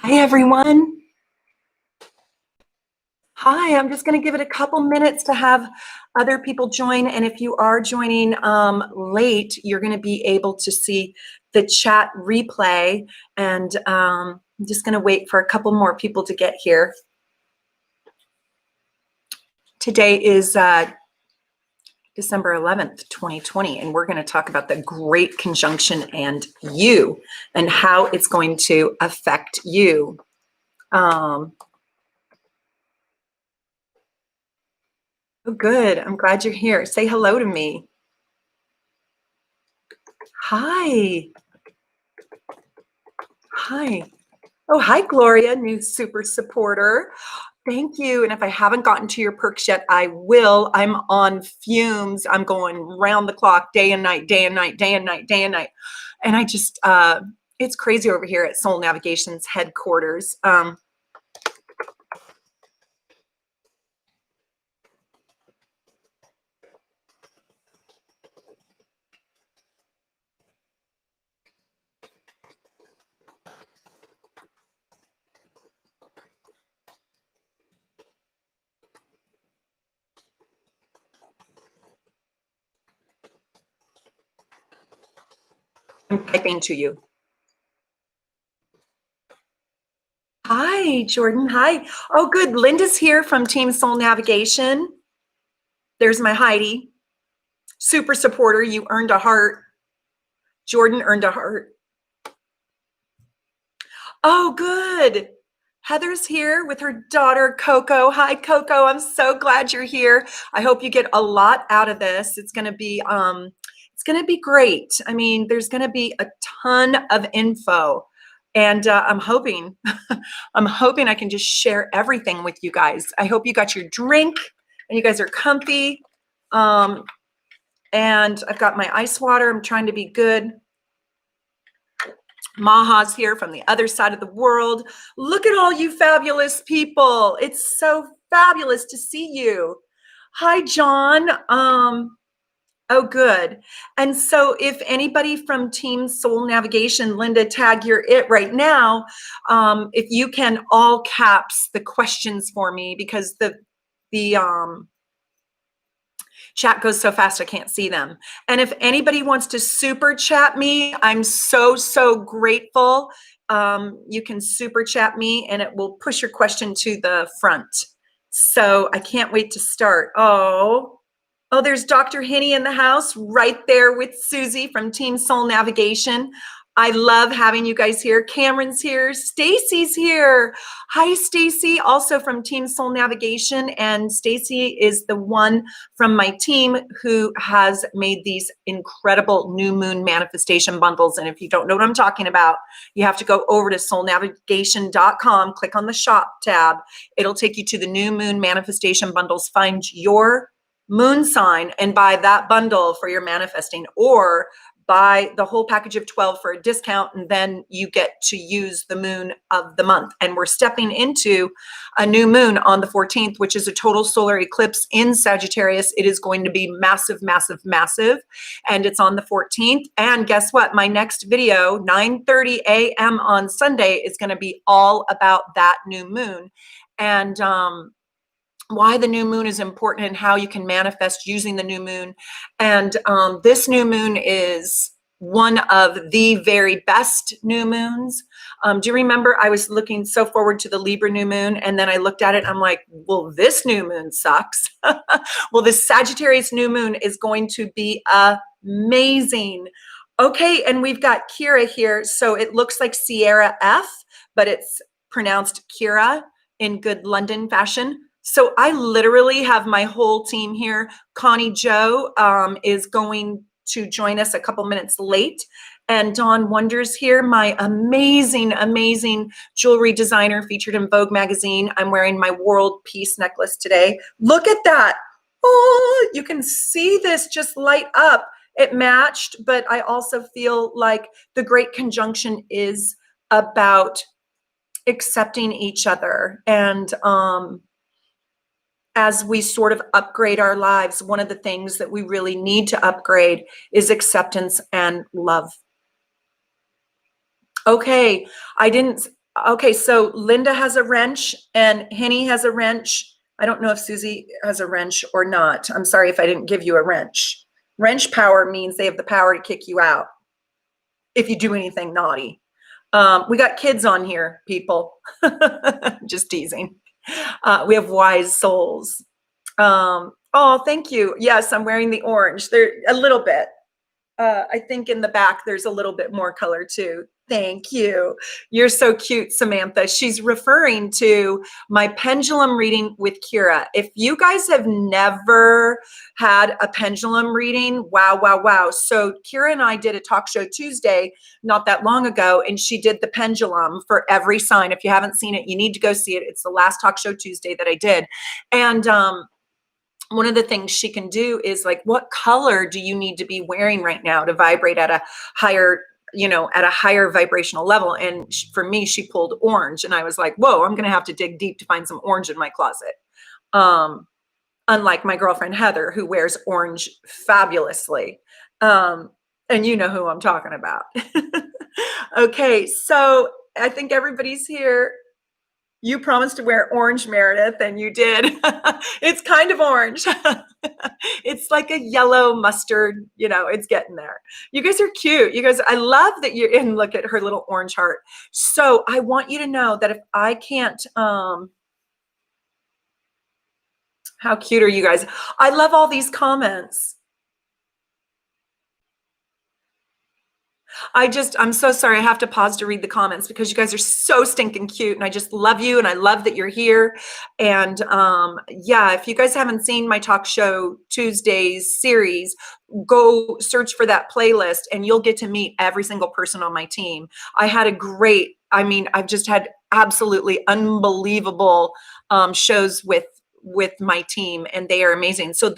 Hi, everyone. Hi, I'm just going to give it a couple minutes to have other people join. And if you are joining late, you're going to be able to see the chat replay. And I'm just going to wait for a couple more people to get here. Today is December 11th, 2020, and we're going to talk about the Great Conjunction and you and how it's going to affect you. Oh, good. I'm glad you're here. Say hello to me. Hi. Hi. Oh, hi, Gloria, new super supporter. Thank you. And if I haven't gotten to your perks yet, I will. I'm on fumes. I'm going round the clock, day and night, day and night, day and night, day and night. And I just, it's crazy over here at Soul Navigation's headquarters. I'm typing to you. Hi, Jordan. Hi. Oh, good. Linda's here from Team Soul Navigation. There's my Heidi. Super supporter. You earned a heart. Jordan earned a heart. Oh, good. Heather's here with her daughter, Coco. Hi, Coco. I'm so glad you're here. I hope you get a lot out of this. It's going to be great. I mean, there's going to be a ton of info, and I'm hoping, I'm hoping I can just share everything with you guys. I hope you got your drink and you guys are comfy. And I've got my ice water. I'm trying to be good. Maha's here from the other side of the world. Look at all you fabulous people. It's so fabulous to see you. Hi, John. Oh, good. And so if anybody from Team Soul Navigation, Linda, tag you're it right now, if you can all caps the questions for me, because the chat goes so fast I can't see them. And if anybody wants to super chat me, I'm so grateful. You can super chat me and it will push your question to the front. So I can't wait to start. Oh, there's Dr. Hinney in the house right there with Susie from Team Soul Navigation. I love having you guys here. Cameron's here. Stacy's here. Hi, Stacy, also from Team Soul Navigation. And Stacy is the one from my team who has made these incredible new moon manifestation bundles. And if you don't know what I'm talking about, you have to go over to soulnavigation.com, click on the shop tab. It'll take you to the new moon manifestation bundles. Find your moon sign and buy that bundle for your manifesting, or buy the whole package of 12 for a discount, and then you get to use the moon of the month. And we're stepping into a new moon on the 14th, which is a total solar eclipse in Sagittarius. It is going to be massive, massive, massive. And it's on the 14th. And guess what? My next video, 9:30 a.m. on Sunday, is going to be all about that new moon. And why the new moon is important and how you can manifest using the new moon. And this new moon is one of the very best new moons. Do you remember I was looking so forward to the Libra new moon, and then I looked at it and I'm like, well, this new moon sucks. Well, this Sagittarius new moon is going to be amazing. Okay, and we've got Kira here. So it looks like Sierra F, but it's pronounced Kira in good London fashion. So I literally have my whole team here. Connie Joe is going to join us a couple minutes late. And Dawn Wonders here, my amazing, amazing jewelry designer featured in Vogue magazine. I'm wearing my World Peace necklace today. Look at that. Oh, you can see this just light up. It matched, but I also feel like the Great Conjunction is about accepting each other. And as we sort of upgrade our lives, one of the things that we really need to upgrade is acceptance and love. Okay, I didn't, Okay, so Linda has a wrench and Henny has a wrench. I don't know if Susie has a wrench or not. I'm sorry if I didn't give you a wrench. Wrench power means they have the power to kick you out if you do anything naughty. We got kids on here, people. Just teasing. We have wise souls. Oh, thank you. Yes, I'm wearing the orange. There a little bit. I think in the back there's a little bit more color too. Thank you. You're so cute, Samantha. She's referring to my pendulum reading with Kira. If you guys have never had a pendulum reading, wow, wow, wow. So Kira and I did a talk show Tuesday not that long ago, and she did the pendulum for every sign. If you haven't seen it, you need to go see it. It's the last talk show Tuesday that I did. And one of the things she can do is like, what color do you need to be wearing right now to vibrate at a higher, at a higher vibrational level? And for me, she pulled orange, and I was like, whoa, I'm going to have to dig deep to find some orange in my closet. Unlike my girlfriend, Heather, who wears orange fabulously. And you know who I'm talking about. Okay. So I think everybody's here. You promised to wear orange, Meredith, and you did. It's kind of orange. It's like a yellow mustard, it's getting there. You guys are cute. You guys, I love that you're in. Look at her little orange heart. So I want you to know that if I can't, how cute are you guys? I love all these comments. I'm so sorry. I have to pause to read the comments because you guys are so stinking cute, and I just love you, and I love that you're here. And yeah, if you guys haven't seen my talk show Tuesdays series, go search for that playlist and you'll get to meet every single person on my team. I've just had absolutely unbelievable shows with my team, and they are amazing. So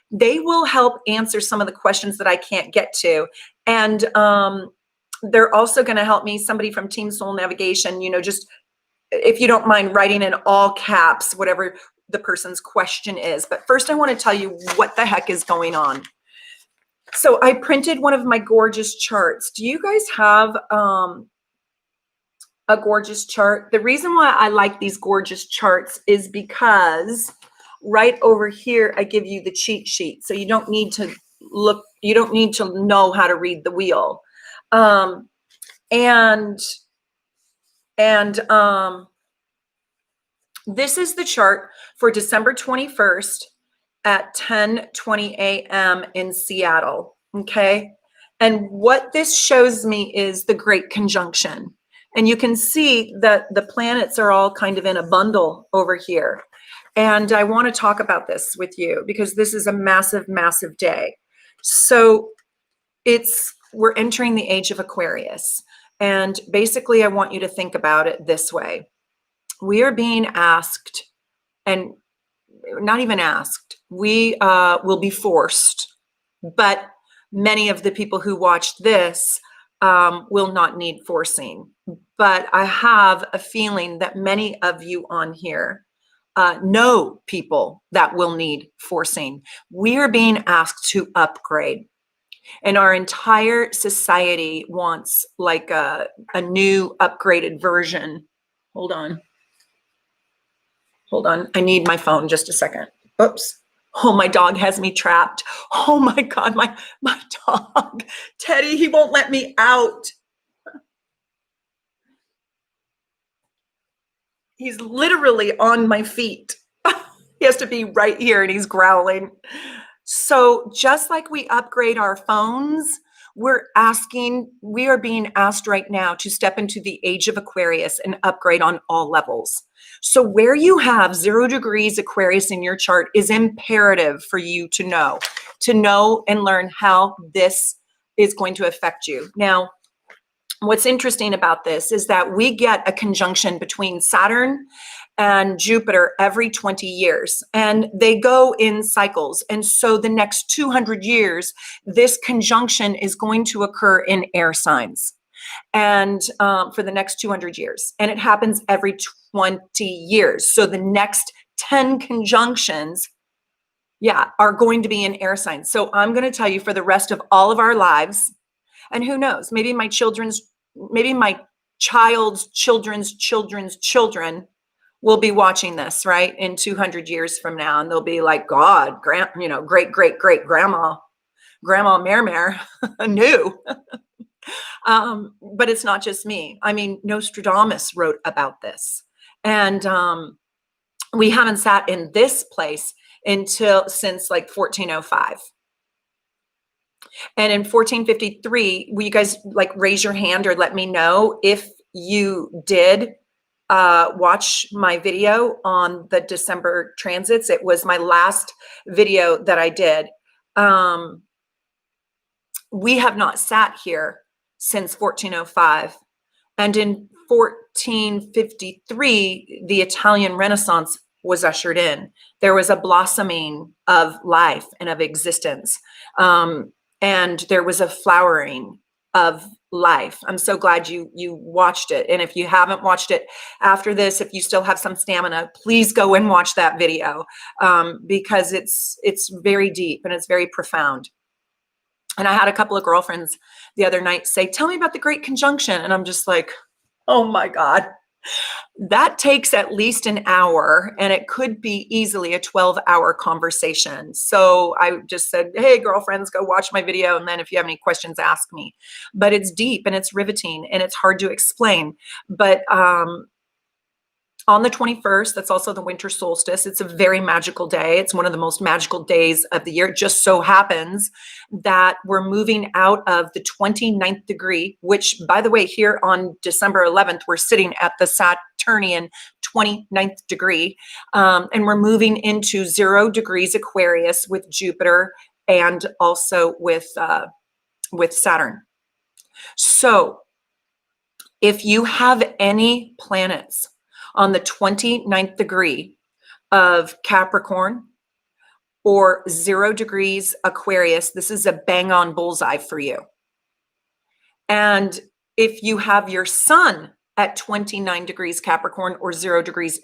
they will help answer some of the questions that I can't get to. And they're also going to help me, somebody from Team Soul Navigation, just if you don't mind writing in all caps, whatever the person's question is. But first I want to tell you what the heck is going on. So I printed one of my gorgeous charts. Do you guys have a gorgeous chart? The reason why I like these gorgeous charts is because right over here, I give you the cheat sheet. So you don't need to look, you don't need to know how to read the wheel. This is the chart for December 21st at 10:20 a.m. in Seattle. Okay. And what this shows me is the Great Conjunction. And you can see that the planets are all kind of in a bundle over here. And I want to talk about this with you because this is a massive, massive day. So we're entering the age of Aquarius. And basically, I want you to think about it this way. We are being asked, and not even asked, we will be forced. But many of the people who watched this will not need forcing. But I have a feeling that many of you on here know people that will need forcing. We are being asked to upgrade. And our entire society wants like a new upgraded version. Hold on. I need my phone just a second. Oops. Oh, my dog has me trapped. Oh my God, my dog. Teddy, he won't let me out. He's literally on my feet. He has to be right here and he's growling. So just like we upgrade our phones, we are being asked right now to step into the age of Aquarius and upgrade on all levels. So where you have 0 degrees Aquarius in your chart is imperative for you to know and learn how this is going to affect you. Now, what's interesting about this is that we get a conjunction between Saturn and Jupiter every 20 years, and they go in cycles. And so the next 200 years, this conjunction is going to occur in air signs, and for the next 200 years, and it happens every 20 years. So the next 10 conjunctions, are going to be in air signs. So I'm going to tell you for the rest of all of our lives, and who knows, maybe my child's children's children's children will be watching this, right? In 200 years from now. And they'll be like, God, great, great, great grandma Mare knew. But it's not just me. I mean, Nostradamus wrote about this. And we haven't sat in this place since like 1405. And in 1453, will you guys like raise your hand or let me know if you did watch my video on the December transits? It was my last video that I did. We have not sat here since 1405. And in 1453, the Italian Renaissance was ushered in. There was a blossoming of life and of existence. And there was a flowering of life. I'm so glad you watched it. And if you haven't watched it after this, if you still have some stamina, please go and watch that video, because it's very deep and it's very profound. And I had a couple of girlfriends the other night say, tell me about the Great Conjunction. And I'm just like, oh my God, that takes at least an hour, and it could be easily a 12-hour conversation. So I just said, hey, girlfriends, go watch my video. And then if you have any questions, ask me. But it's deep and it's riveting and it's hard to explain. But on the 21st, that's also the winter solstice. It's a very magical day. It's one of the most magical days of the year. It just so happens that we're moving out of the 29th degree, which, by the way, here on December 11th, we're sitting at the Saturnian 29th degree. And we're moving into 0 degrees Aquarius with Jupiter and also with Saturn. So if you have any planets on the 29th degree of Capricorn or 0 degrees Aquarius, this is a bang on bullseye for you. And if you have your sun at 29 degrees Capricorn or 0 degrees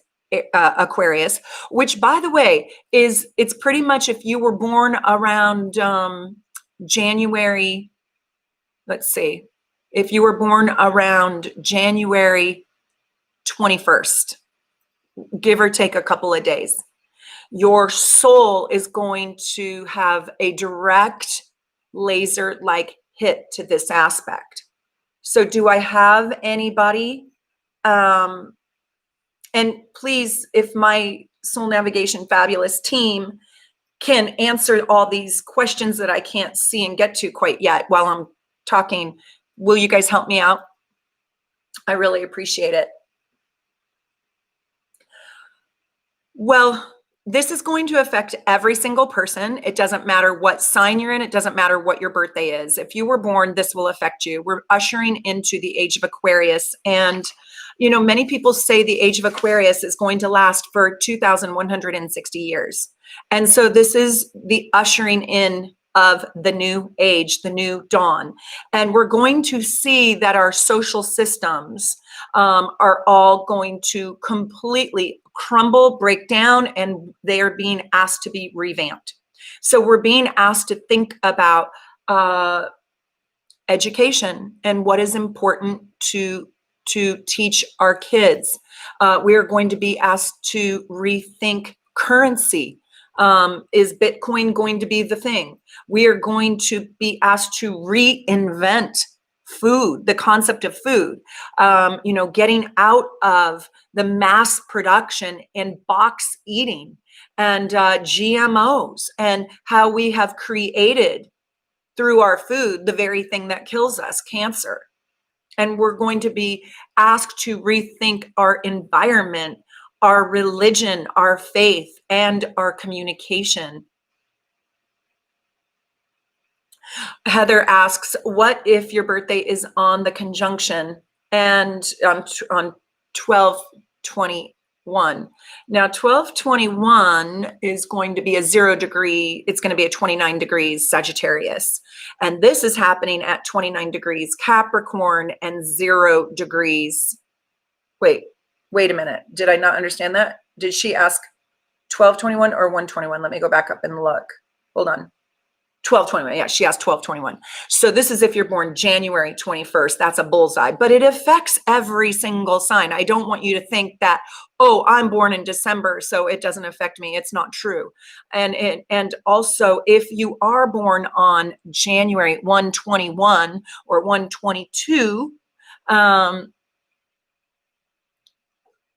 Aquarius, which, by the way, it's pretty much if you were born around January, let's see, if you were born around January 21st, give or take a couple of days, your soul is going to have a direct laser-like hit to this aspect. So do I have anybody? And please, if my Soul Navigation Fabulous team can answer all these questions that I can't see and get to quite yet while I'm talking, will you guys help me out? I really appreciate it. Well, this is going to affect every single person. It doesn't matter what sign you're in. It doesn't matter what your birthday is. If you were born, this will affect you. We're ushering into the age of Aquarius. And, you know, many people say the age of Aquarius is going to last for 2,160 years. And so this is the ushering in of the new age, the new dawn. And we're going to see that our social systems are all going to completely crumble, break down, and they are being asked to be revamped. So we're being asked to think about education and what is important to teach our kids. We are going to be asked to rethink currency. Is Bitcoin going to be the thing? We are going to be asked to reinvent food, the concept of food, getting out of the mass production and box eating and GMOs, and how we have created through our food the very thing that kills us, cancer. And we're going to be asked to rethink our environment, our religion, our faith, and our communication. Heather asks, what if your birthday is on the conjunction and on 12/21? Now, 12/21 is going to be a 0 degree. It's going to be a 29 degrees Sagittarius. And this is happening at 29 degrees Capricorn and 0 degrees. Wait a minute. Did I not understand that? Did she ask 12/21 or 1/21? Let me go back up and look. Hold on. 12/21. Yeah, she has 12/21. So this is if you're born January 21st. That's a bullseye, but it affects every single sign. I don't want you to think that, oh, I'm born in December, so it doesn't affect me. It's not true. And also, if you are born on January 1/21 or 1/22,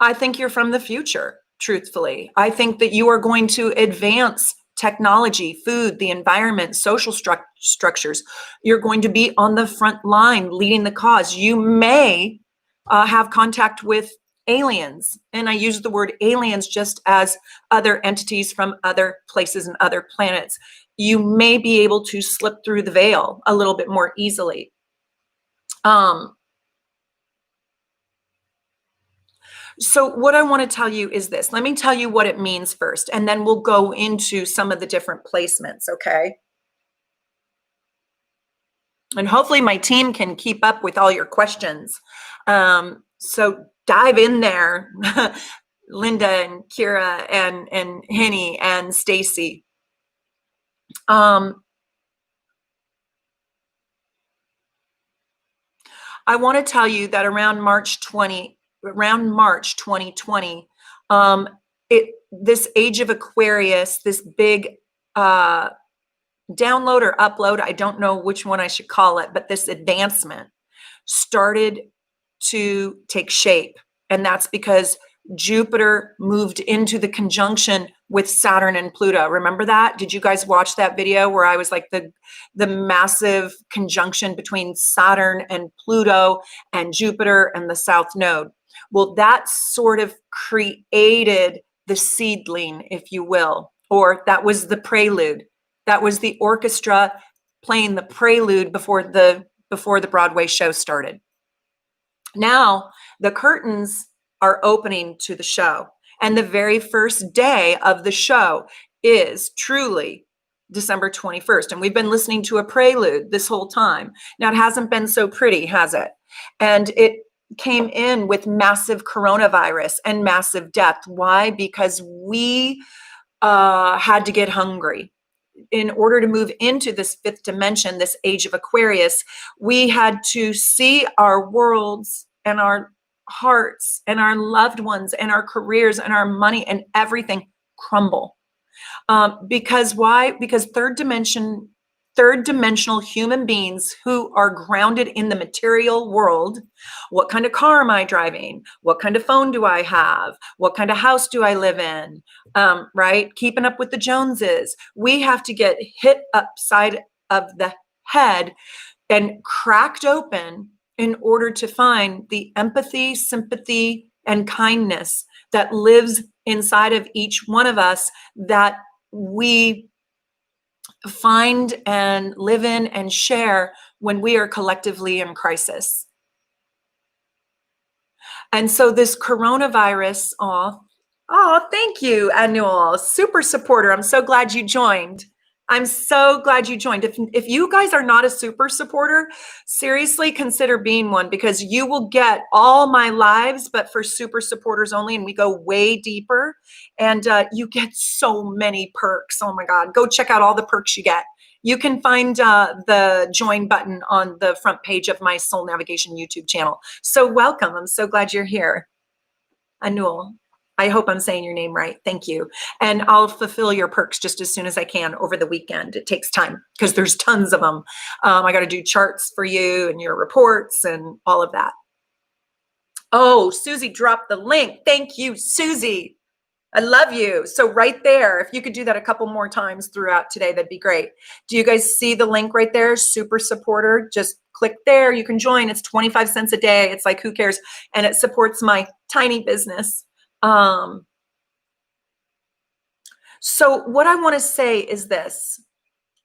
I think you're from the future, truthfully. I think that you are going to advance technology, food, the environment, social structures. You're going to be on the front line leading the cause. You may have contact with aliens. And I use the word aliens just as other entities from other places and other planets. You may be able to slip through the veil a little bit more easily. So what I want to tell you is this. Let me tell you what it means first, and then we'll go into some of the different placements, okay? And hopefully my team can keep up with all your questions. So dive in there, Linda and Kira and Henny and Stacy. I want to tell you that around March 2020, this age of Aquarius, this big download or upload, I don't know which one I should call it, but this advancement started to take shape. And that's because Jupiter moved into the conjunction with Saturn and Pluto. Remember that? Did you guys watch that video where I was like the massive conjunction between Saturn and Pluto and Jupiter and the South Node? Well, that sort of created the seedling, if you will, or that was the prelude. That was the orchestra playing the prelude before the Broadway show started. Now the curtains are opening to the show, and the very first day of the show is truly December 21st. And we've been listening to a prelude this whole time. Now it hasn't been so pretty, has it? And it came in with massive coronavirus and massive death. Why? Because we had to get hungry. In order to move into this fifth dimension, this age of Aquarius, we had to see our worlds and our hearts and our loved ones and our careers and our money and everything crumble. Because why? Because third dimensional human beings who are grounded in the material world. What kind of car am I driving? What kind of phone do I have? What kind of house do I live in? Right? Keeping up with the Joneses. We have to get hit upside of the head and cracked open in order to find the empathy, sympathy, and kindness that lives inside of each one of us, that we find and live in and share when we are collectively in crisis. And so this coronavirus, thank you, Annual, super supporter. I'm so glad you joined. I'm so glad you joined. If you guys are not a super supporter, seriously consider being one, because you will get all my lives, but for super supporters only, and we go way deeper, and you get so many perks. Oh my God, go check out all the perks you get. You can find the join button on the front page of my Soul Navigation YouTube channel. So welcome. I'm so glad you're here. Anul, I hope I'm saying your name right. Thank you. And I'll fulfill your perks just as soon as I can over the weekend. It takes time because there's tons of them. I got to do charts for you and your reports and all of that. Oh, Susie dropped the link. Thank you, Susie. I love you. So right there, if you could do that a couple more times throughout today, that'd be great. Do you guys see the link right there? Super supporter. Just click there. You can join. It's 25 cents a day. It's like, who cares? And it supports my tiny business. So what I want to say is this: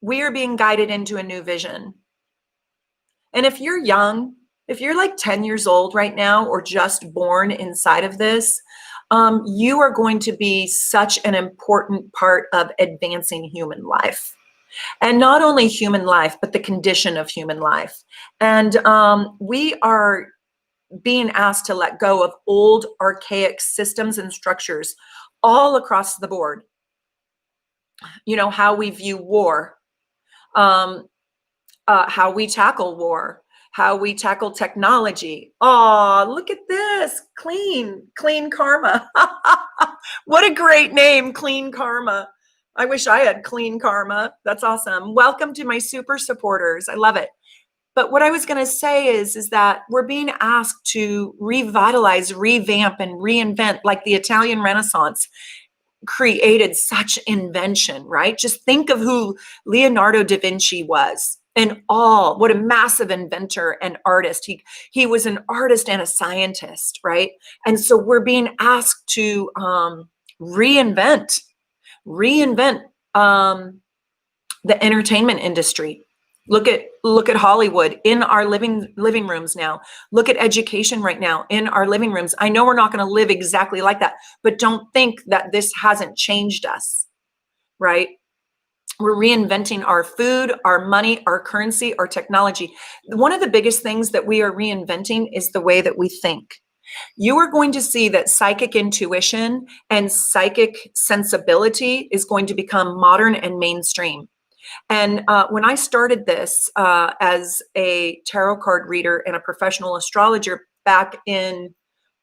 we are being guided into a new vision. And if you're young, if you're like 10 years old right now, or just born inside of this, you are going to be such an important part of advancing human life. And not only human life, but the condition of human life. And we are being asked to let go of old, archaic systems and structures all across the board. You know, how we view war, how we tackle war, how we tackle technology. Oh, look at this. Clean karma. What a great name, Clean Karma. I wish I had clean karma. That's awesome. Welcome to my super supporters. I love it. But what I was going to say is that we're being asked to revitalize, revamp, and reinvent, like the Italian Renaissance created such invention, right? Just think of who Leonardo da Vinci was, and all, what a massive inventor and artist. He was an artist and a scientist, right? And so we're being asked to reinvent the entertainment industry. Look at Hollywood in our living rooms now. Look at education right now in our living rooms. I know we're not going to live exactly like that, but don't think that this hasn't changed us, right? We're reinventing our food, our money, our currency, our technology. One of the biggest things that we are reinventing is the way that we think. You are going to see that psychic intuition and psychic sensibility is going to become modern and mainstream. And when I started this as a tarot card reader and a professional astrologer back in,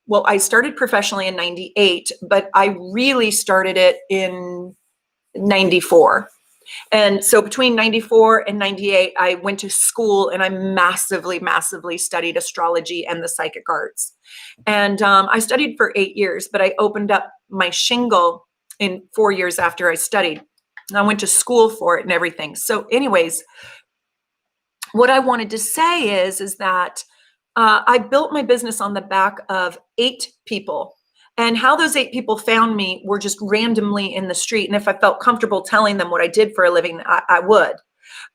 well, I started professionally in 98, but I really started it in 94. And so between 94 and 98, I went to school and I massively studied astrology and the psychic arts. And I studied for 8 years, but I opened up my shingle in 4 years after I studied. I went to school for it and everything. So anyways, what I wanted to say is that I built my business on the back of 8 people. And how those 8 people found me were just randomly in the street. And if I felt comfortable telling them what I did for a living, I would.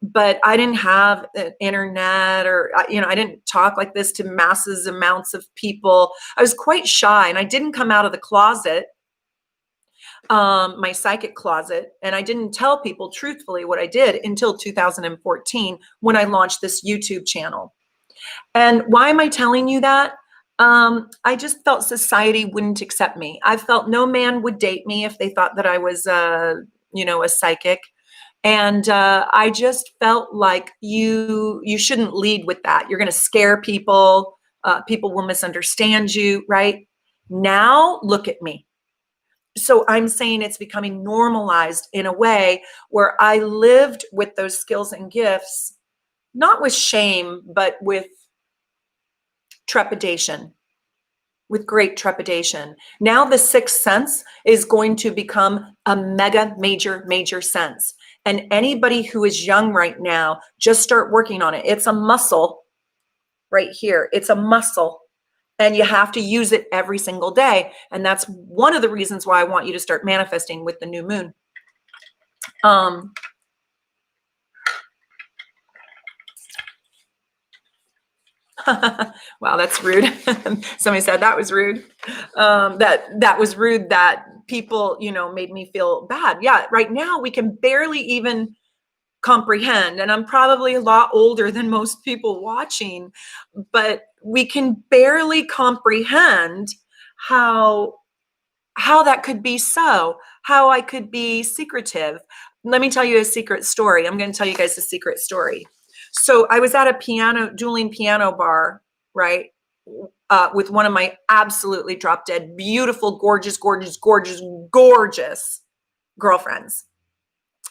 But I didn't have an internet, or, I didn't talk like this to masses amounts of people. I was quite shy, and I didn't come out of the closet, my psychic closet, and I didn't tell people truthfully what I did until 2014 when I launched this YouTube channel. And why am I telling you that? I just felt society wouldn't accept me. I felt no man would date me if they thought that I was, a psychic. And I just felt like you shouldn't lead with that. You're going to scare people. People will misunderstand you, right? Now, look at me. So I'm saying it's becoming normalized in a way where I lived with those skills and gifts, not with shame, but with trepidation, with great trepidation. Now the sixth sense is going to become a mega major sense. And anybody who is young right now, just start working on it. It's a muscle right here. It's a muscle. And you have to use it every single day. And that's one of the reasons why I want you to start manifesting with the new moon. Wow, that's rude. Somebody said that was rude. That was rude that people, made me feel bad. Yeah, right now we can barely even comprehend, and I'm probably a lot older than most people watching, but we can barely comprehend how that could be so, how I could be secretive. Let me tell you a secret story. I'm going to tell you guys a secret story. So I was at a dueling piano bar, right? With one of my absolutely drop dead, beautiful, gorgeous girlfriends.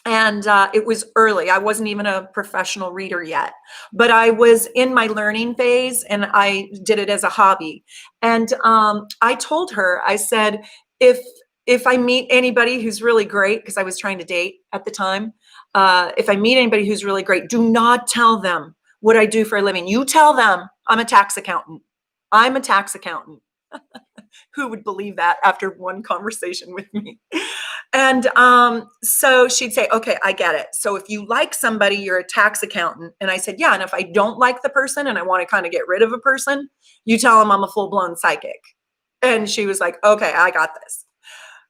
And it was early. I wasn't even a professional reader yet, but I was in my learning phase and I did it as a hobby. And I told her, I said, if I meet anybody who's really great, because I was trying to date at the time, if I meet anybody who's really great, do not tell them what I do for a living. You tell them I'm a tax accountant. I'm a tax accountant. Who would believe that after one conversation with me? And so she'd say, okay, I get it. So if you like somebody, you're a tax accountant. And I said, yeah. And if I don't like the person and I want to kind of get rid of a person, you tell them I'm a full-blown psychic. And she was like, okay, I got this.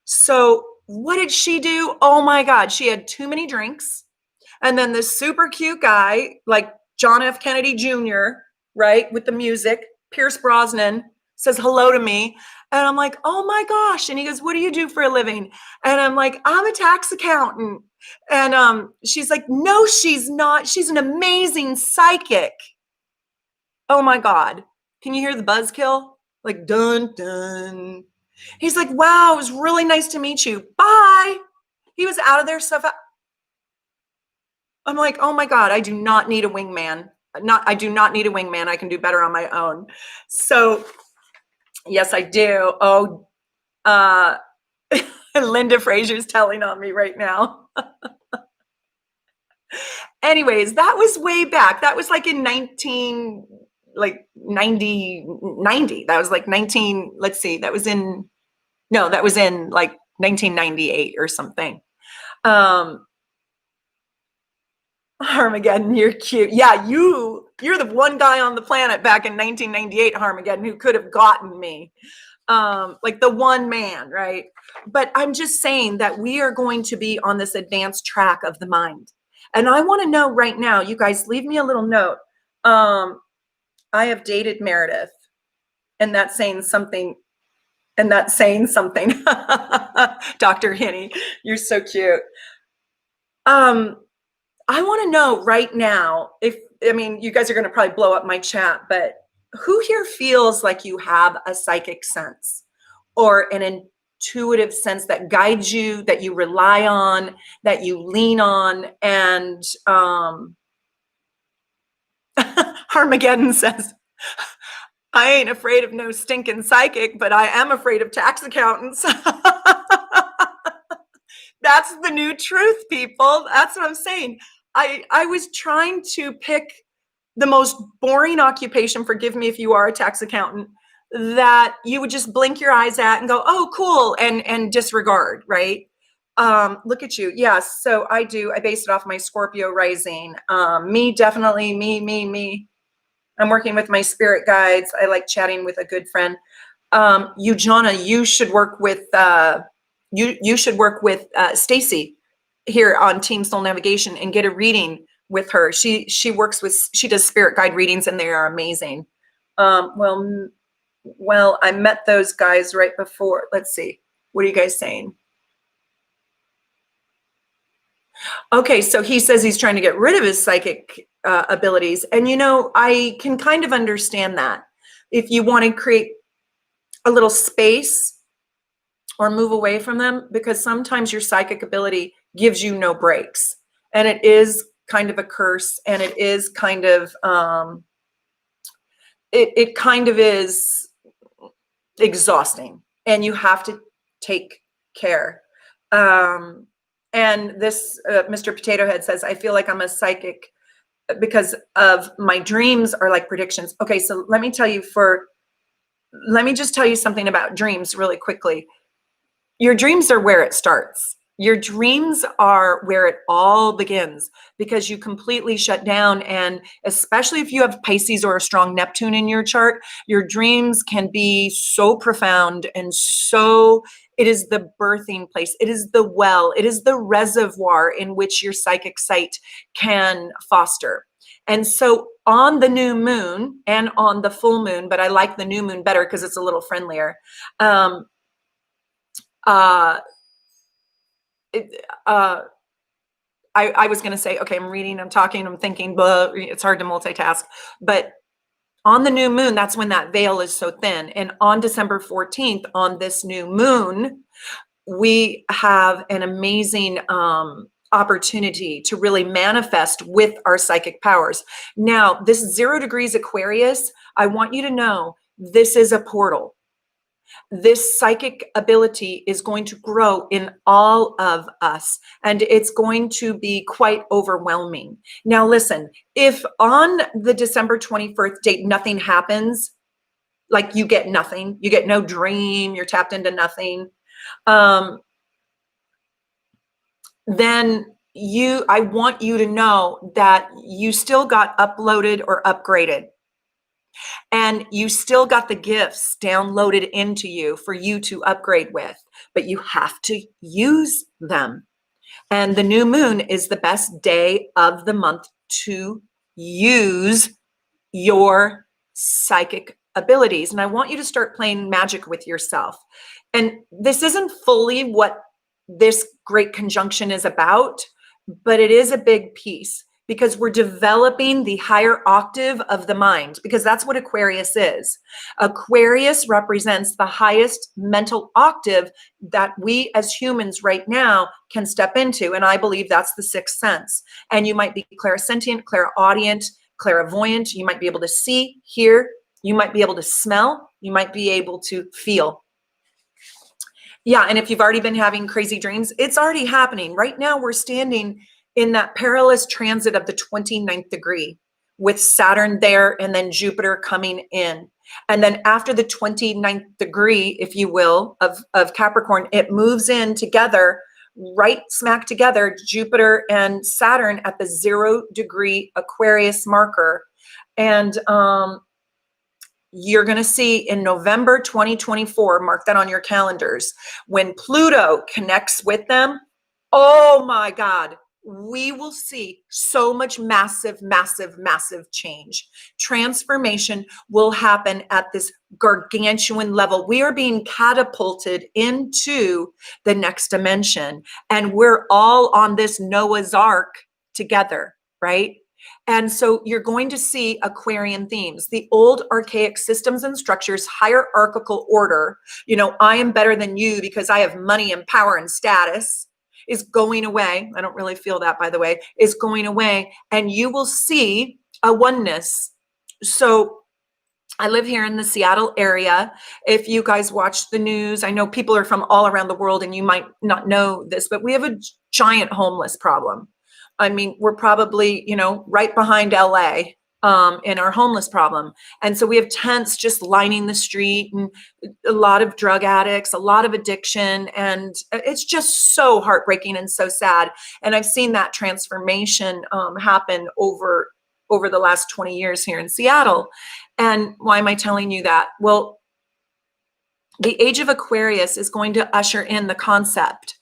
So what did she do? Oh my God, she had too many drinks. And then this super cute guy, like John F. Kennedy Jr., right, with the music, Pierce Brosnan, says hello to me. And I'm like, oh my gosh. And he goes, what do you do for a living? And I'm like, I'm a tax accountant. And she's like, no, she's not. She's an amazing psychic. Oh my God. Can you hear the buzzkill? Like, dun, dun. He's like, wow, it was really nice to meet you. Bye. He was out of there so fast. I'm like, oh my God, I do not need a wingman. I do not need a wingman. I can do better on my own. So yes, I do. Oh, Linda Frazier's telling on me right now. Anyways, that was way back. That was like in 90. That was like 19, let's see, that was in like 1998 or something. Armageddon, you're cute. Yeah, you're the one guy on the planet back in 1998, Armageddon, who could have gotten me. Like the one man, right? But I'm just saying that we are going to be on this advanced track of the mind. And I want to know right now, you guys leave me a little note. I have dated Meredith, and that's saying something. And that's saying something. Dr. Hinney, you're so cute. I want to know right now you guys are going to probably blow up my chat, but who here feels like you have a psychic sense or an intuitive sense that guides you, that you rely on, that you lean on? And Armageddon says, I ain't afraid of no stinking psychic, but I am afraid of tax accountants. That's the new truth, people. That's what I'm saying. I was trying to pick the most boring occupation, forgive me if you are a tax accountant, that you would just blink your eyes at and go, oh, cool, and disregard, right? Look at you. Yes, so I do. I base it off my Scorpio rising. Me, definitely, me. I'm working with my spirit guides. I like chatting with a good friend. Eugenia, you should work with you should work with Stacy here on Team Soul Navigation and get a reading with her. She does spirit guide readings, and they are amazing. Well, I met those guys right before. Let's see. What are you guys saying? Okay, so he says he's trying to get rid of his psychic abilities. And, I can kind of understand that. If you want to create a little space or move away from them, because sometimes your psychic ability gives you no breaks. And it is kind of a curse, and it is kind of, it kind of is exhausting, and you have to take care. And this Mr. Potato Head says, I feel like I'm a psychic because of my dreams are like predictions. Okay, so let me just tell you something about dreams really quickly. Your dreams are where it starts. Your dreams are where it all begins, because you completely shut down. And especially if you have Pisces or a strong Neptune in your chart, your dreams can be so profound and so, it is the birthing place. It is the well. It is the reservoir in which your psychic sight can foster. And so on the new moon and on the full moon, but I like the new moon better because it's a little friendlier. I was going to say, okay, I'm reading, I'm talking, I'm thinking, but it's hard to multitask. But on the new moon, that's when that veil is so thin. And on December 14th, on this new moon, we have an amazing opportunity to really manifest with our psychic powers. Now, this 0 degrees Aquarius, I want you to know this is a portal. This psychic ability is going to grow in all of us, and it's going to be quite overwhelming. Now, listen, if on the December 21st date, nothing happens, like you get nothing, you get no dream, you're tapped into nothing, then I want you to know that you still got uploaded or upgraded. And you still got the gifts downloaded into you for you to upgrade with, but you have to use them. And the new moon is the best day of the month to use your psychic abilities. And I want you to start playing magic with yourself. And this isn't fully what this great conjunction is about, but it is a big piece because we're developing the higher octave of the mind, because that's what Aquarius is. Aquarius represents the highest mental octave that we as humans right now can step into. And I believe that's the sixth sense. And you might be clairsentient, clairaudient, clairvoyant. You might be able to see, hear. You might be able to smell. You might be able to feel. Yeah, and if you've already been having crazy dreams, it's already happening. Right now, we're standing in that perilous transit of the 29th degree with Saturn there and then Jupiter coming in. And then after the 29th degree, if you will, of Capricorn, it moves in together, right smack together, Jupiter and Saturn at the 0 degree Aquarius marker. And you're going to see in November 2024, mark that on your calendars, when Pluto connects with them, oh my God, we will see so much massive, massive, massive change. Transformation will happen at this gargantuan level. We are being catapulted into the next dimension, and we're all on this Noah's Ark together, right? And so you're going to see Aquarian themes, the old archaic systems and structures, hierarchical order. You know, I am better than you because I have money and power and status, is going away. I don't really feel that, by the way, is going away. And you will see a oneness. So I live here in the Seattle area. If you guys watch the news, I know people are from all around the world and you might not know this, but we have a giant homeless problem. I mean, we're probably, you know, right behind LA in our homeless problem. And so we have tents just lining the street and a lot of drug addicts, a lot of addiction. And it's just so heartbreaking and so sad. And I've seen that transformation happen over the last 20 years here in Seattle. And why am I telling you that? Well, the age of Aquarius is going to usher in the concept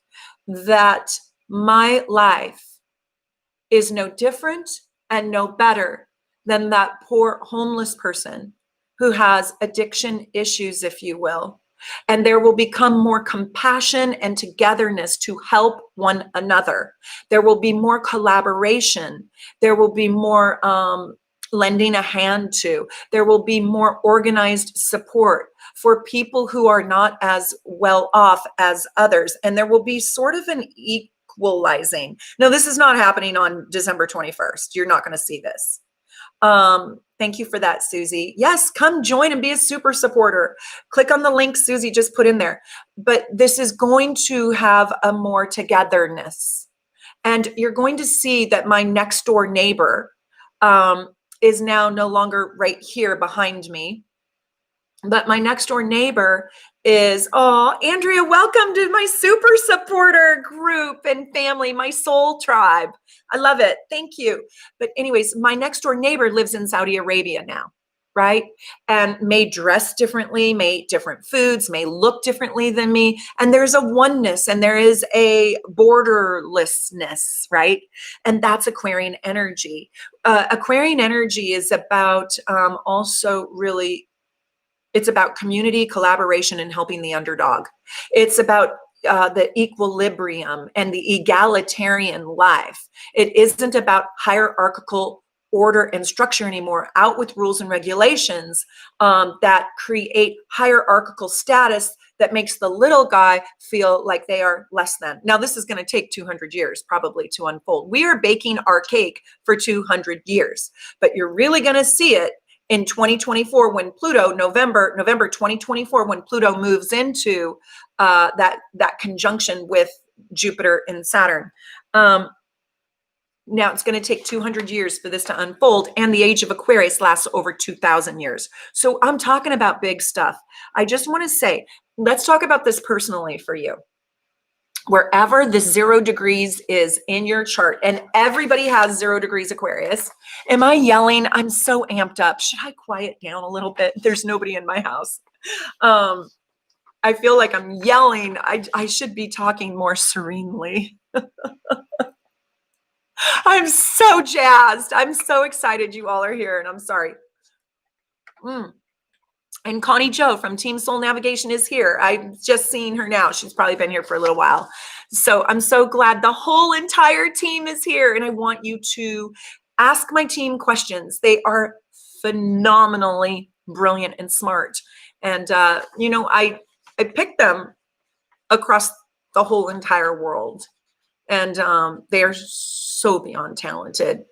that my life is no different and no better than that poor homeless person who has addiction issues, if you will. And there will become more compassion and togetherness to help one another. There will be more collaboration. There will be more lending a hand to. There will be more organized support for people who are not as well off as others. And there will be sort of an equalizing. No, this is not happening on December 21st. You're not going to see this. Thank you for that, Susie. Yes, come join and be a super supporter. Click on the link Susie just put in there. But this is going to have a more togetherness. And you're going to see that my next door neighbor is now no longer right here behind me. But my next door neighbor is, oh, Andrea, welcome to my super supporter group and family, my soul tribe. I love it. Thank you. But anyways, my next door neighbor lives in Saudi Arabia now, right? And may dress differently, may eat different foods, may look differently than me. And there's a oneness and there is a borderlessness, right? And that's Aquarian energy. Aquarian energy is about also really, it's about community, collaboration, and helping the underdog. It's about the equilibrium and the egalitarian life. It isn't about hierarchical order and structure anymore, out with rules and regulations that create hierarchical status that makes the little guy feel like they are less than. Now, this is going to take 200 years probably to unfold. We are baking our cake for 200 years, but you're really going to see it in 2024, when Pluto, November 2024, when Pluto moves into that conjunction with Jupiter and Saturn. Now it's going to take 200 years for this to unfold, and the age of Aquarius lasts over 2,000 years. So I'm talking about big stuff. I just want to say, let's talk about this personally for you. Wherever the 0 degrees is in your chart, and everybody has 0 degrees Aquarius. Am I yelling? I'm so amped up. Should I quiet down a little bit? There's nobody in my house. I feel like I'm yelling. I should be talking more serenely. I'm so jazzed. I'm so excited you all are here, and I'm sorry. And Connie Joe from Team Soul Navigation is here. I've just seen her now. She's probably been here for a little while. So I'm so glad the whole entire team is here, and I want you to ask my team questions. They are phenomenally brilliant and smart. And, I picked them across the whole entire world. And they are so beyond talented,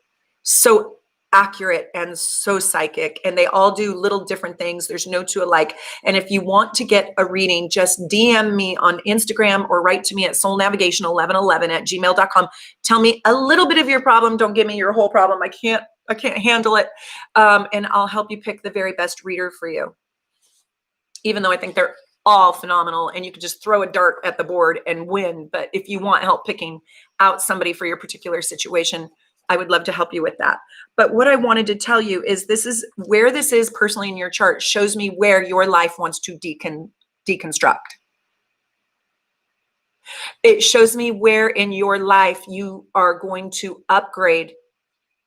so accurate, and so psychic. And they all do little different things. There's no two alike. And if you want to get a reading, just DM me on Instagram or write to me at soulnavigation1111@gmail.com. Tell me a little bit of your problem. Don't give me your whole problem. I can't handle it. And I'll help you pick the very best reader for you. Even though I think they're all phenomenal and you can just throw a dart at the board and win. But if you want help picking out somebody for your particular situation, I would love to help you with that. But what I wanted to tell you is this is where this is personally in your chart shows me where your life wants to deconstruct. It shows me where in your life you are going to upgrade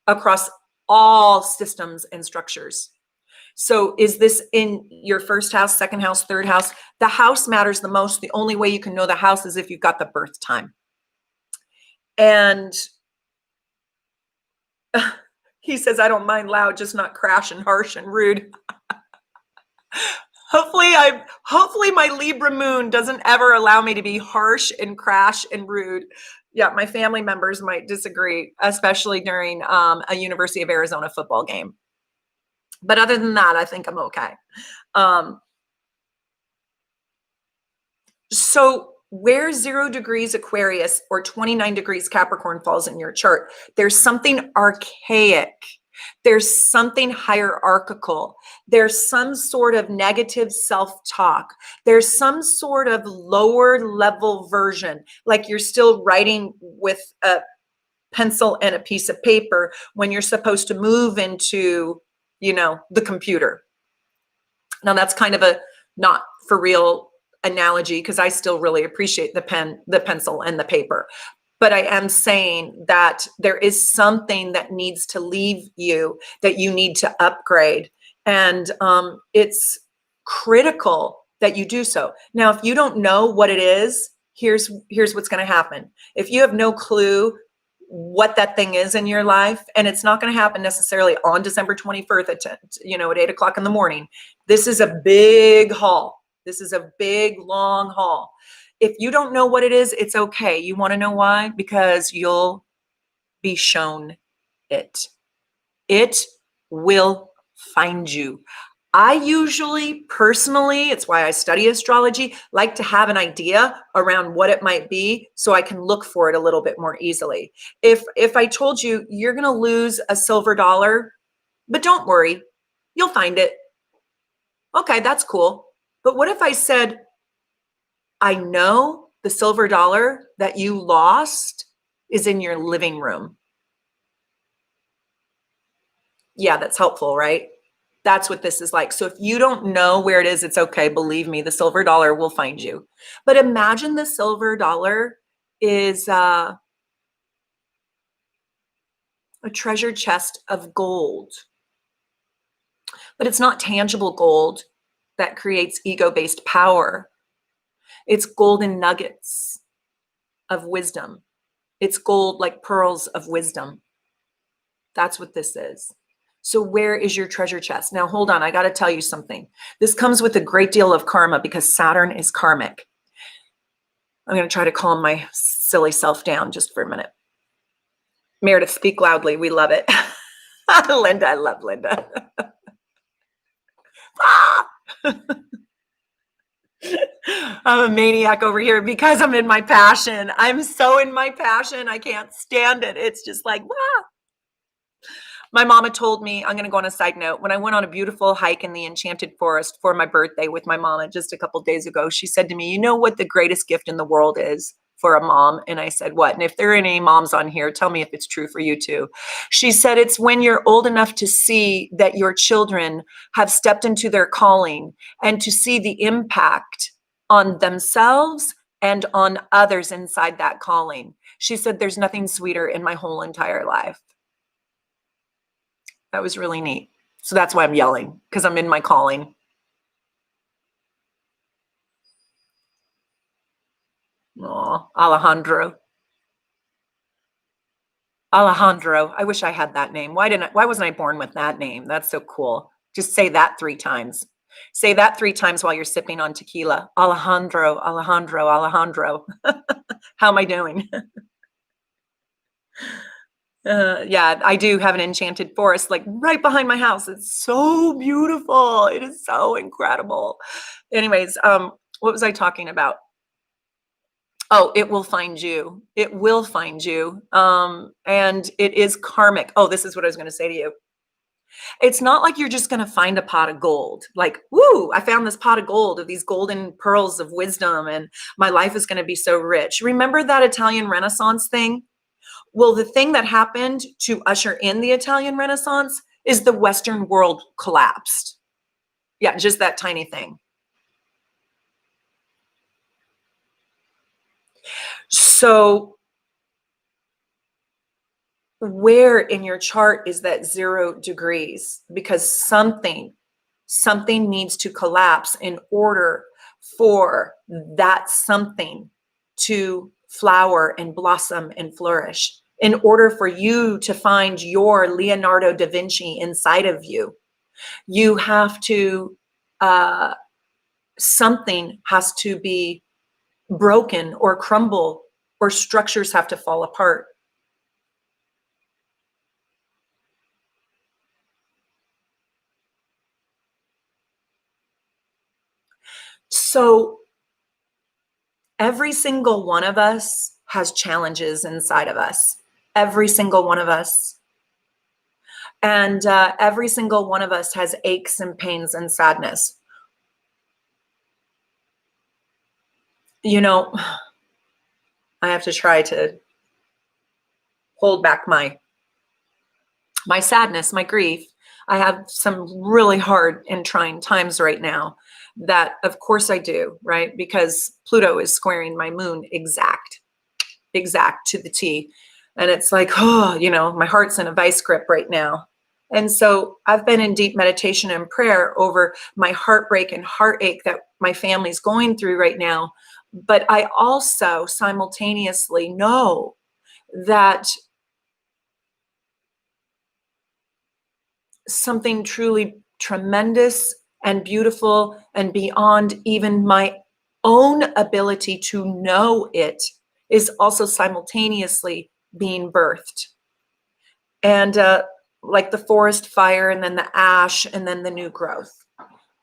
across all systems and structures. So is this in your first house, second house, third house? The house matters the most. The only way you can know the house is if you've got the birth time. And he says, I don't mind loud, just not crash and harsh and rude. Hopefully my Libra moon doesn't ever allow me to be harsh and crash and rude. Yeah, my family members might disagree, especially during a University of Arizona football game. But other than that, I think I'm okay. So where 0 degrees Aquarius or 29 degrees Capricorn falls in your chart, there's something archaic. There's something hierarchical. There's some sort of negative self-talk. There's some sort of lower level version, like you're still writing with a pencil and a piece of paper when you're supposed to move into the computer. Now that's kind of a not for real analogy because I still really appreciate the pen, the pencil, and the paper. But I am saying that there is something that needs to leave you, that you need to upgrade. And it's critical that you do so. Now, if you don't know what it is, here's what's going to happen. If you have no clue what that thing is in your life, and it's not going to happen necessarily on December 21st at 8 o'clock in the morning. This is a big haul. This is a big, long haul. If you don't know what it is, it's okay. You want to know why? Because you'll be shown it. It will find you. I usually, personally, it's why I study astrology, like to have an idea around what it might be so I can look for it a little bit more easily. If I told you you're going to lose a silver dollar, but don't worry, you'll find it. Okay, that's cool. But what if I said, I know the silver dollar that you lost is in your living room? Yeah, that's helpful, right? That's what this is like. So if you don't know where it is, it's okay. Believe me, the silver dollar will find you. But imagine the silver dollar is a treasure chest of gold. But it's not tangible gold that creates ego-based power. It's golden nuggets of wisdom. It's gold like pearls of wisdom. That's what this is. So where is your treasure chest? Now, hold on. I got to tell you something. This comes with a great deal of karma because Saturn is karmic. I'm going to try to calm my silly self down just for a minute. Meredith, speak loudly. We love it. Linda, I love Linda. I'm a maniac over here because I'm in my passion. I'm so in my passion. I can't stand it. It's just like, wow. My mama told me, I'm going to go on a side note, when I went on a beautiful hike in the Enchanted Forest for my birthday with my mama just a couple days ago, she said to me, you know what the greatest gift in the world is for a mom? And I said, what? And if there are any moms on here, tell me if it's true for you too. She said, it's when you're old enough to see that your children have stepped into their calling and to see the impact on themselves and on others inside that calling. She said, there's nothing sweeter in my whole entire life. That was really neat. So that's why I'm yelling, because I'm in my calling. Oh, Alejandro. Alejandro. I wish I had that name. Why wasn't I born with that name? That's so cool. Just say that 3 times. Say that 3 times while you're sipping on tequila. Alejandro, Alejandro, Alejandro. How am I doing? Yeah, I do have an enchanted forest like right behind my house. It's so beautiful. It is so incredible. Anyways, what was I talking about? Oh, it will find you. It will find you. And it is karmic. Oh, this is what I was going to say to you. It's not like you're just going to find a pot of gold. Like, woo, I found this pot of gold of these golden pearls of wisdom and my life is going to be so rich. Remember that Italian Renaissance thing? Well, the thing that happened to usher in the Italian Renaissance is the Western world collapsed. Yeah, just that tiny thing. So where in your chart is that 0 degrees? Because something needs to collapse in order for that something to flower and blossom and flourish, in order for you to find your Leonardo da Vinci inside of you. You have to, something has to be broken or crumble, or structures have to fall apart. So every single one of us has challenges inside of us. Every single one of us. And every single one of us has aches and pains and sadness. You know, I have to try to hold back my sadness, my grief. I have some really hard and trying times right now that, of course, I do, right? Because Pluto is squaring my moon exact to the T. And it's like, oh, you know, my heart's in a vice grip right now. And so I've been in deep meditation and prayer over my heartbreak and heartache that my family's going through right now. But I also simultaneously know that something truly tremendous and beautiful and beyond even my own ability to know it is also simultaneously being birthed. And like the forest fire and then the ash and then the new growth.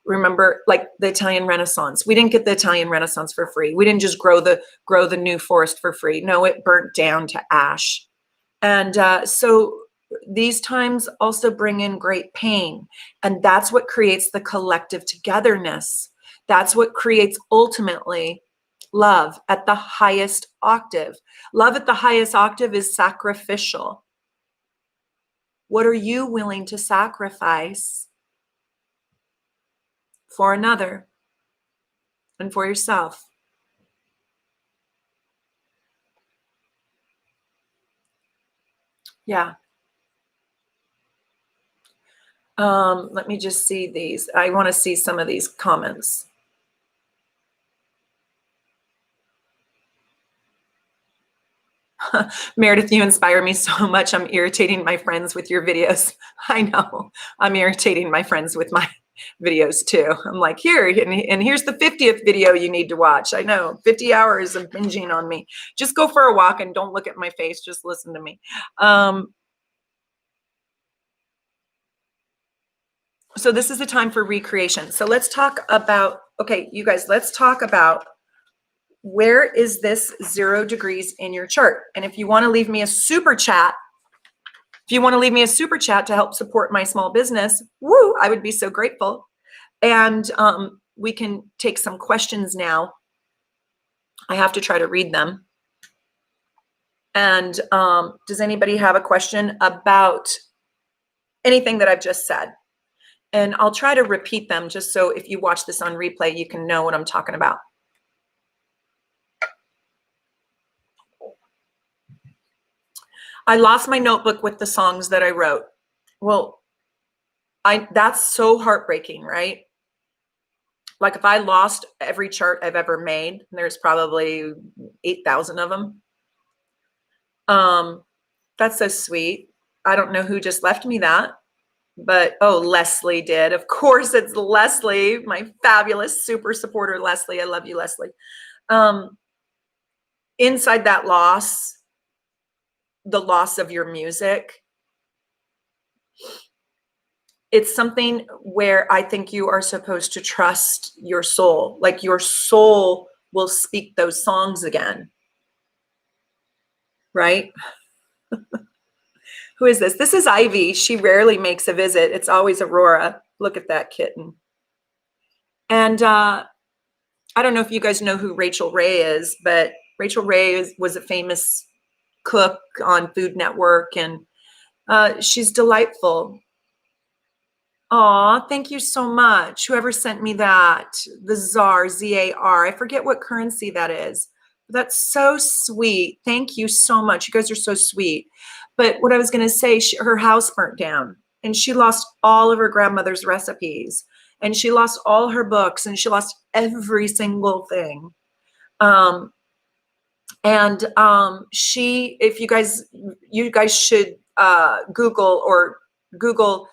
Remember, like the Italian Renaissance, we didn't get the Italian Renaissance for free. We didn't just grow the new forest for free. No, it burnt down to ash. And so these times also bring in great pain. And that's what creates the collective togetherness. That's what creates ultimately love at the highest octave. Love at the highest octave is sacrificial. What are you willing to sacrifice for another and for yourself? Yeah. Let me just see these. I want to see some of these comments. Meredith, you inspire me so much. I'm irritating my friends with your videos. I know. I'm irritating my friends with my videos too. I'm like, here, and here's the 50th video you need to watch. I know, 50 hours of binging on me. Just go for a walk and don't look at my face. Just listen to me. So this is the time for recreation. So let's talk about, okay, you guys, let's talk about where is this 0 degrees in your chart? And if you want to leave me a super chat, to help support my small business, woo, I would be so grateful. And we can take some questions now. I have to try to read them. And does anybody have a question about anything that I've just said? And I'll try to repeat them just so if you watch this on replay, you can know what I'm talking about. I lost my notebook with the songs that I wrote. Well, that's so heartbreaking, right? Like if I lost every chart I've ever made, and there's probably 8,000 of them. That's so sweet. I don't know who just left me that, but oh, Leslie did. Of course it's Leslie, my fabulous super supporter, Leslie. I love you, Leslie. Inside that loss, the loss of your music, it's something where I think you are supposed to trust your soul. Like your soul will speak those songs again. Right? Who is this? This is Ivy. She rarely makes a visit. It's always Aurora. Look at that kitten. And I don't know if you guys know who Rachel Ray is, but Rachel Ray was a famous cook on Food Network, and she's delightful. Aw, thank you so much. Whoever sent me that, the Czar, Z-A-R. I forget what currency that is. That's so sweet. Thank you so much. You guys are so sweet. But what I was going to say, her house burnt down, and she lost all of her grandmother's recipes, and she lost all her books, and she lost every single thing. She, if you guys should Google.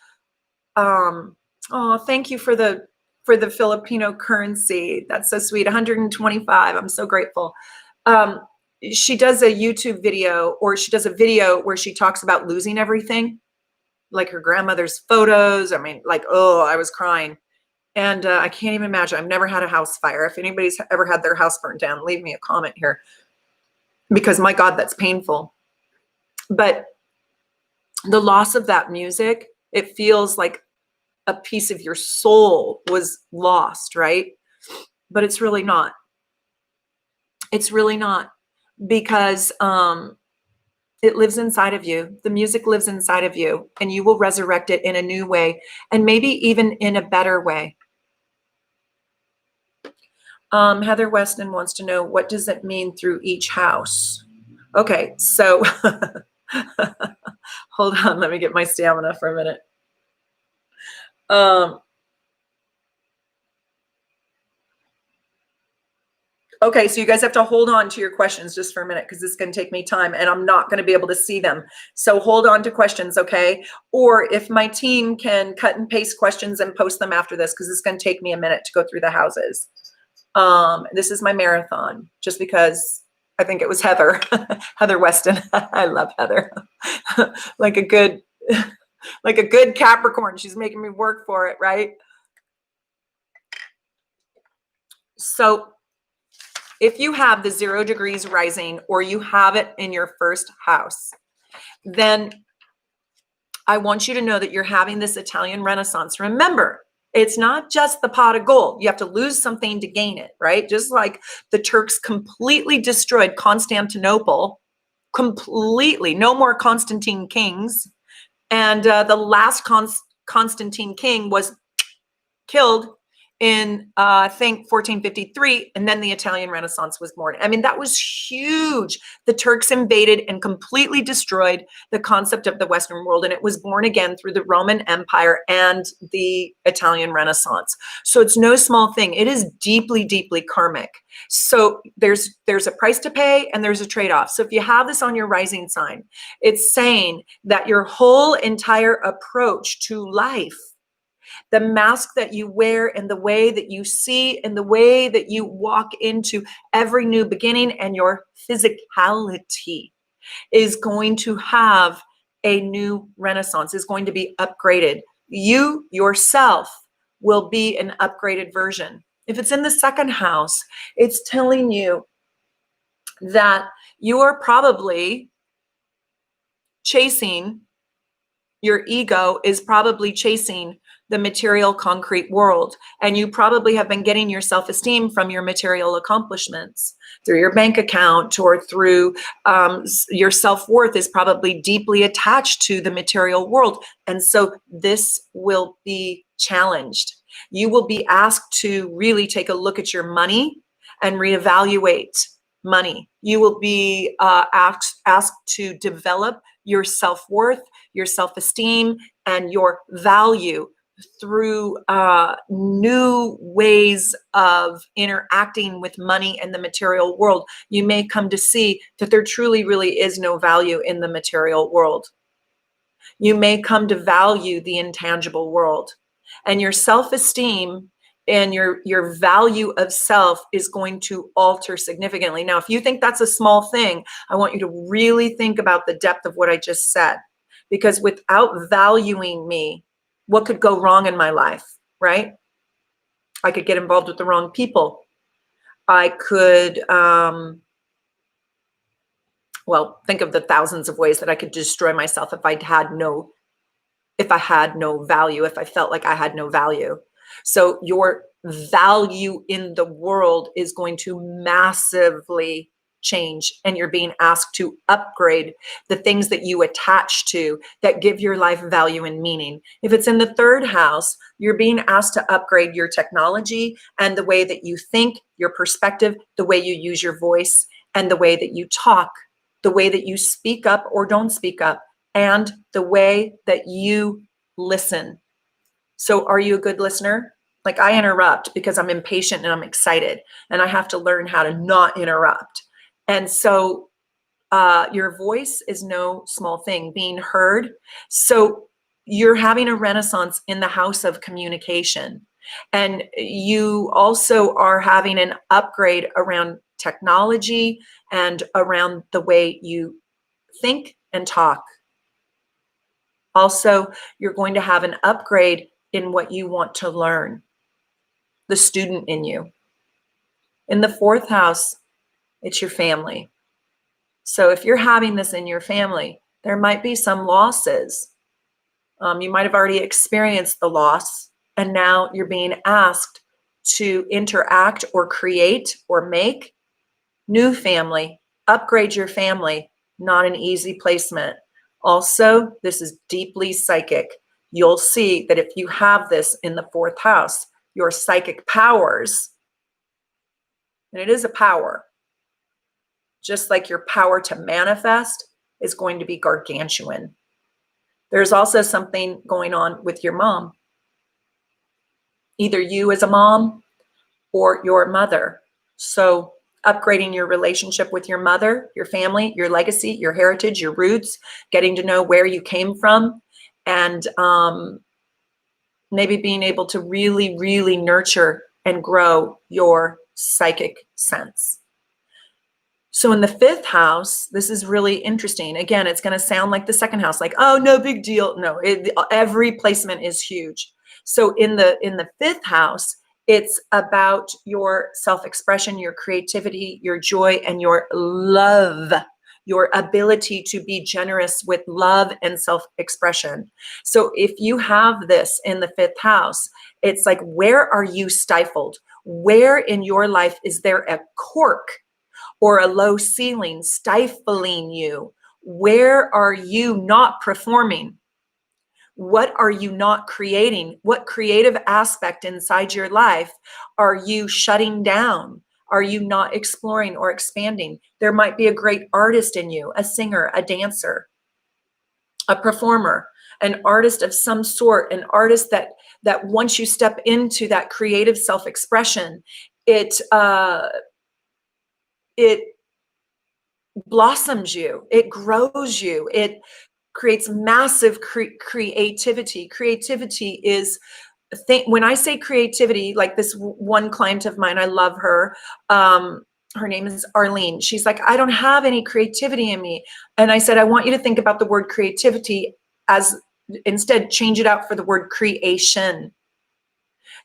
Oh, thank you for the Filipino currency. That's so sweet. 125. I'm so grateful. She does a YouTube video, or she does a video where she talks about losing everything, like her grandmother's photos. I mean, like, oh, I was crying. And I can't even imagine. I've never had a house fire. If anybody's ever had their house burnt down, leave me a comment here, because my God, that's painful. But the loss of that music, it feels like a piece of your soul was lost, right? But it's really not. It's really not, because it lives inside of you. The music lives inside of you, and you will resurrect it in a new way, and maybe even in a better way. Heather Weston wants to know, what does it mean through each house? Okay, so hold on, let me get my stamina for a minute. Okay, so you guys have to hold on to your questions just for a minute, because this is going to take me time, and I'm not going to be able to see them. So hold on to questions, okay? Or if my team can cut and paste questions and post them after this, because it's going to take me a minute to go through the houses. This is my marathon, just because I think it was Heather, Heather Weston. I love Heather. like a good Capricorn. She's making me work for it, right? So if you have the 0 degrees rising, or you have it in your first house, then I want you to know that you're having this Italian Renaissance. Remember, it's not just the pot of gold. You have to lose something to gain it, right? Just like the Turks completely destroyed Constantinople, completely, no more Constantine kings. And the last Constantine king was killed in, I think, 1453, and then the Italian Renaissance was born. I mean, that was huge. The Turks invaded and completely destroyed the concept of the Western world, and it was born again through the Roman Empire and the Italian Renaissance. So it's no small thing. It is deeply, deeply karmic. So there's a price to pay, and there's a trade-off. So if you have this on your rising sign, it's saying that your whole entire approach to life, the mask that you wear, and the way that you see, and the way that you walk into every new beginning, and your physicality is going to have a new renaissance, is going to be upgraded. You yourself will be an upgraded version. If it's in the second house, it's telling you that you are probably chasing, your ego is probably chasing the material concrete world. And you probably have been getting your self-esteem from your material accomplishments, through your bank account, or through your self-worth is probably deeply attached to the material world. And so this will be challenged. You will be asked to really take a look at your money and reevaluate money. You will be asked to develop your self-worth, your self-esteem, and your value through new ways of interacting with money and the material world, you may come to see that there truly really is no value in the material world. You may come to value the intangible world, and your self-esteem and your value of self is going to alter significantly. Now, if you think that's a small thing, I want you to really think about the depth of what I just said, because without valuing me, what could go wrong in my life, right? I could get involved with the wrong people. I could, well, think of the thousands of ways that I could destroy myself if I had no value, if I felt like I had no value. So your value in the world is going to massively change, and you're being asked to upgrade the things that you attach to that give your life value and meaning. If it's in the third house, you're being asked to upgrade your technology and the way that you think, your perspective, the way you use your voice, and the way that you talk, the way that you speak up or don't speak up, and the way that you listen. So are you a good listener? Like, I interrupt because I'm impatient and I'm excited, and I have to learn how to not interrupt. And so your voice is no small thing, being heard. So you're having a renaissance in the house of communication. And you also are having an upgrade around technology and around the way you think and talk. Also, you're going to have an upgrade in what you want to learn, the student in you. In the fourth house, it's your family. So if you're having this in your family, there might be some losses. You might have already experienced the loss, and now you're being asked to interact or create or make new family, upgrade your family. Not an easy placement. Also, this is deeply psychic. You'll see that if you have this in the fourth house, your psychic powers, and it is a power, just like your power to manifest is going to be gargantuan. There's also something going on with your mom. Either you as a mom or your mother. So upgrading your relationship with your mother, your family, your legacy, your heritage, your roots, getting to know where you came from, and maybe being able to really, really nurture and grow your psychic sense. So in the fifth house, this is really interesting. Again, it's going to sound like the second house, like, oh, no big deal. No, every placement is huge. So in the fifth house, it's about your self-expression, your creativity, your joy, and your love, your ability to be generous with love and self-expression. So if you have this in the fifth house, it's like, where are you stifled? Where in your life is there a cork or a low ceiling stifling you? Where are you not performing? What are you not creating? What creative aspect inside your life are you shutting down? Are you not exploring or expanding? There might be a great artist in you, a singer, a dancer, a performer, an artist of some sort, an artist that once you step into that creative self-expression, it blossoms you, it grows you, it creates massive creativity. Creativity is, when I say creativity, like this one client of mine, I love her. Her name is Arlene. She's like, I don't have any creativity in me. And I said, I want you to think about the word creativity as, instead, change it out for the word creation.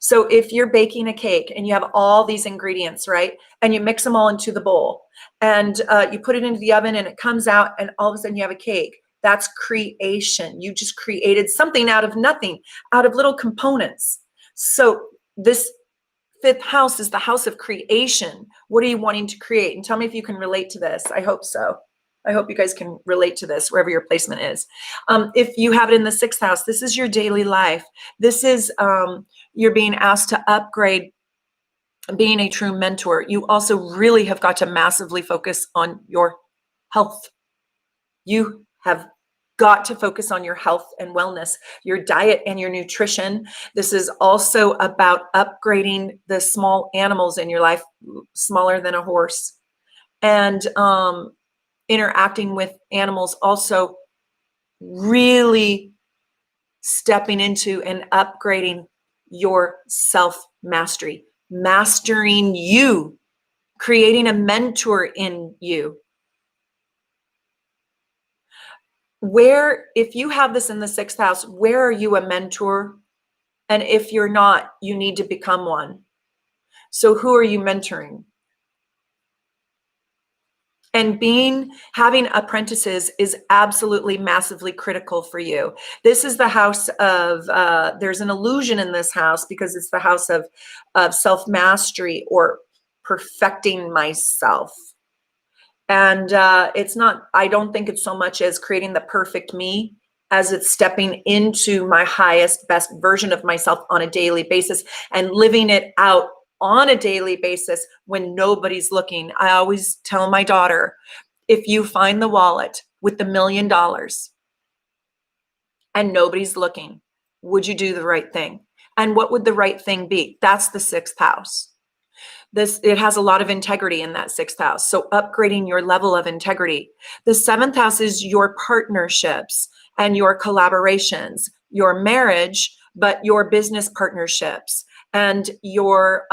So if you're baking a cake and you have all these ingredients, right, and you mix them all into the bowl, and you put it into the oven and it comes out, and all of a sudden you have a cake, that's creation. You just created something out of nothing, out of little components. So this fifth house is the house of creation. What are you wanting to create? And tell me if you can relate to this. I hope so. I hope you guys can relate to this wherever your placement is. If you have it in the sixth house, this is your daily life. This is, you're being asked to upgrade being a true mentor. You also really have got to massively focus on your health. You have got to focus on your health and wellness, your diet and your nutrition. This is also about upgrading the small animals in your life, smaller than a horse, and interacting with animals, also really stepping into and upgrading your self-mastery, mastering you, creating a mentor in you. Where, if you have this in the 6th house, where are you a mentor? And if you're not, you need to become one. So who are you mentoring? And having apprentices is absolutely massively critical for you. This is the house of, there's an illusion in this house because it's the house of self-mastery or perfecting myself. And it's not, I don't think it's so much as creating the perfect me as it's stepping into my highest, best version of myself on a daily basis and living it out on a daily basis when nobody's looking. I always tell my daughter, if you find the wallet with the $1 million and nobody's looking, would you do the right thing? And what would the right thing be? That's the 6th house. It has a lot of integrity in that 6th house. So upgrading your level of integrity. The 7th house is your partnerships and your collaborations, your marriage, but your business partnerships, and you're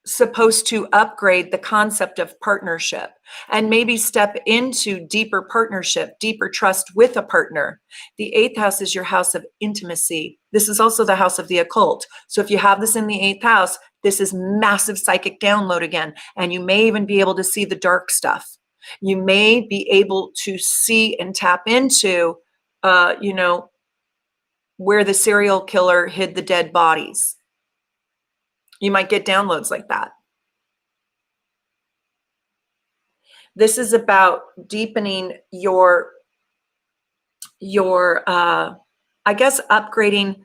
supposed to upgrade the concept of partnership and maybe step into deeper partnership, deeper trust with a partner. The 8th house is your house of intimacy. This is also the house of the occult. So if you have this in the 8th house, this is massive psychic download again. And you may even be able to see the dark stuff. You may be able to see and tap into, where the serial killer hid the dead bodies. You might get downloads like that. This is about deepening your I guess upgrading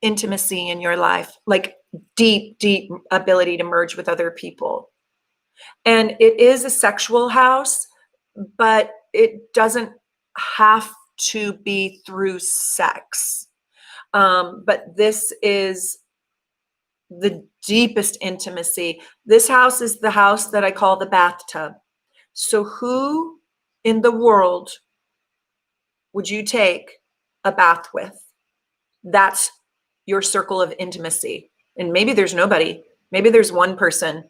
intimacy in your life, like deep ability to merge with other people. And it is a sexual house, but it doesn't have to be through sex. But this is the deepest intimacy. This house is the house that I call the bathtub. So who in the world would you take a bath with? That's your circle of intimacy. And maybe there's nobody. Maybe there's one person.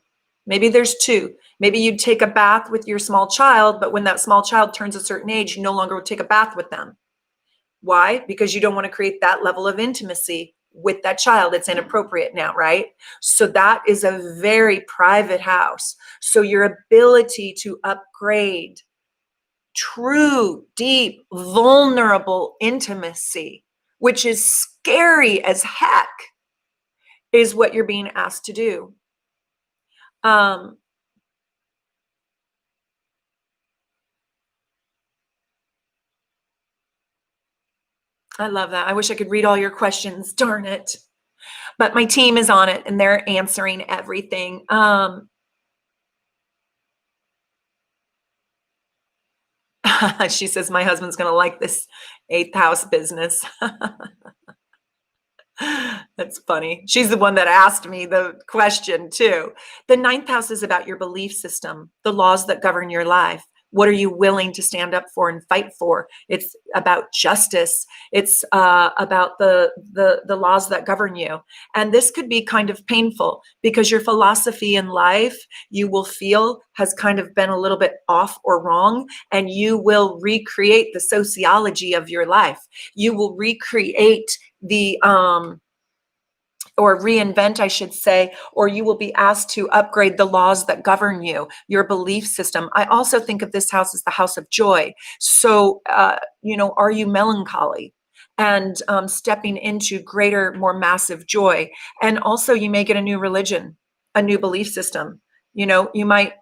Maybe there's two. Maybe you'd take a bath with your small child, but when that small child turns a certain age, you no longer would take a bath with them. Why? Because you don't want to create that level of intimacy with that child. It's inappropriate now, right? So that is a very private house. So your ability to upgrade true, deep, vulnerable intimacy, which is scary as heck, is what you're being asked to do. I love that. I wish I could read all your questions, darn it. But my team is on it and they're answering everything. She says, my husband's going to like this 8th house business. That's funny. She's the one that asked me the question too. The 9th house is about your belief system, the laws that govern your life. What are you willing to stand up for and fight for? It's about justice. It's about the laws that govern you. And this could be kind of painful because your philosophy in life, you will feel has kind of been a little bit off or wrong, and you will recreate the sociology of your life. You will recreate the or reinvent, I should say, or you will be asked to upgrade the laws that govern you, your belief system. I also think of this house as the house of joy. So, are you melancholy? And stepping into greater, more massive joy. And also you may get a new religion, a new belief system. You might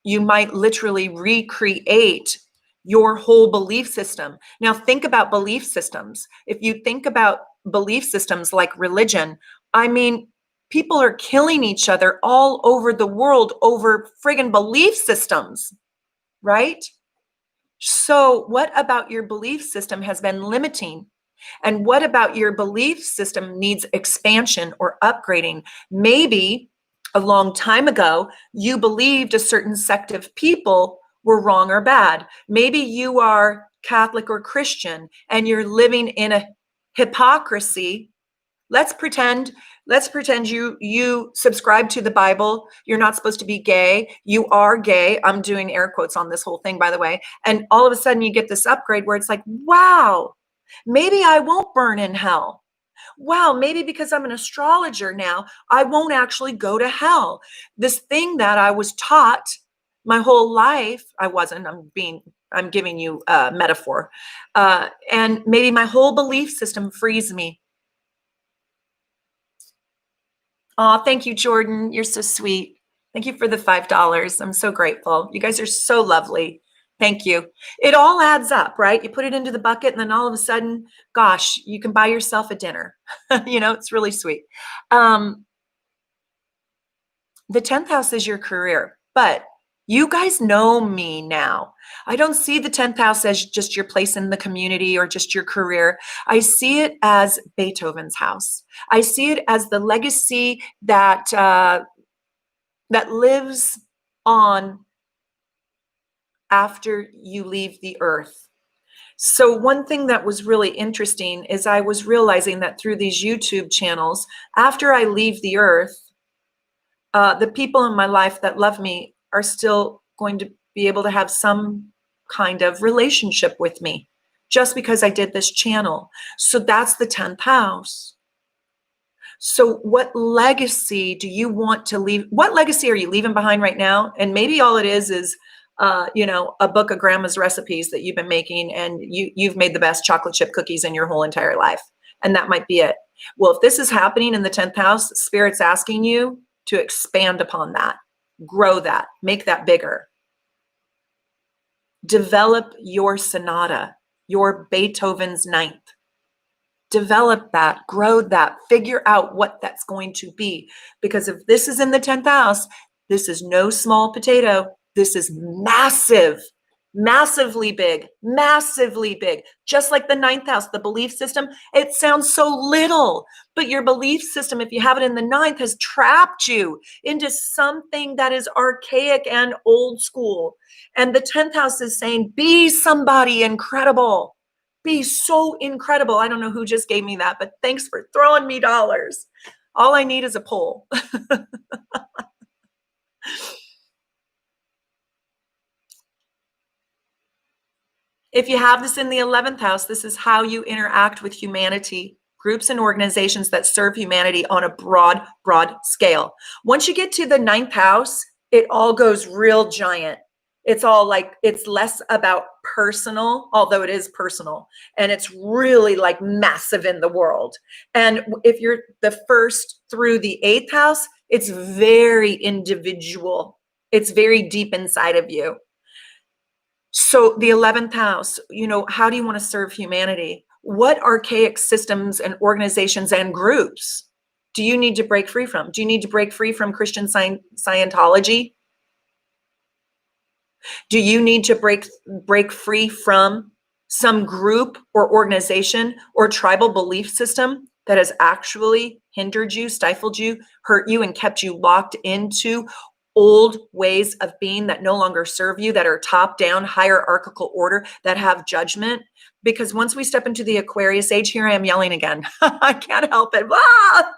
literally recreate your whole belief system. Now think about belief systems. If you think about belief systems like religion, I mean, people are killing each other all over the world over friggin' belief systems, right? So what about your belief system has been limiting? And what about your belief system needs expansion or upgrading? Maybe a long time ago, you believed a certain sect of people were wrong or bad. Maybe you are Catholic or Christian and you're living in a hypocrisy. Let's pretend you subscribe to the Bible. You're not supposed to be gay. You are gay. I'm doing air quotes on this whole thing, by the way. And all of a sudden you get this upgrade where it's like, wow, maybe I won't burn in hell. Wow, maybe because I'm an astrologer now, I won't actually go to hell. This thing that I was taught my whole life, I wasn't, I'm giving you a metaphor. And maybe my whole belief system frees me. Oh, thank you, Jordan. You're so sweet. Thank you for the $5. I'm so grateful. You guys are so lovely. Thank you. It all adds up, right? You put it into the bucket and then all of a sudden, gosh, you can buy yourself a dinner. It's really sweet. The 10th house is your career, but you guys know me now. I don't see the 10th house as just your place in the community or just your career. I see it as Beethoven's house. I see it as the legacy that lives on after you leave the earth. So one thing that was really interesting is I was realizing that through these YouTube channels, after I leave the earth, the people in my life that love me are still going to be able to have some kind of relationship with me just because I did this channel. So that's the 10th house. So what legacy do you want to leave? What legacy are you leaving behind right now? And maybe all it is a book of grandma's recipes that you've been making, and you've made the best chocolate chip cookies in your whole entire life. And that might be it. Well, if this is happening in the 10th house, Spirit's asking you to expand upon that, grow that, make that bigger. Develop your sonata, your Beethoven's ninth. Develop that, grow that, figure out what that's going to be. Because if this is in the 10th house, this is no small potato. This is massive, massively big, massively big. Just like the 9th house, the belief system, it sounds so little, but your belief system, if you have it in the 9th, has trapped you into something that is archaic and old school. And the 10th house is saying, be somebody incredible. Be so incredible. I don't know who just gave me that, but thanks for throwing me dollars. All I need is a poll. If you have this in the 11th house, this is how you interact with humanity, groups and organizations that serve humanity on a broad scale. Once you get to the 9th house, it all goes real giant. It's all like, it's less about personal, although it is personal, and it's really like massive in the world. And if you're the 1st through the 8th house, it's very individual. It's very deep inside of you. So the 11th house, how do you want to serve humanity? What archaic systems and organizations and groups do you need to break free from? Do you need to break free from Christian Scientology? Do you need to break free from some group or organization or tribal belief system that has actually hindered you, stifled you, hurt you, and kept you locked into old ways of being that no longer serve you, that are top down, hierarchical order, that have judgment? Because once we step into the Aquarius age, here I am yelling again. I can't help it. Ah!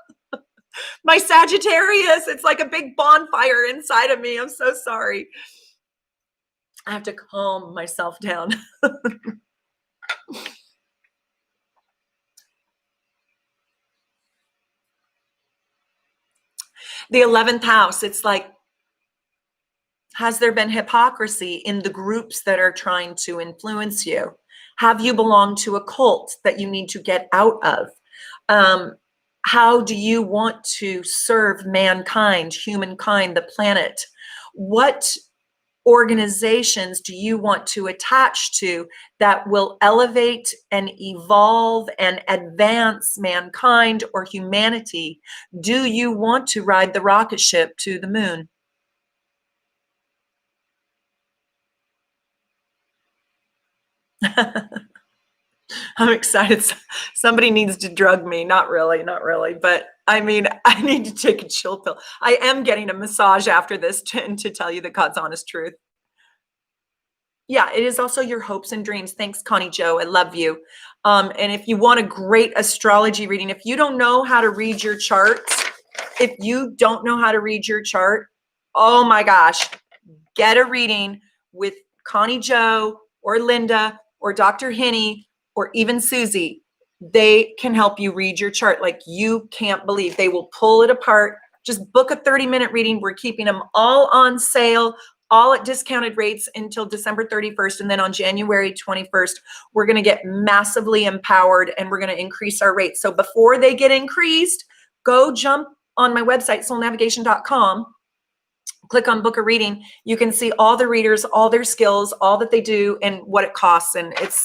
My Sagittarius, it's like a big bonfire inside of me. I'm so sorry. I have to calm myself down. The 11th house, it's like, has there been hypocrisy in the groups that are trying to influence you? Have you belonged to a cult that you need to get out of? How do you want to serve mankind, humankind, the planet? What organizations do you want to attach to that will elevate and evolve and advance mankind or humanity? Do you want to ride the rocket ship to the moon? I'm excited. Somebody needs to drug me. Not really, but I mean, I need to take a chill pill. I am getting a massage after this to tell you the God's honest truth. Yeah, it is also your hopes and dreams. Thanks, Connie Joe. I love you. And if you want a great astrology reading, if you don't know how to read your charts, oh my gosh, get a reading with Connie Joe or Linda or Dr. Hinney or even Susie. They can help you read your chart like you can't believe. They will pull it apart. Just book a 30-minute reading. We're keeping them all on sale, all at discounted rates until December 31st. And then on January 21st, we're going to get massively empowered and we're going to increase our rates. So before they get increased, go jump on my website, soulnavigation.com. Click on book a reading. You can see all the readers, all their skills, all that they do and what it costs. And it's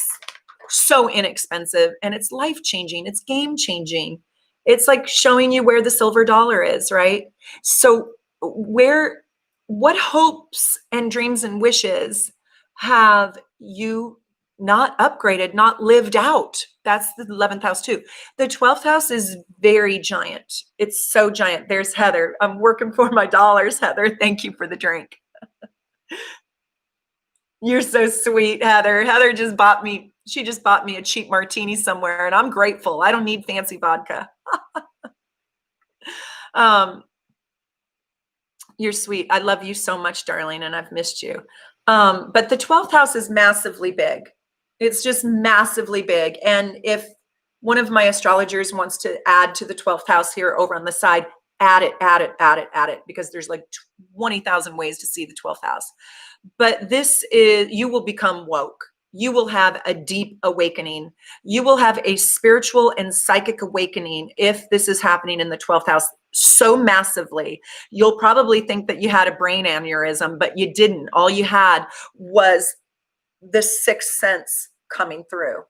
so inexpensive and it's life-changing. It's game-changing. It's like showing you where the silver dollar is, right? So what hopes and dreams and wishes have you not upgraded, not lived out? That's the 11th house too. The 12th house is very giant. It's so giant. There's Heather. I'm working for my dollars, Heather. Thank you for the drink. You're so sweet, Heather. Heather just bought me a cheap martini somewhere and I'm grateful. I don't need fancy vodka. You're sweet. I love you so much, darling, and I've missed you. But the 12th house is massively big. It's just massively big. And if one of my astrologers wants to add to the 12th house here over on the side, add it, because there's like 20,000 ways to see the 12th house. But you will become woke. You will have a deep awakening. You will have a spiritual and psychic awakening if this is happening in the 12th house so massively. You'll probably think that you had a brain aneurysm, but you didn't. All you had was the sixth sense coming through.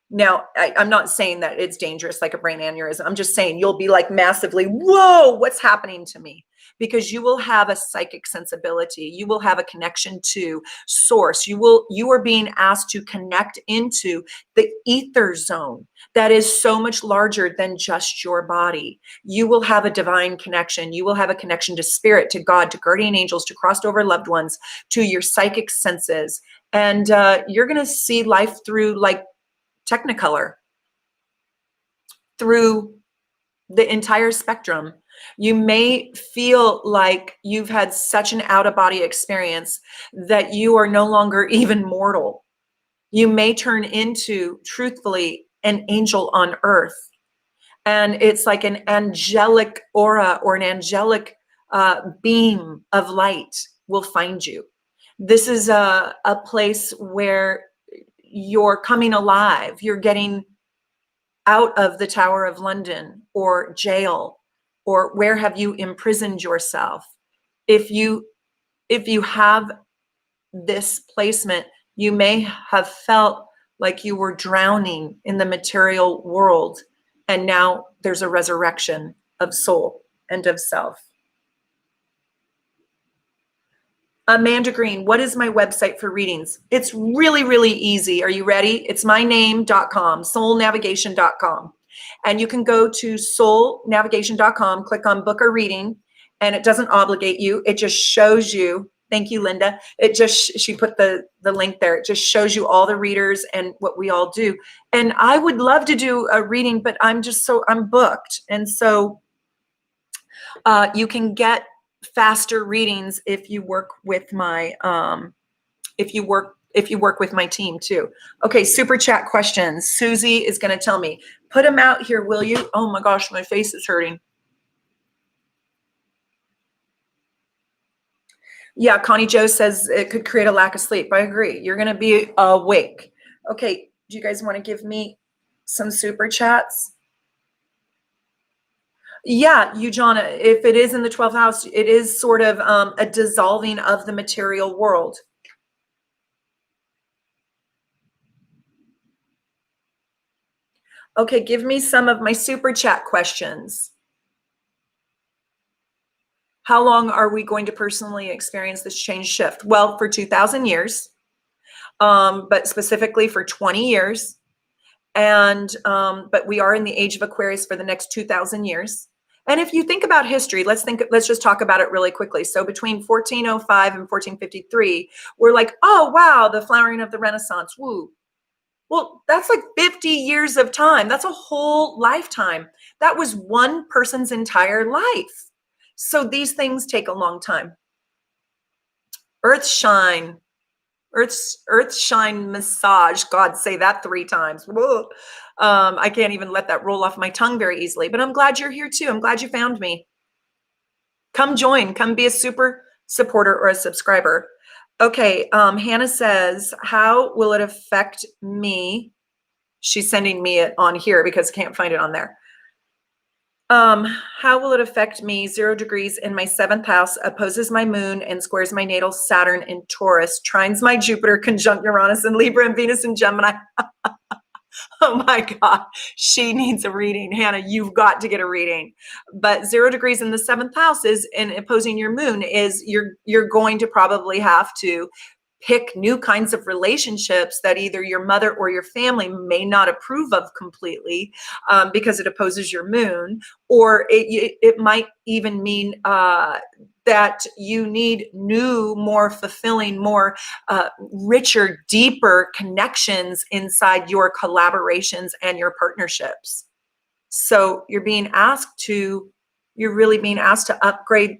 Now, I'm not saying that it's dangerous like a brain aneurysm. I'm just saying you'll be like massively, whoa, what's happening to me? Because you will have a psychic sensibility. You will have a connection to source. You are being asked to connect into the ether zone that is so much larger than just your body. You will have a divine connection. You will have a connection to spirit, to God, to guardian angels, to crossed over loved ones, to your psychic senses. And you're going to see life through like Technicolor, through the entire spectrum. You may feel like you've had such an out-of-body experience that you are no longer even mortal. You may turn into, truthfully, an angel on earth. And it's like an angelic aura or an angelic beam of light will find you. This is a place where you're coming alive. You're getting out of the Tower of London or jail, or where have you imprisoned yourself? If you have this placement, you may have felt like you were drowning in the material world, and now there's a resurrection of soul and of self. Amanda Green, what is my website for readings? It's really, really easy. Are you ready? It's myname.com, soulnavigation.com. And you can go to soulnavigation.com, click on book a reading, and it doesn't obligate you. It just shows you. Thank you, Linda. She put the link there. It just shows you all the readers and what we all do. And I would love to do a reading, but I'm booked. And so you can get faster readings if you work with my if you work with my team too. Okay, super chat questions. Susie is going to tell me. Put them out here, will you? Oh my gosh, my face is hurting. Yeah, Connie Joe says it could create a lack of sleep. I agree. You're going to be awake. Okay, do you guys want to give me some super chats? Yeah, Eugenia, if it is in the 12th house, it is sort of a dissolving of the material world. Okay, give me some of my super chat questions. How long are we going to personally experience this change shift? Well, for 2,000 years. but specifically for 20 years. And but we are in the age of Aquarius for the next 2,000 years. And if you think about history, let's just talk about it really quickly. So between 1405 and 1453, we're like, oh wow, the flowering of the Renaissance, woo. Well, that's like 50 years of time. That's a whole lifetime. That was one person's entire life. So these things take a long time. Earth shine massage. God, say that 3 times. Whoa. I can't even let that roll off my tongue very easily, but I'm glad you're here too. I'm glad you found me. Come join, come be a super supporter or a subscriber. Okay. Hannah says, how will it affect me? She's sending me it on here because I can't find it on there. How will it affect me? 0 degrees in my 7th house, opposes my moon and squares my natal Saturn in Taurus, trines my Jupiter, conjunct Uranus and Libra and Venus and Gemini. Oh my God, she needs a reading. Hannah, you've got to get a reading. But 0 degrees in the 7th house is, in opposing your moon, is you're going to probably have to pick new kinds of relationships that either your mother or your family may not approve of completely, because it opposes your moon, or it might even mean that you need new, more fulfilling, more richer, deeper connections inside your collaborations and your partnerships. So you're really being asked to upgrade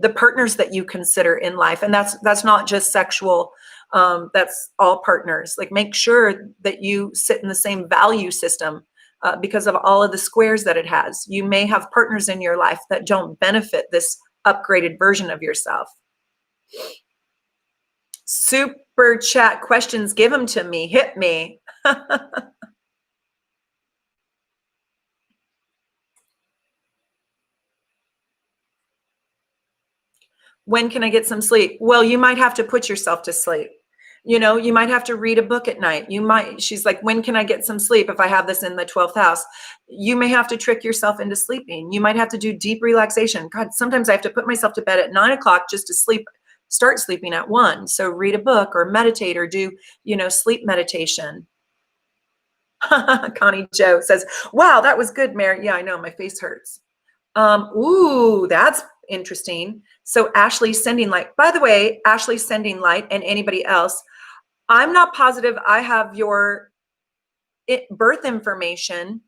the partners that you consider in life. And that's not just sexual. That's all partners. Like, make sure that you sit in the same value system, because of all of the squares that it has. You may have partners in your life that don't benefit this upgraded version of yourself. Super chat questions. Give them to me. Hit me. When can I get some sleep? Well, you might have to put yourself to sleep. You might have to read a book at night. She's like, when can I get some sleep if I have this in the 12th house? You may have to trick yourself into sleeping. You might have to do deep relaxation. God, sometimes I have to put myself to bed at 9 o'clock just to start sleeping at 1. So read a book or meditate or do, sleep meditation. Connie Joe says, wow, that was good, Mary. Yeah, I know, my face hurts. Ooh, that's interesting. So Ashley's sending light. By the way, Ashley's sending light, and anybody else, I'm not positive I have your birth information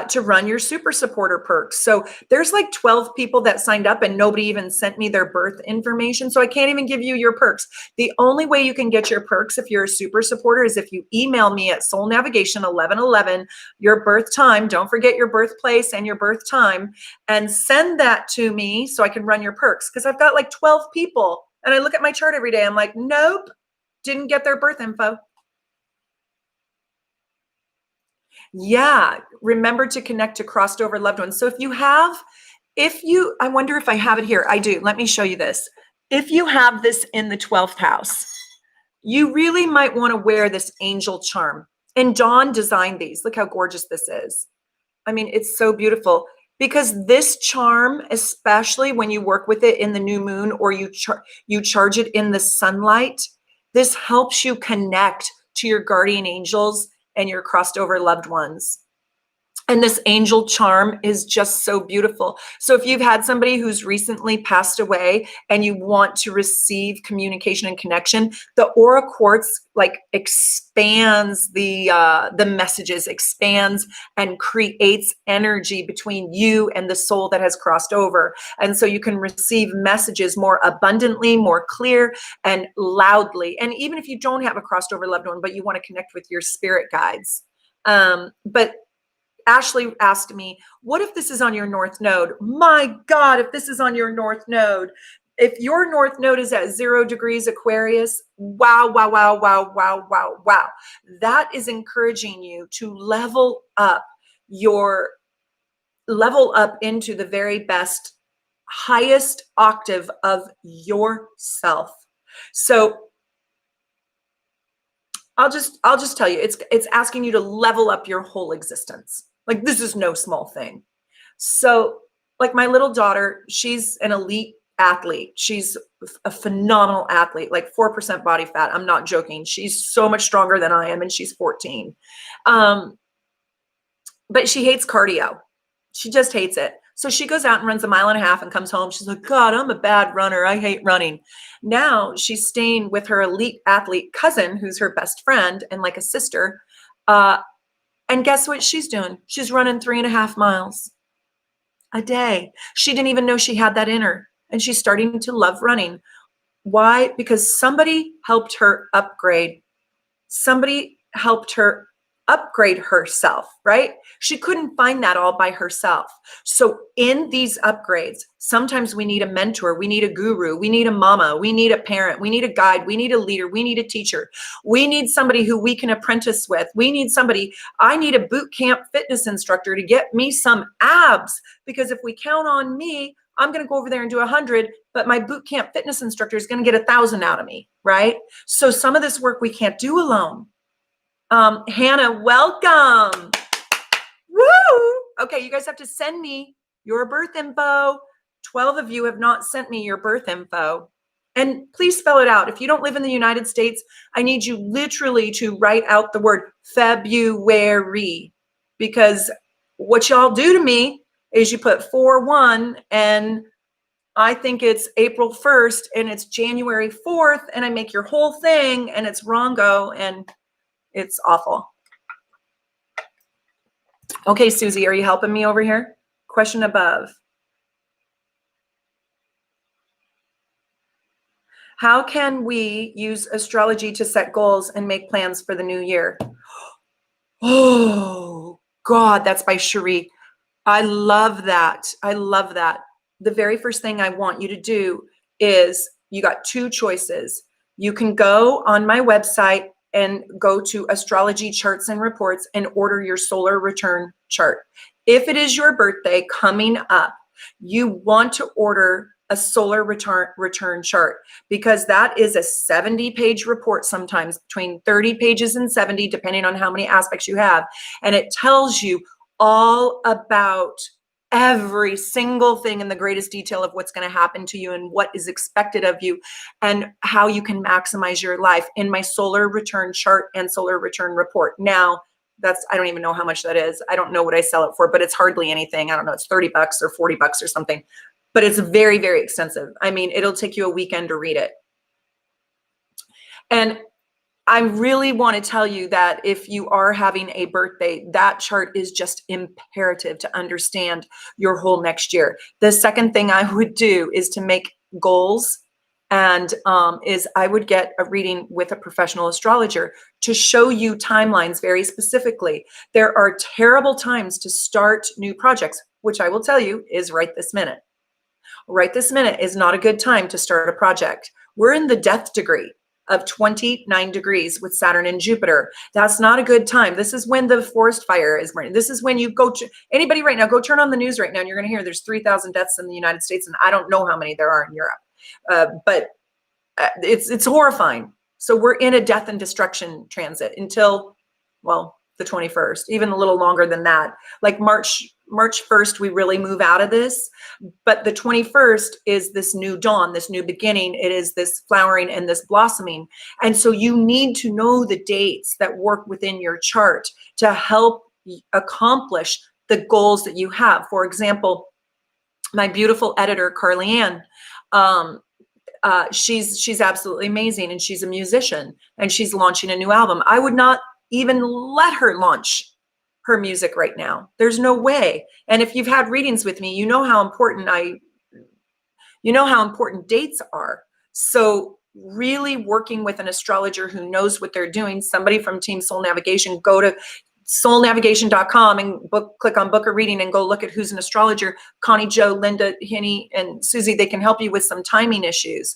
to run your super supporter perks. So there's like 12 people that signed up and nobody even sent me their birth information. So I can't even give you your perks. The only way you can get your perks if you're a super supporter is if you email me at Soul Navigation 1111, your birth time. Don't forget your birthplace and your birth time, and send that to me so I can run your perks. Because I've got like 12 people and I look at my chart every day. I'm like, nope, didn't get their birth info. Yeah, remember to connect to crossed over loved ones. So I wonder if I have it here. I do. Let me show you this. If you have this in the 12th house, you really might want to wear this angel charm. And Dawn designed these. Look how gorgeous this is. I mean, it's so beautiful, because this charm, especially when you work with it in the new moon or you charge it in the sunlight, this helps you connect to your guardian angels and your crossed over loved ones. And this angel charm is just so beautiful. So if you've had somebody who's recently passed away and you want to receive communication and connection, the Aura Quartz expands the messages, expands and creates energy between you and the soul that has crossed over. And so you can receive messages more abundantly, more clear and loudly. And even if you don't have a crossed over loved one, but you want to connect with your spirit guides. But Ashley asked me, what if this is on your north node? My God, if this is on your north node, if your north node is at 0 degrees Aquarius, wow, wow, wow, wow, wow, wow, wow. That is encouraging you to level up into the very best, highest octave of yourself. So I'll just tell you, it's asking you to level up your whole existence. This is no small thing. So my little daughter, she's an elite athlete. She's a phenomenal athlete, like 4% body fat. I'm not joking. She's so much stronger than I am, and she's 14. But she hates cardio. She just hates it. So she goes out and runs 1.5 miles and comes home. She's like, God, I'm a bad runner. I hate running. Now she's staying with her elite athlete cousin, who's her best friend and like a sister. And guess what she's doing? She's running 3.5 miles a day. She didn't even know she had that in her. And she's starting to love running. Why? Because somebody helped her upgrade. Somebody helped her upgrade herself, right? She couldn't find that all by herself. So in these upgrades, sometimes we need a mentor, we need a guru, we need a mama, we need a parent, we need a guide, we need a leader, we need a teacher. We need somebody who we can apprentice with. We need somebody, I need a boot camp fitness instructor to get me some abs, because if we count on me, I'm going to go over there and do 100, but my boot camp fitness instructor is going to get 1,000 out of me, right? So some of this work we can't do alone. Hannah, welcome. Woo! Okay, you guys have to send me your birth info. 12 of you have not sent me your birth info. And please spell it out. If you don't live in the United States, I need you literally to write out the word February, because what y'all do to me is you put 4/1 and I think it's April 1st and it's January 4th and I make your whole thing and it's wrongo and it's awful. Okay, Susie, are you helping me over here? Question above. How can we use astrology to set goals and make plans for the new year? Oh, God, that's by Cherie. I love that. I love that. The very first thing I want you to do is, you got 2 choices. You can go on my website and go to Astrology Charts and Reports and order your solar return chart. If it is your birthday coming up, you want to order a solar return chart, because that is a 70-page report, sometimes between 30 pages and 70, depending on how many aspects you have. And it tells you all about every single thing in the greatest detail of what's going to happen to you and what is expected of you and how you can maximize your life in my solar return chart and solar return report. Now, I don't even know how much that is. I don't know what I sell it for, but it's hardly anything. I don't know. It's $30 or $40 or something, but it's very, very extensive. I mean, it'll take you a weekend to read it. And I really want to tell you that if you are having a birthday, that chart is just imperative to understand your whole next year. The second thing I would do is to make goals, and I would get a reading with a professional astrologer to show you timelines very specifically. There are terrible times to start new projects, which I will tell you is right this minute. Right this minute is not a good time to start a project. We're in the death degree of 29 degrees with Saturn and Jupiter. That's not a good time. This is when the forest fire is burning. This is when you go to, anybody right now, go turn on the news right now and you're going to hear there's 3,000 deaths in the United States, and I don't know how many there are in Europe. But it's horrifying. So we're in a death and destruction transit until, well, the 21st, even a little longer than that. Like March 1st, we really move out of this, but the 21st is this new dawn, this new beginning. It is this flowering and this blossoming. And so you need to know the dates that work within your chart to help accomplish the goals that you have. For example, my beautiful editor, Carly Ann, she's absolutely amazing, and she's a musician, and she's launching a new album. I would not even let her launch her music right now. There's no way. And if you've had readings with me, you know how important dates are. So really working with an astrologer who knows what they're doing, somebody from Team Soul Navigation, go to soulnavigation.com and click on book a reading and go look at who's an astrologer. Connie, Joe, Linda, Henny, and Susie, they can help you with some timing issues.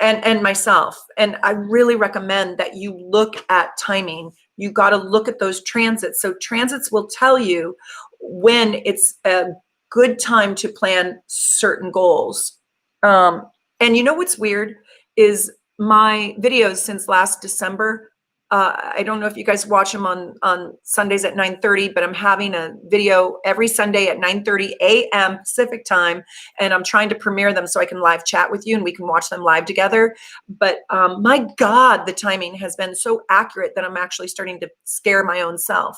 And myself. And I really recommend that you look at timing. You got to look at those transits. So transits will tell you when it's a good time to plan certain goals. And you know what's weird is my videos since last December, I don't know if you guys watch them on Sundays at 9:30, but I'm having a video every Sunday at 9:30 a.m. Pacific time, and I'm trying to premiere them so I can live chat with you and we can watch them live together. But my God, the timing has been so accurate that I'm actually starting to scare my own self.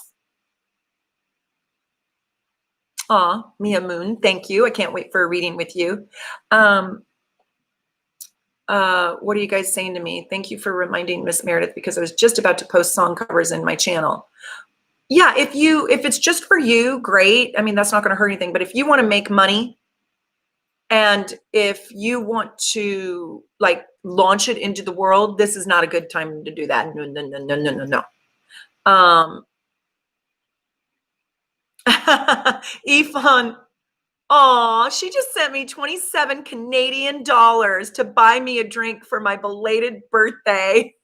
Aw, Mia Moon, thank you. I can't wait for a reading with you. What are you guys saying to me? Thank you for reminding Miss Meredith, because I was just about to post song covers in my channel. Yeah, if it's just for you, great. I mean, that's not going to hurt anything. But if you want to make money, and if you want to like launch it into the world, this is not a good time to do that. No, no, no, no, no, no, no. Yvonne, oh, she just sent me 27 Canadian dollars to buy me a drink for my belated birthday.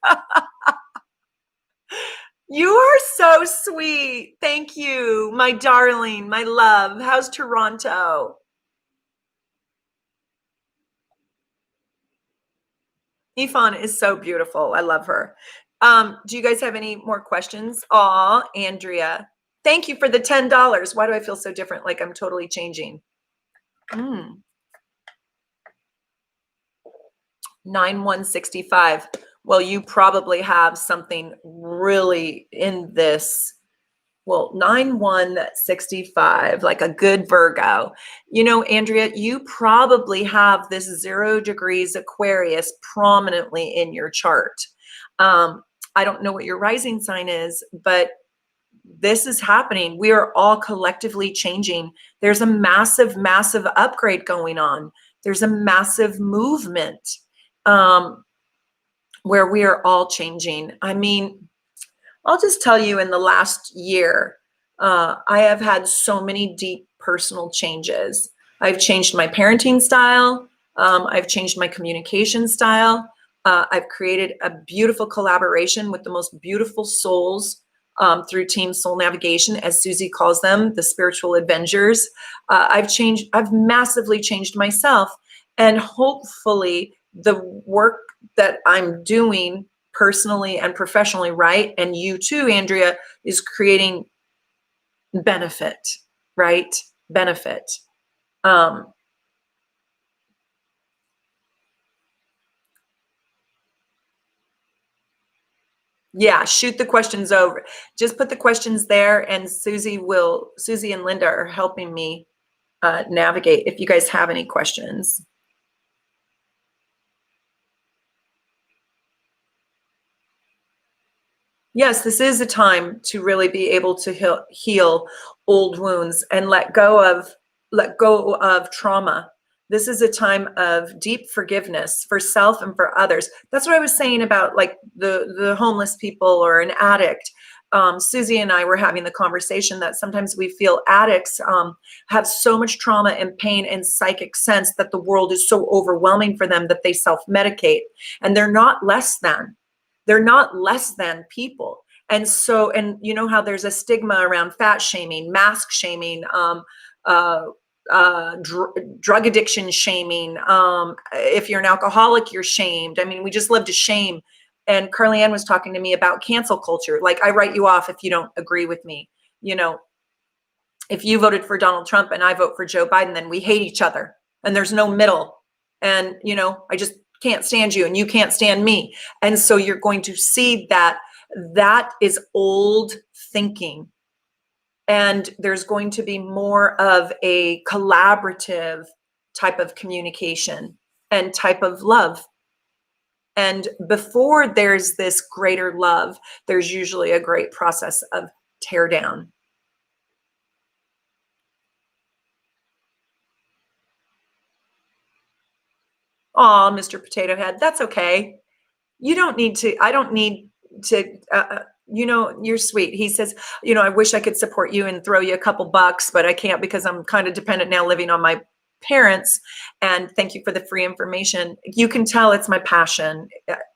You are so sweet. Thank you, my darling, my love. How's Toronto? Yvonne is so beautiful. I love her. Do you guys have any more questions? Aw, Andrea. Thank you for the $10. Why do I feel so different? Like I'm totally changing. 9165. Well, you probably have something really in this. Well, 9165, like a good Virgo. You know, Andrea, you probably have this 0 degrees Aquarius prominently in your chart. I don't know what your rising sign is, but this is happening. We are all collectively changing. There's a massive, massive upgrade going on. There's a massive movement where we are all changing. I mean, I'll just tell you, in the last year, I have had so many deep personal changes. I've changed my parenting style. I've changed my communication style. I've created a beautiful collaboration with the most beautiful souls through Team Soul Navigation, as Susie calls them, the spiritual Avengers. I've massively changed myself. And hopefully the work that I'm doing personally and professionally, right? And you too, Andrea, is creating benefit, right? Benefit. Yeah, shoot the questions over. Just put the questions there, and Susie and Linda are helping me navigate if you guys have any questions. Yes, this is a time to really be able to heal old wounds and let go of trauma. This is a time of deep forgiveness for self and for others. That's what I was saying about like the homeless people or an addict. Susie and I were having the conversation that sometimes we feel addicts have so much trauma and pain and psychic sense that the world is so overwhelming for them that they self-medicate, and they're not less than. They're not less than people. And so, and you know how there's a stigma around fat shaming, mask shaming, drug addiction shaming. If you're an alcoholic, you're shamed. I mean, we just love to shame. And Carly Ann was talking to me about cancel culture. Like, I write you off if you don't agree with me. You know, if you voted for Donald Trump and I vote for Joe Biden, then we hate each other and there's no middle. And, you know, I just can't stand you and you can't stand me. And so you're going to see that is old thinking. And there's going to be more of a collaborative type of communication and type of love. And before there's this greater love, there's usually a great process of tear down. Aw, Mr. Potato Head, that's okay. You don't need to, I don't need to, you know, you're sweet. He says, you know, I wish I could support you and throw you a couple bucks, but I can't because I'm kind of dependent now living on my parents. And thank you for the free information. You can tell it's my passion.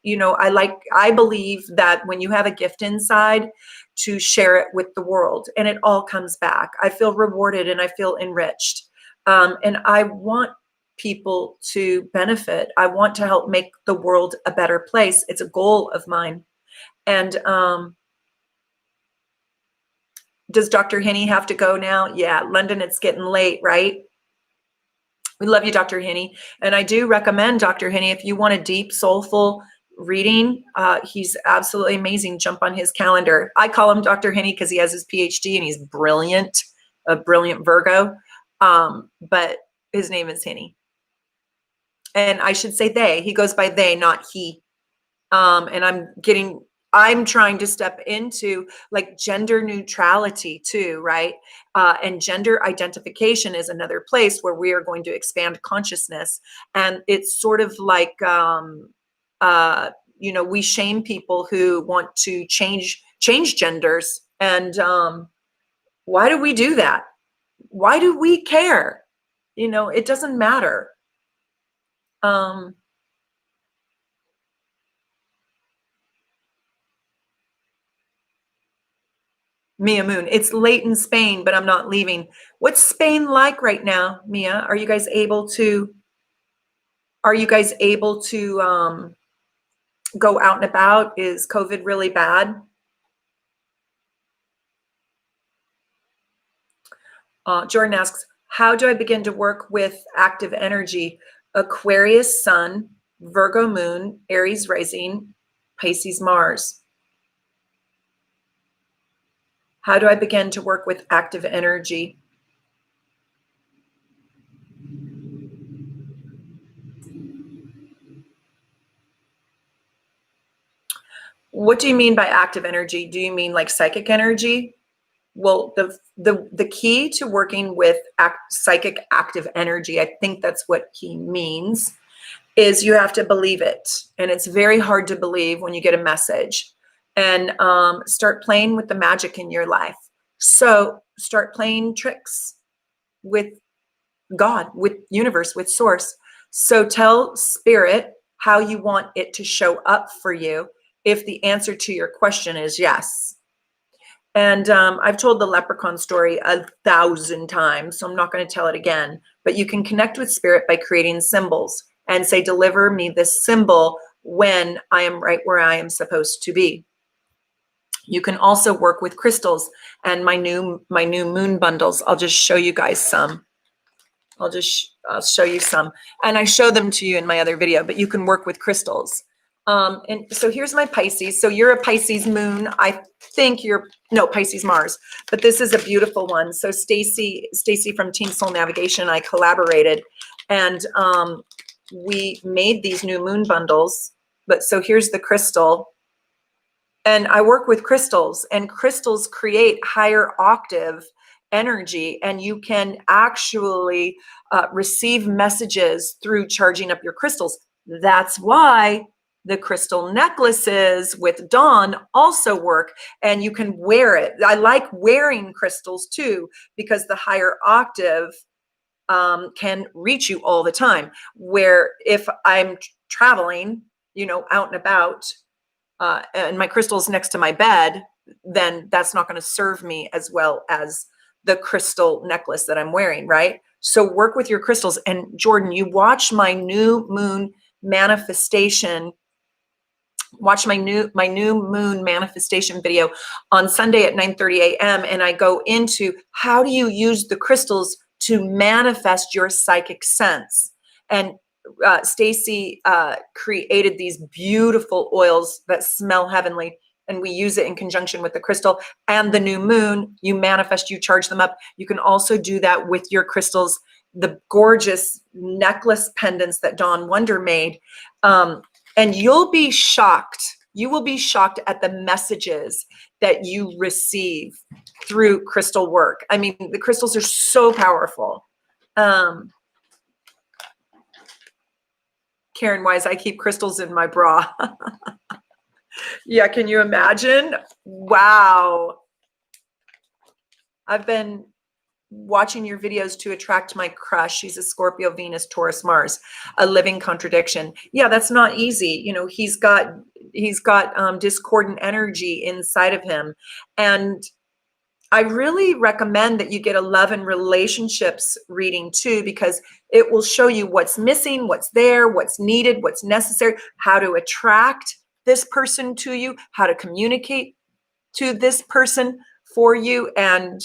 You know, I believe that when you have a gift inside, to share it with the world, and it all comes back. I feel rewarded and I feel enriched. And I want people to benefit. I want to help make the world a better place. It's a goal of mine. And does Dr. Hinney have to go now? Yeah, London, it's getting late, right? We love you, Dr. Hinney. And I do recommend Dr. Hinney, if you want a deep, soulful reading, he's absolutely amazing. Jump on his calendar. I call him Dr. Hinney because he has his PhD and he's brilliant, a brilliant Virgo. But his name is Hinney. And I should say they. He goes by they, not he. And I'm trying to step into like gender neutrality too, right? And gender identification is another place where we are going to expand consciousness. And it's sort of like, we shame people who want to change genders. And why do we do that? Why do we care? It doesn't matter. Mia Moon, it's late in Spain, but I'm not leaving. What's Spain like right now, Mia? Are you guys able to go out and about? Is COVID really bad? Jordan asks, how do I begin to work with active energy? Aquarius Sun, Virgo Moon, Aries Rising, Pisces Mars. How do I begin to work with active energy? What do you mean by active energy? Do you mean like psychic energy? Well, the key to working with psychic active energy, I think that's what he means, is you have to believe it. And it's very hard to believe when you get a message. And start playing with the magic in your life. So start playing tricks with God, with universe, with source. So tell spirit how you want it to show up for you if the answer to your question is yes. And I've told the leprechaun story 1,000 times, so I'm not going to tell it again. But you can connect with spirit by creating symbols and say, deliver me this symbol when I am right where I am supposed to be. You can also work with crystals and my new moon bundles. I'll just show you guys some. I'll show you some. And I show them to you in my other video, but you can work with crystals. And so here's my Pisces. So you're a Pisces moon. I think Pisces Mars, but this is a beautiful one. So Stacy from Team Soul Navigation and I collaborated, and we made these new moon bundles. But so here's the crystal. And I work with crystals, and crystals create higher octave energy, and you can actually receive messages through charging up your crystals. That's why the crystal necklaces with Dawn also work, and you can wear it. I like wearing crystals too, because the higher octave can reach you all the time. Where if I'm traveling, out and about, and my crystal's next to my bed, then that's not going to serve me as well as the crystal necklace that I'm wearing, right? So work with your crystals. And Jordan, you watch my new moon manifestation. Watch my new moon manifestation video on Sunday at 9:30 a.m. And I go into how do you use the crystals to manifest your psychic sense. And Stacy created these beautiful oils that smell heavenly, and we use it in conjunction with the crystal and the new moon. You manifest, you charge them up. You can also do that with your crystals, the gorgeous necklace pendants that Dawn Wonder made. And you'll be shocked. You will be shocked at the messages that you receive through crystal work. I mean, the crystals are so powerful. Karen Wise, I keep crystals in my bra. Yeah, can you imagine? Wow. I've been watching your videos to attract my crush. She's a Scorpio, Venus, Taurus, Mars, a living contradiction. Yeah, that's not easy. He's got discordant energy inside of him. And I really recommend that you get a love and relationships reading too, because it will show you what's missing, what's there, what's needed, what's necessary, how to attract this person to you, how to communicate to this person for you. And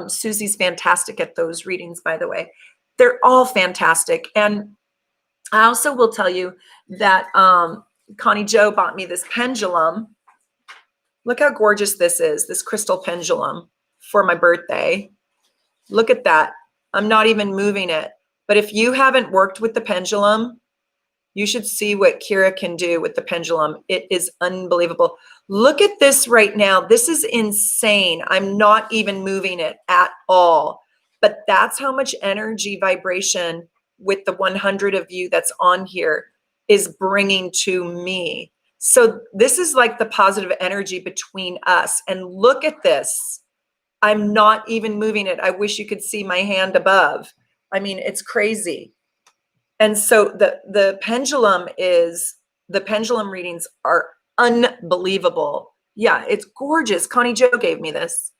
Susie's fantastic at those readings, by the way. They're all fantastic. And I also will tell you that Connie Jo bought me this pendulum. Look how gorgeous this is, this crystal pendulum for my birthday. Look at that. I'm not even moving it. But if you haven't worked with the pendulum, you should see what Kira can do with the pendulum. It is unbelievable. Look at this right now. This is insane. I'm not even moving it at all. But that's how much energy vibration with the 100 of you that's on here is bringing to me. So this is like the positive energy between us. And look at this. I'm not even moving it. I wish you could see my hand above. I mean, it's crazy. And so the pendulum readings are unbelievable. Yeah, it's gorgeous. Connie Jo gave me this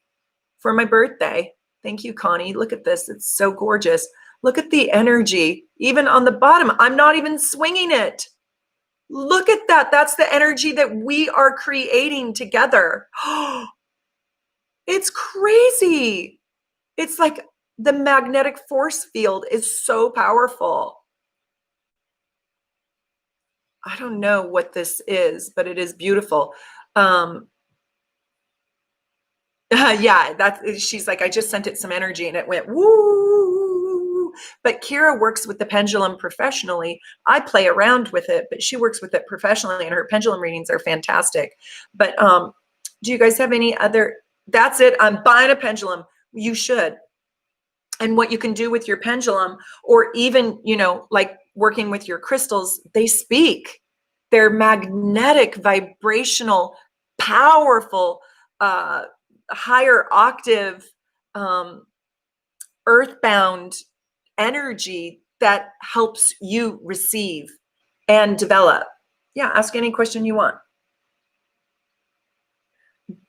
for my birthday. Thank you, Connie. Look at this. It's so gorgeous. Look at the energy. Even on the bottom, I'm not even swinging it. Look at that. That's the energy that we are creating together. It's crazy. It's like the magnetic force field is so powerful. I don't know what this is, but it is beautiful. Yeah, she's like, I just sent it some energy and it went woo. But Kira works with the pendulum professionally. I play around with it, but she works with it professionally, and her pendulum readings are fantastic. But do you guys have any other? That's it. I'm buying a pendulum. You should. And what you can do with your pendulum, or even, like working with your crystals, they speak. They're magnetic, vibrational, powerful, higher octave, earthbound energy that helps you receive and develop. Yeah, ask any question you want.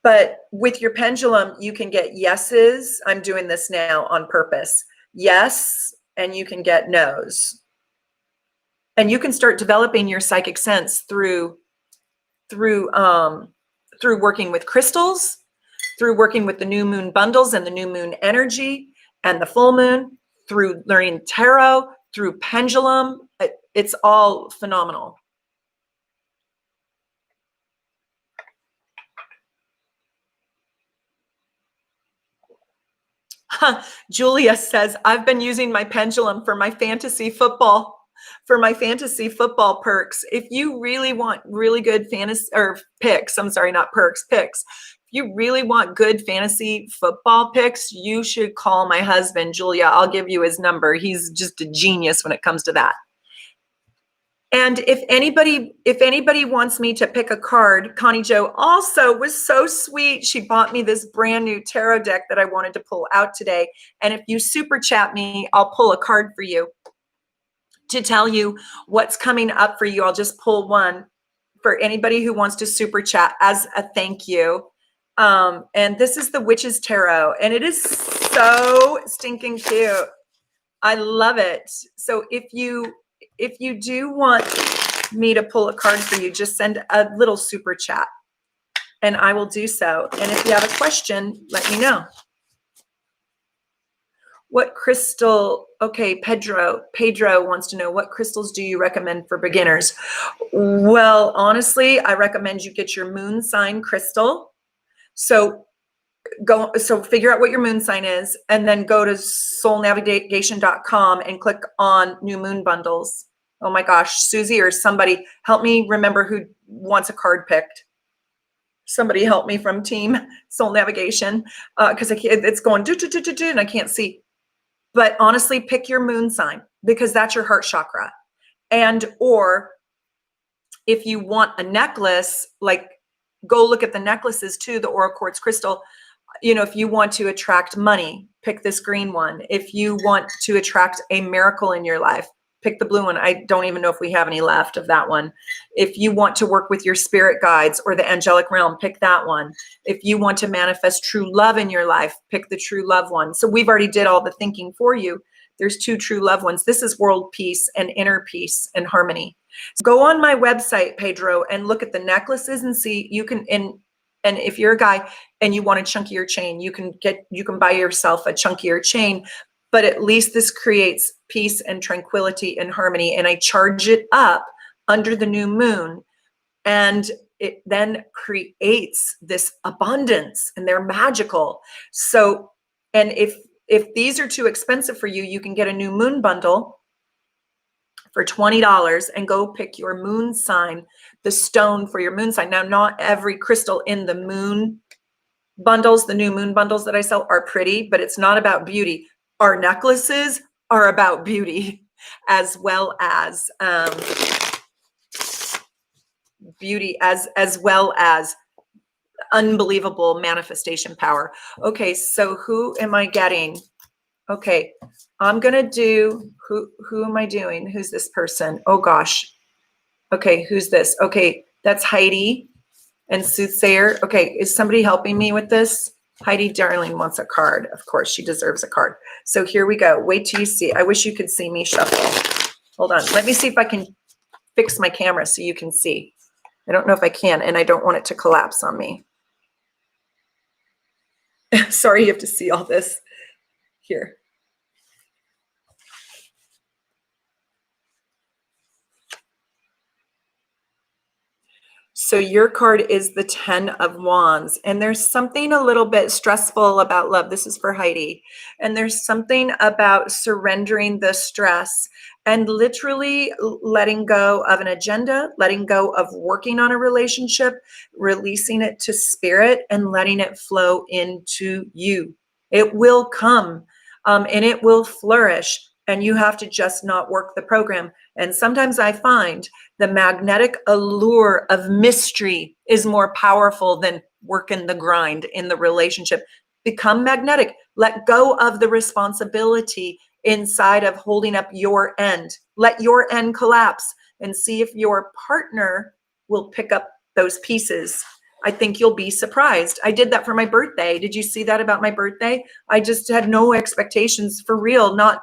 But with your pendulum, you can get yeses. I'm doing this now on purpose. Yes, and you can get no's. And you can start developing your psychic sense through working with crystals, through working with the new moon bundles and the new moon energy and the full moon, through learning tarot, through pendulum. It's all phenomenal. Julia says, I've been using my pendulum for my fantasy football perks. If you really want really good fantasy or picks, I'm sorry, not perks, picks. If you really want good fantasy football picks, you should call my husband, Julia. I'll give you his number. He's just a genius when it comes to that. And if anybody wants me to pick a card, Connie Jo also was so sweet. She bought me this brand new tarot deck that I wanted to pull out today. And if you super chat me, I'll pull a card for you to tell you what's coming up for you. I'll just pull one for anybody who wants to super chat as a thank you. And this is the Witch's Tarot, and it is so stinking cute. I love it. So if you do want me to pull a card for you, just send a little super chat and I will do so. And if you have a question, let me know. What crystal? Okay, Pedro wants to know, what crystals do you recommend for beginners? Well, honestly, I recommend you get your moon sign crystal. So figure out what your moon sign is, and then go to soulnavigation.com and click on new moon bundles. Oh my gosh, Susie or somebody help me remember who wants a card picked. Somebody help me from Team Soul Navigation, because it's going do, and I can't see. But honestly, pick your moon sign, because that's your heart chakra. And or if you want a necklace, like go look at the necklaces too, the Aura Quartz Crystal. If you want to attract money, pick this green one. If you want to attract a miracle in your life, pick the blue one. I don't even know if we have any left of that one. If you want to work with your spirit guides or the angelic realm, pick that one. If you want to manifest true love in your life, pick the true love one. So we've already did all the thinking for you. There's two true loved ones. This is world peace and inner peace and harmony. So go on my website, Pedro, and look at the necklaces and see, you can, and if you're a guy and you want a chunkier chain, you can buy yourself a chunkier chain, but at least this creates peace and tranquility and harmony. And I charge it up under the new moon, and it then creates this abundance, and they're magical. So, and if these are too expensive for you, you can get a new moon bundle for $20 and go pick your moon sign, the stone for your moon sign. Now, not every crystal in the moon bundles, the new moon bundles that I sell, are pretty, but it's not about beauty. Our necklaces are about beauty, as well as as well as unbelievable manifestation power. Okay, so who am I getting? Okay, I'm gonna do, who am I doing? Who's this person? Oh gosh. Okay, who's this? Okay, that's Heidi and Soothsayer. Okay, is somebody helping me with this? Heidi Darling wants a card. Of course, she deserves a card. So here we go. Wait till you see. I wish you could see me shuffle. Hold on. Let me see if I can fix my camera so you can see. I don't know if I can, and I don't want it to collapse on me. Sorry, you have to see all this. Here. So your card is the 10 of Wands, and there's something a little bit stressful about love. This is for Heidi. And there's something about surrendering the stress and literally letting go of an agenda, letting go of working on a relationship, releasing it to spirit and letting it flow into you. It will come, and it will flourish, and you have to just not work the program. And sometimes I find the magnetic allure of mystery is more powerful than working the grind in the relationship. Become magnetic. Let go of the responsibility inside of holding up your end. Let your end collapse and see if your partner will pick up those pieces. I think you'll be surprised. I did that for my birthday. Did you see that about my birthday? I just had no expectations, for real. I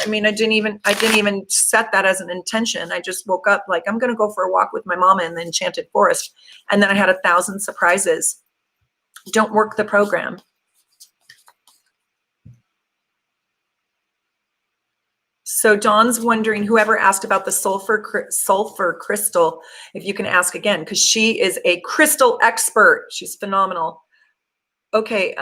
didn't even set that as an intention. I just woke up like, I'm going to go for a walk with my mama in the enchanted forest. And then I had 1,000 surprises. Don't work the program. So Dawn's wondering, whoever asked about the sulfur crystal, if you can ask again, because she is a crystal expert. She's phenomenal. Okay.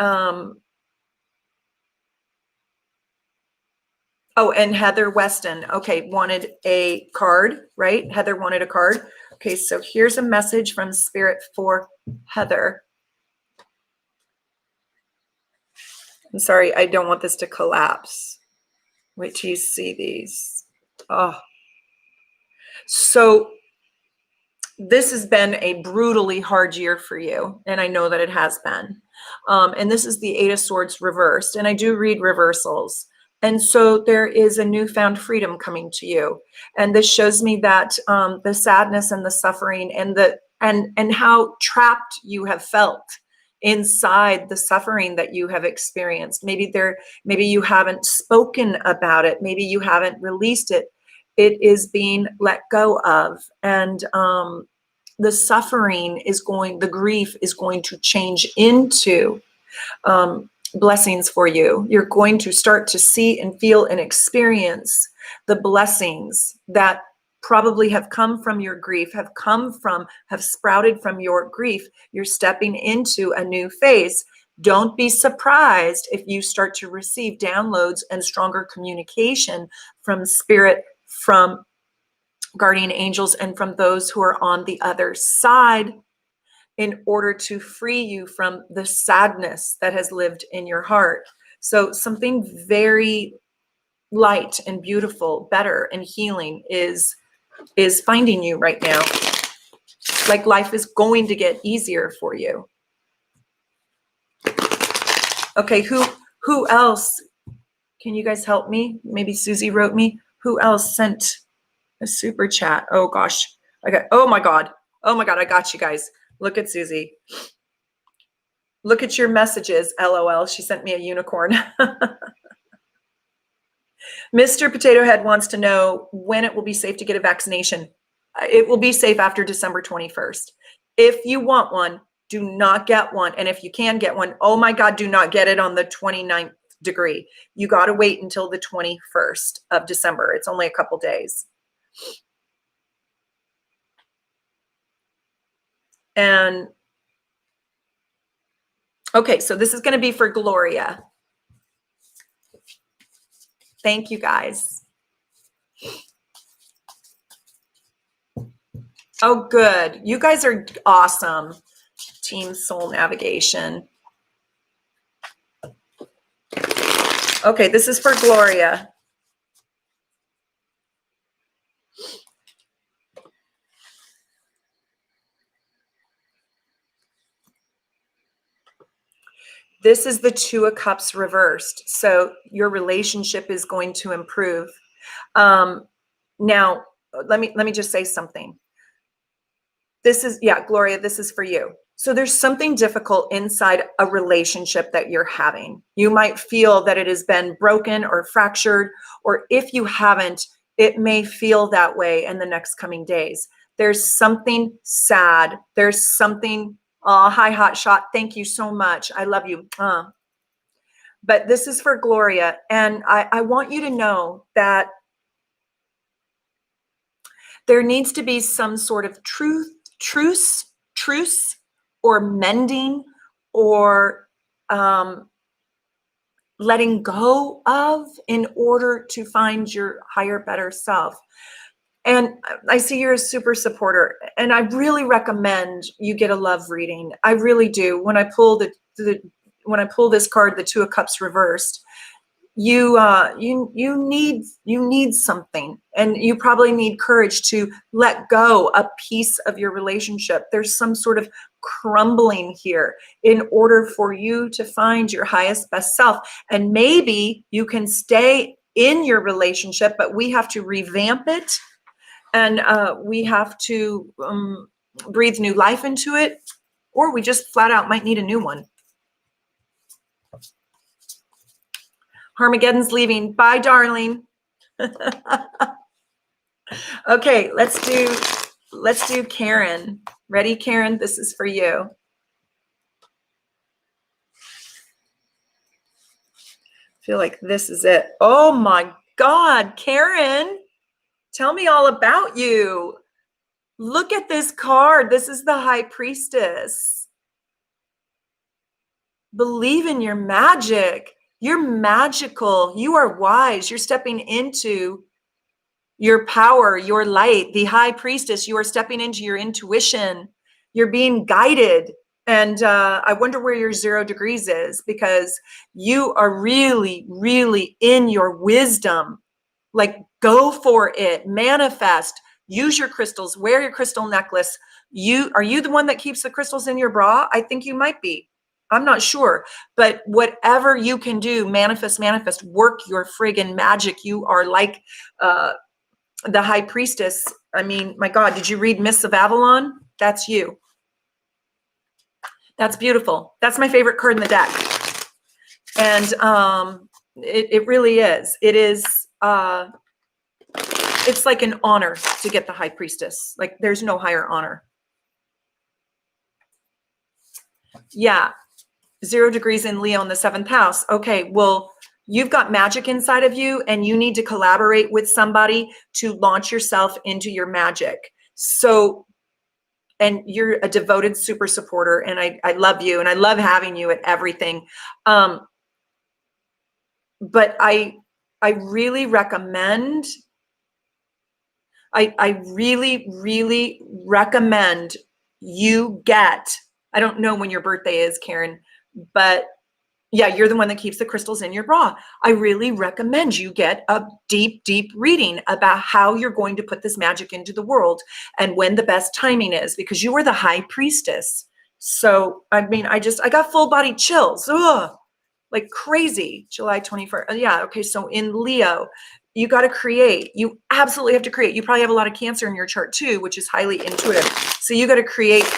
Oh, and Heather Weston, okay, wanted a card, right? Heather wanted a card. Okay, so here's a message from Spirit for Heather. I'm sorry, I don't want this to collapse. Wait till you see these. Oh. So this has been a brutally hard year for you, and I know that it has been. And this is the 8 of Swords reversed, and I do read reversals. And so there is a newfound freedom coming to you. And this shows me that the sadness and the suffering and how trapped you have felt inside the suffering that you have experienced. Maybe you haven't spoken about it. Maybe you haven't released it. It is being let go of. And the suffering the grief is going to change into blessings for you. You're going to start to see and feel and experience the blessings that probably have come from your grief, have sprouted from your grief. You're stepping into a new phase. Don't be surprised if you start to receive downloads and stronger communication from spirit, from guardian angels, and from those who are on the other side, in order to free you from the sadness that has lived in your heart. So something very light and beautiful, better and healing is finding you right now. Like life is going to get easier for you. Okay, who else? Can you guys help me? Maybe Susie wrote me. Who else sent a super chat? Oh gosh. Oh my God, I got you guys. Look at Susie. Look at your messages, LOL. She sent me a unicorn. Mr. Potato Head wants to know when it will be safe to get a vaccination. It will be safe after December 21st. If you want one, do not get one. And if you can get one, oh my God, do not get it on the 29th degree. You got to wait until the 21st of December. It's only a couple days. And okay, so this is going to be for Gloria. Thank you guys. Oh, good. You guys are awesome. Team Soul Navigation. Okay, this is for Gloria. This is the Two of Cups reversed. So your relationship is going to improve. Now, let me just say something. This is, yeah, Gloria, this is for you. So there's something difficult inside a relationship that you're having. You might feel that it has been broken or fractured, or if you haven't, it may feel that way in the next coming days. There's something sad. There's something, oh, hi, hot shot. Thank you so much. I love you. But this is for Gloria. And I want you to know that there needs to be some sort of truce, or mending, or letting go of, in order to find your higher, better self. And I see you're a super supporter, and I really recommend you get a love reading. I really do. When I pull when I pull this card, the Two of Cups reversed, you need something, and you probably need courage to let go a piece of your relationship. There's some sort of crumbling here in order for you to find your highest, best self. And maybe you can stay in your relationship, but we have to revamp it, and we have to breathe new life into it, or we just flat out might need a new one. Armageddon's leaving. Bye, darling. Okay, let's do Karen. Ready, Karen? This is for you. I feel like this is it. Oh my God, Karen, tell me all about you. Look at this card. This is the High Priestess. Believe in your magic. You're magical. You are wise. You're stepping into your power, your light. The High Priestess, you are stepping into your intuition. You're being guided. And I wonder where your 0 degrees is, because you are really, really in your wisdom. Like, go for it. Manifest. Use your crystals. Wear your crystal necklace. Are you the one that keeps the crystals in your bra? I think you might be. I'm not sure, but whatever you can do, manifest, work your friggin' magic. You are like the High Priestess. I mean, my God, did you read Mists of Avalon? That's you. That's beautiful. That's my favorite card in the deck. And it really is. It is, it's like an honor to get the High Priestess. Like, there's no higher honor. Yeah. 0 degrees in Leo in the 7th house. Okay, well, you've got magic inside of you, and you need to collaborate with somebody to launch yourself into your magic. So, and you're a devoted super supporter, and I love you, and I love having you at everything. But I really recommend, I really, really recommend you get, I don't know when your birthday is, Karen, but yeah, you're the one that keeps the crystals in your bra. I really recommend you get a deep, deep reading about how you're going to put this magic into the world and when the best timing is, because you are the High Priestess. So, I mean, I got full body chills. Ugh, like crazy. July 21st. Yeah. Okay. So in Leo, you got to create. You absolutely have to create. You probably have a lot of Cancer in your chart too, which is highly intuitive. So you got to create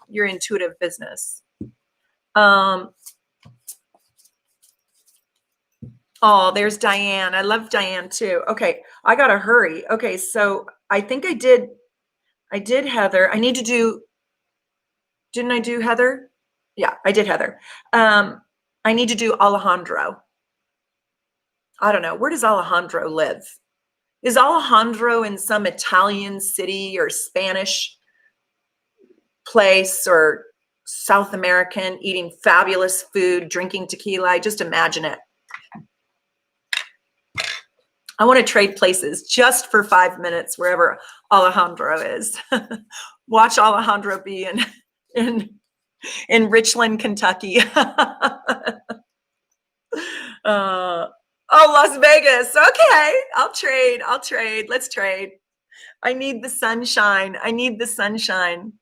your intuitive business. Oh, there's Diane. I love Diane too. Okay, I gotta hurry. Okay, so I think I did Heather. I need to do, didn't I do Heather? Yeah, I did Heather. I need to do Alejandro. I don't know. Where does Alejandro live? Is Alejandro in some Italian city or Spanish place or South American, eating fabulous food, drinking tequila? I just imagine it. I want to trade places just for 5 minutes wherever Alejandro is. Watch Alejandro be in Richland, Kentucky. Oh, Las Vegas. Okay, I'll trade. Let's trade. I need the sunshine. I need the sunshine.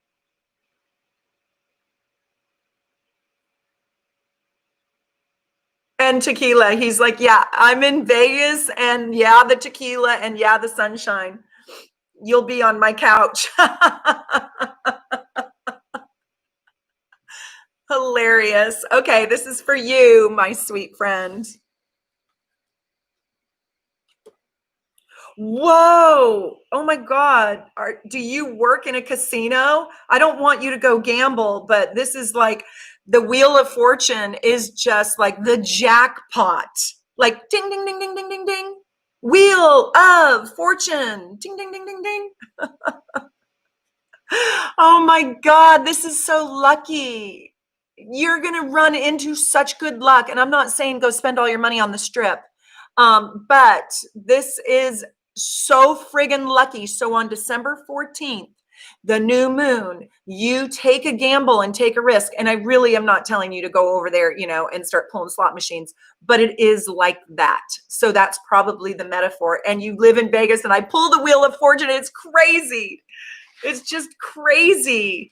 And tequila. He's like, yeah, I'm in Vegas, and yeah, the tequila, and yeah, the sunshine. You'll be on my couch. Hilarious. Okay, this is for you, my sweet friend. Whoa. Oh my God. Do you work in a casino? I don't want you to go gamble, but this is like the Wheel of Fortune is just like the jackpot. Like ding, ding, ding, ding, ding, ding, ding. Wheel of Fortune. Ding, ding, ding, ding, ding. Oh my God. This is so lucky. You're going to run into such good luck. And I'm not saying go spend all your money on the strip. But this is so friggin' lucky. So on December 14th, the new moon, you take a gamble and take a risk. And I really am not telling you to go over there, and start pulling slot machines, but it is like that. So that's probably the metaphor. And you live in Vegas and I pull the Wheel of Fortune. It's crazy. It's just crazy.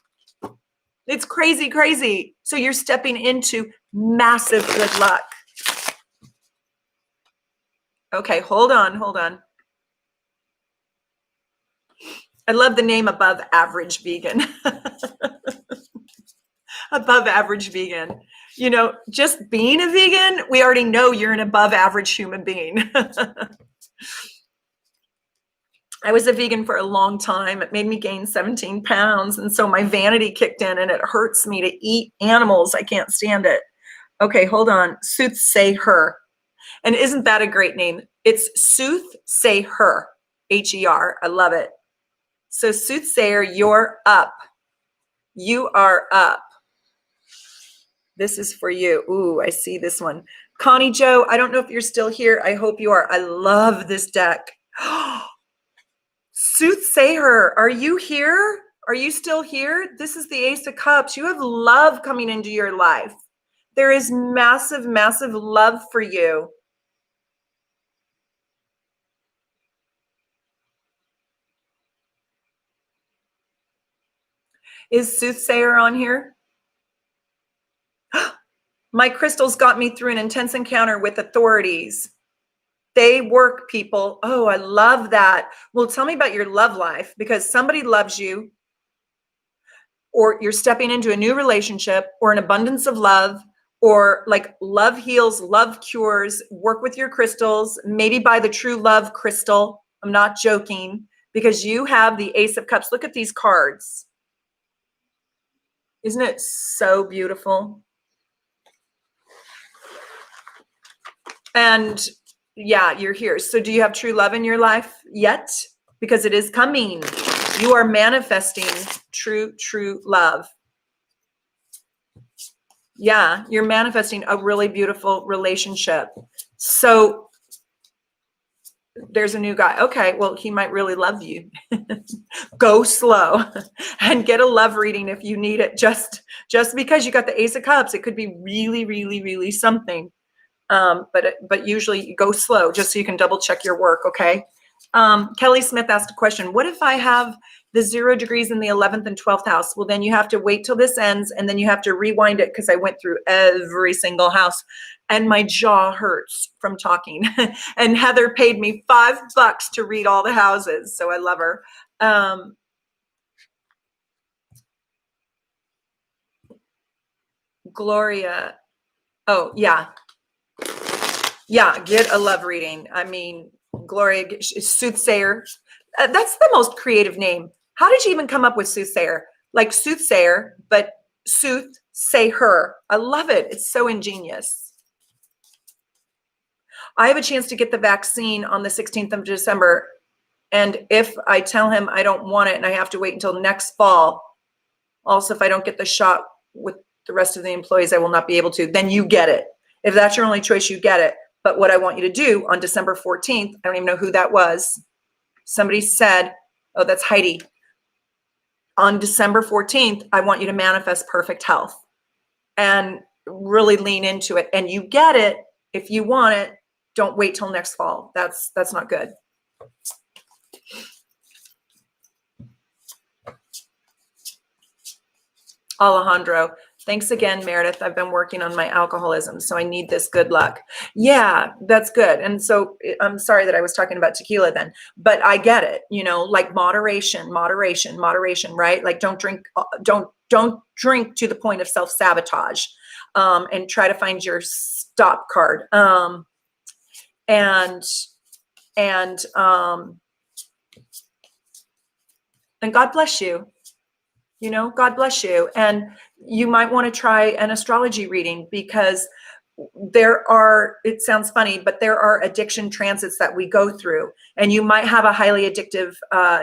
It's crazy, crazy. So you're stepping into massive good luck. Okay, hold on. I love the name Above Average Vegan. Above Average Vegan. Just being a vegan, we already know you're an above average human being. I was a vegan for a long time. It made me gain 17 pounds. And so my vanity kicked in and it hurts me to eat animals. I can't stand it. Okay, hold on. Soothsayer. And isn't that a great name? It's Soothsayer, Her. I love it. So Soothsayer, you're up. You are up. This is for you. Ooh, I see this one. Connie Joe, I don't know if you're still here. I hope you are. I love this deck. Soothsayer, are you here? Are you still here? This is the Ace of Cups. You have love coming into your life. There is massive, massive love for you. Is Soothsayer on here? My crystals got me through an intense encounter with authorities. They work, people. Oh, I love that. Well, tell me about your love life, because somebody loves you, or you're stepping into a new relationship, or an abundance of love, or like love heals, love cures. Work with your crystals, maybe buy the True Love crystal. I'm not joking, because you have the Ace of Cups. Look at these cards. Isn't it so beautiful? And yeah, you're here. So do you have true love in your life yet? Because it is coming. You are manifesting true love. Yeah, you're manifesting a really beautiful relationship. So there's a new guy. Okay, well, he might really love you. Go slow and get a love reading if you need it. Just because you got the Ace of Cups, it could be really, really, really something. But usually you go slow just so you can double check your work. Okay. Kelly Smith asked a question. What if I have the 0 degrees in the 11th and 12th house? Well, then you have to wait till this ends, and then you have to rewind it, because I went through every single house and my jaw hurts from talking. And Heather paid me $5 to read all the houses. So I love her. Gloria. Oh, yeah. Yeah, get a love reading. I mean, Gloria, soothsayer. That's the most creative name. How did you even come up with soothsayer? Like soothsayer, but sooth, say her. I love it. It's so ingenious. I have a chance to get the vaccine on the 16th of December. And if I tell him I don't want it and I have to wait until next fall, also, if I don't get the shot with the rest of the employees, I will not be able to, then you get it. If that's your only choice, you get it. But what I want you to do on December 14th, I don't even know who that was. Somebody said, oh, that's Heidi. On December 14th, I want you to manifest perfect health and really lean into it. And you get it if you want it. Don't wait till next fall. That's not good. Alejandro, thanks again, Meredith. I've been working on my alcoholism, so I need this. Good luck. Yeah, that's good. And so I'm sorry that I was talking about tequila then, but I get it, you know, like moderation, right? Like don't drink to the point of self-sabotage, and try to find your stop card. And God bless you. You know, God bless you. And you might want to try an astrology reading, because it sounds funny, but there are addiction transits that we go through, and you might have a highly addictive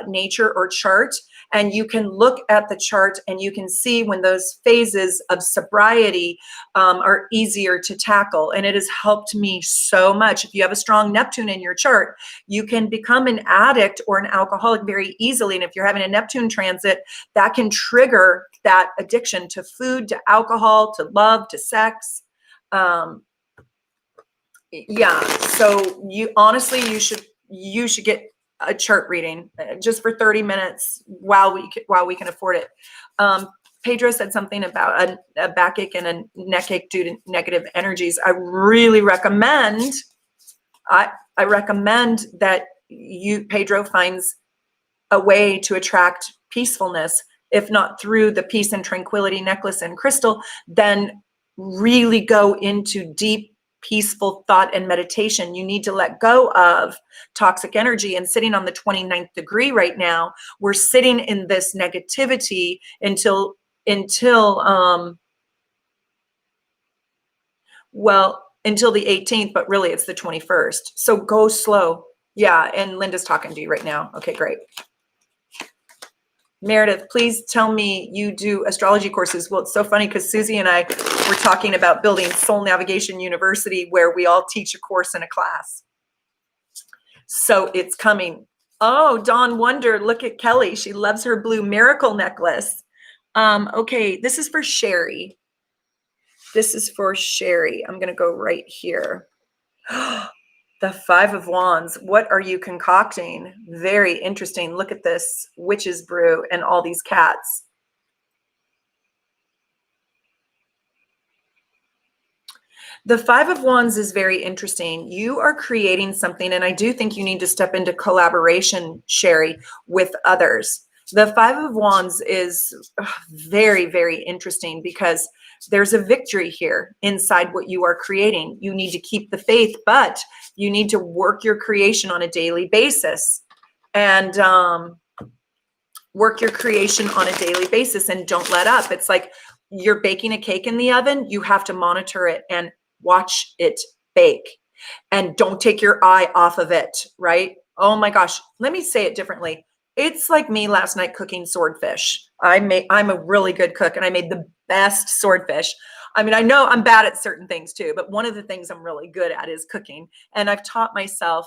nature or chart, and you can look at the chart and you can see when those phases of sobriety are easier to tackle. And it has helped me so much. If you have a strong Neptune in your chart, you can become an addict or an alcoholic very easily. And if you're having a Neptune transit, that can trigger that addiction to food, to alcohol, to love, to sex. Yeah, so you should get a chart reading just for 30 minutes while we can afford it. Pedro said something about a backache and a neck ache due to negative energies. I really recommend that Pedro finds a way to attract peacefulness, if not through the peace and tranquility necklace and crystal, then really go into deep, peaceful thought and meditation. You need to let go of toxic energy. And sitting on the 29th degree right now, we're sitting in this negativity until the 18th, but really it's the 21st. So go slow. Yeah, and Linda's talking to you right now. Okay, great. Meredith, please tell me you do astrology courses. Well, it's so funny because Susie and I were talking about building Soul Navigation University, where we all teach a course in a class. So it's coming. Oh, Dawn Wonder, look at Kelly. She loves her blue miracle necklace. Okay, this is for Sherry. I'm going to go right here. The Five of Wands. What are you concocting? Very interesting. Look at this witch's brew and all these cats. The Five of Wands is very interesting. You are creating something, and I do think you need to step into collaboration, Sherry, with others. The Five of Wands is very, very interesting because there's a victory here inside what you are creating. You need to keep the faith, but you need to work your creation on a daily basis, and work your creation on a daily basis, and don't let up. It's like you're baking a cake in the oven. You have to monitor it and watch it bake, and don't take your eye off of it, right? Oh my gosh, let me say it differently. It's like me last night cooking swordfish. I'm a really good cook, and I made the best swordfish. I mean, I know I'm bad at certain things too, but one of the things I'm really good at is cooking. And I've taught myself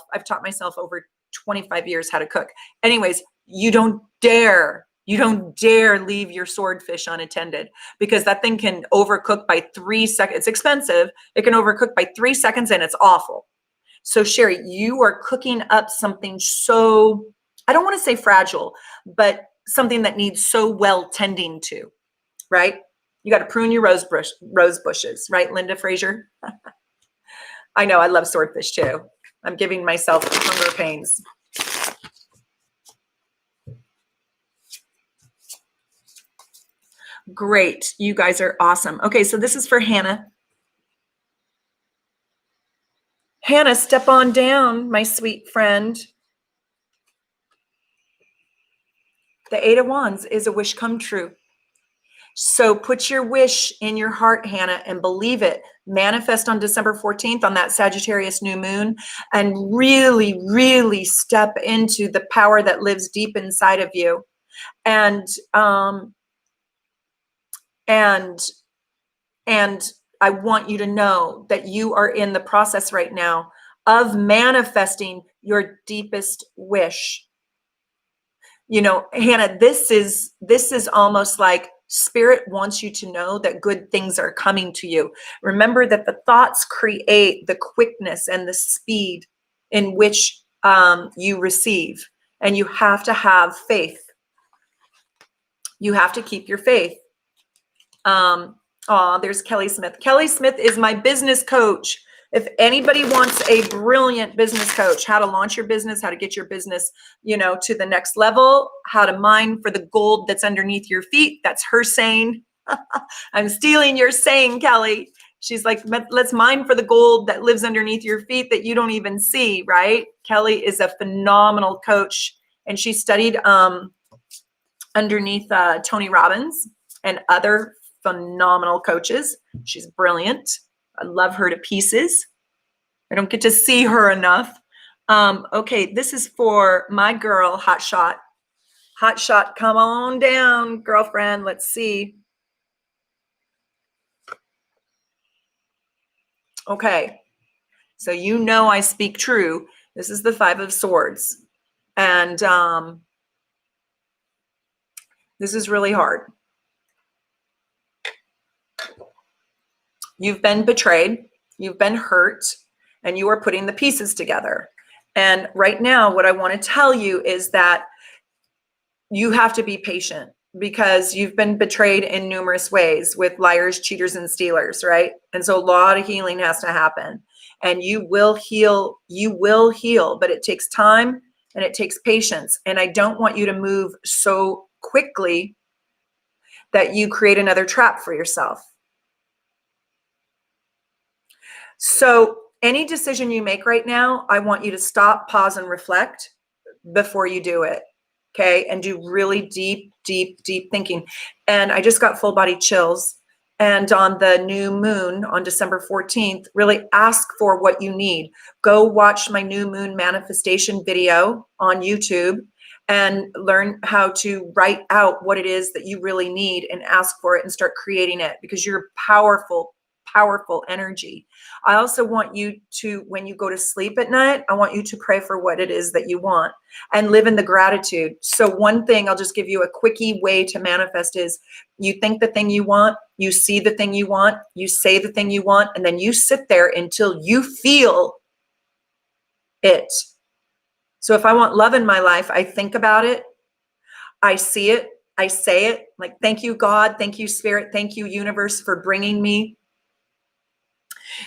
over 25 years how to cook. Anyways, you don't dare leave your swordfish unattended, because that thing can overcook by 3 seconds. It's expensive. It can overcook by 3 seconds, and it's awful. So Sherry, you are cooking up something so, I don't want to say fragile, but something that needs so well tending to, right? You got to prune your rose bushes, right, Linda Frazier? I know, I love swordfish too. I'm giving myself hunger pains. Great. You guys are awesome. Okay, so this is for Hannah. Hannah, step on down, my sweet friend. The Eight of Wands is a wish come true. So put your wish in your heart, Hannah, and believe it. Manifest on December 14th on that Sagittarius new moon, and really, really step into the power that lives deep inside of you. And I want you to know that you are in the process right now of manifesting your deepest wish. You know, Hannah, this is almost like Spirit wants you to know that good things are coming to you. Remember that the thoughts create the quickness and the speed in which you receive. And you have to have faith. You have to keep your faith. There's Kelly Smith. Kelly Smith is my business coach. If anybody wants a brilliant business coach, how to launch your business, how to get your business, you know, to the next level, how to mine for the gold that's underneath your feet. That's her saying. I'm stealing your saying, Kelly. She's like, let's mine for the gold that lives underneath your feet that you don't even see, right? Kelly is a phenomenal coach, and she studied underneath Tony Robbins and other phenomenal coaches. She's brilliant. I love her to pieces. I don't get to see her enough. Okay, this is for my girl, Hot Shot. Hot Shot, come on down, girlfriend. Let's see. Okay, so you know I speak true. This is the Five of Swords. And this is really hard. You've been betrayed, you've been hurt, and you are putting the pieces together. And right now, what I want to tell you is that you have to be patient, because you've been betrayed in numerous ways with liars, cheaters, and stealers, right? And so a lot of healing has to happen. And you will heal, but it takes time and it takes patience. And I don't want you to move so quickly that you create another trap for yourself. So any decision you make right now, I want you to stop, pause, and reflect before you do it, okay? And do really deep, deep, deep thinking. And I just got full body chills. And on the new moon on December 14th, really ask for what you need. Go watch my new moon manifestation video on YouTube and learn how to write out what it is that you really need and ask for it and start creating it, because you're powerful, powerful energy. I also want you to, when you go to sleep at night, I want you to pray for what it is that you want and live in the gratitude. So one thing, I'll just give you a quickie way to manifest is you think the thing you want, you see the thing you want, you say the thing you want, and then you sit there until you feel it. So if I want love in my life, I think about it, I see it, I say it, like, thank you, God, thank you, Spirit, thank you, universe, for bringing me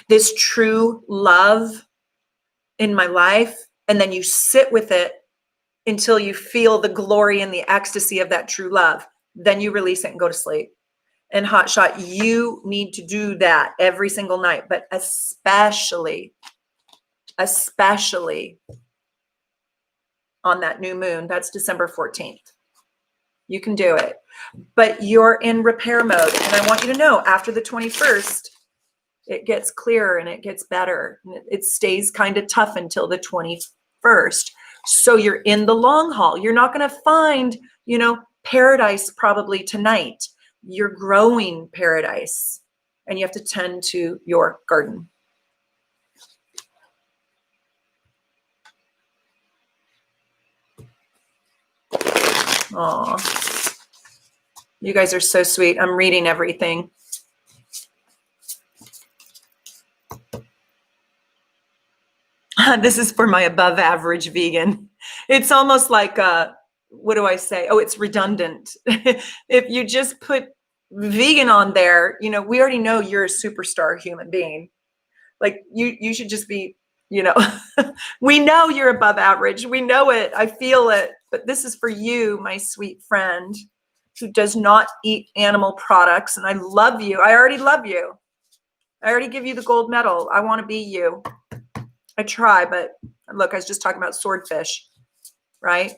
this true love in my life. And then you sit with it until you feel the glory and the ecstasy of that true love. Then you release it and go to sleep. And Hot Shot, you need to do that every single night, but especially on that new moon. That's December 14th. You can do it, but you're in repair mode. And I want you to know, after the 21st, it gets clearer and it gets better. It stays kind of tough until the 21st. So you're in the long haul. You're not going to find, you know, paradise probably tonight. You're growing paradise, and you have to tend to your garden. Aw, you guys are so sweet. I'm reading everything. This is for my above average vegan. It's almost like, what do I say? Oh, it's redundant. If you just put vegan on there, you know, we already know you're a superstar human being. Like you should just be, you know, we know you're above average. We know it. I feel it. But this is for you, my sweet friend, who does not eat animal products. And I love you. I already love you. I already give you the gold medal. I want to be you. I try, but look, I was just talking about swordfish, right?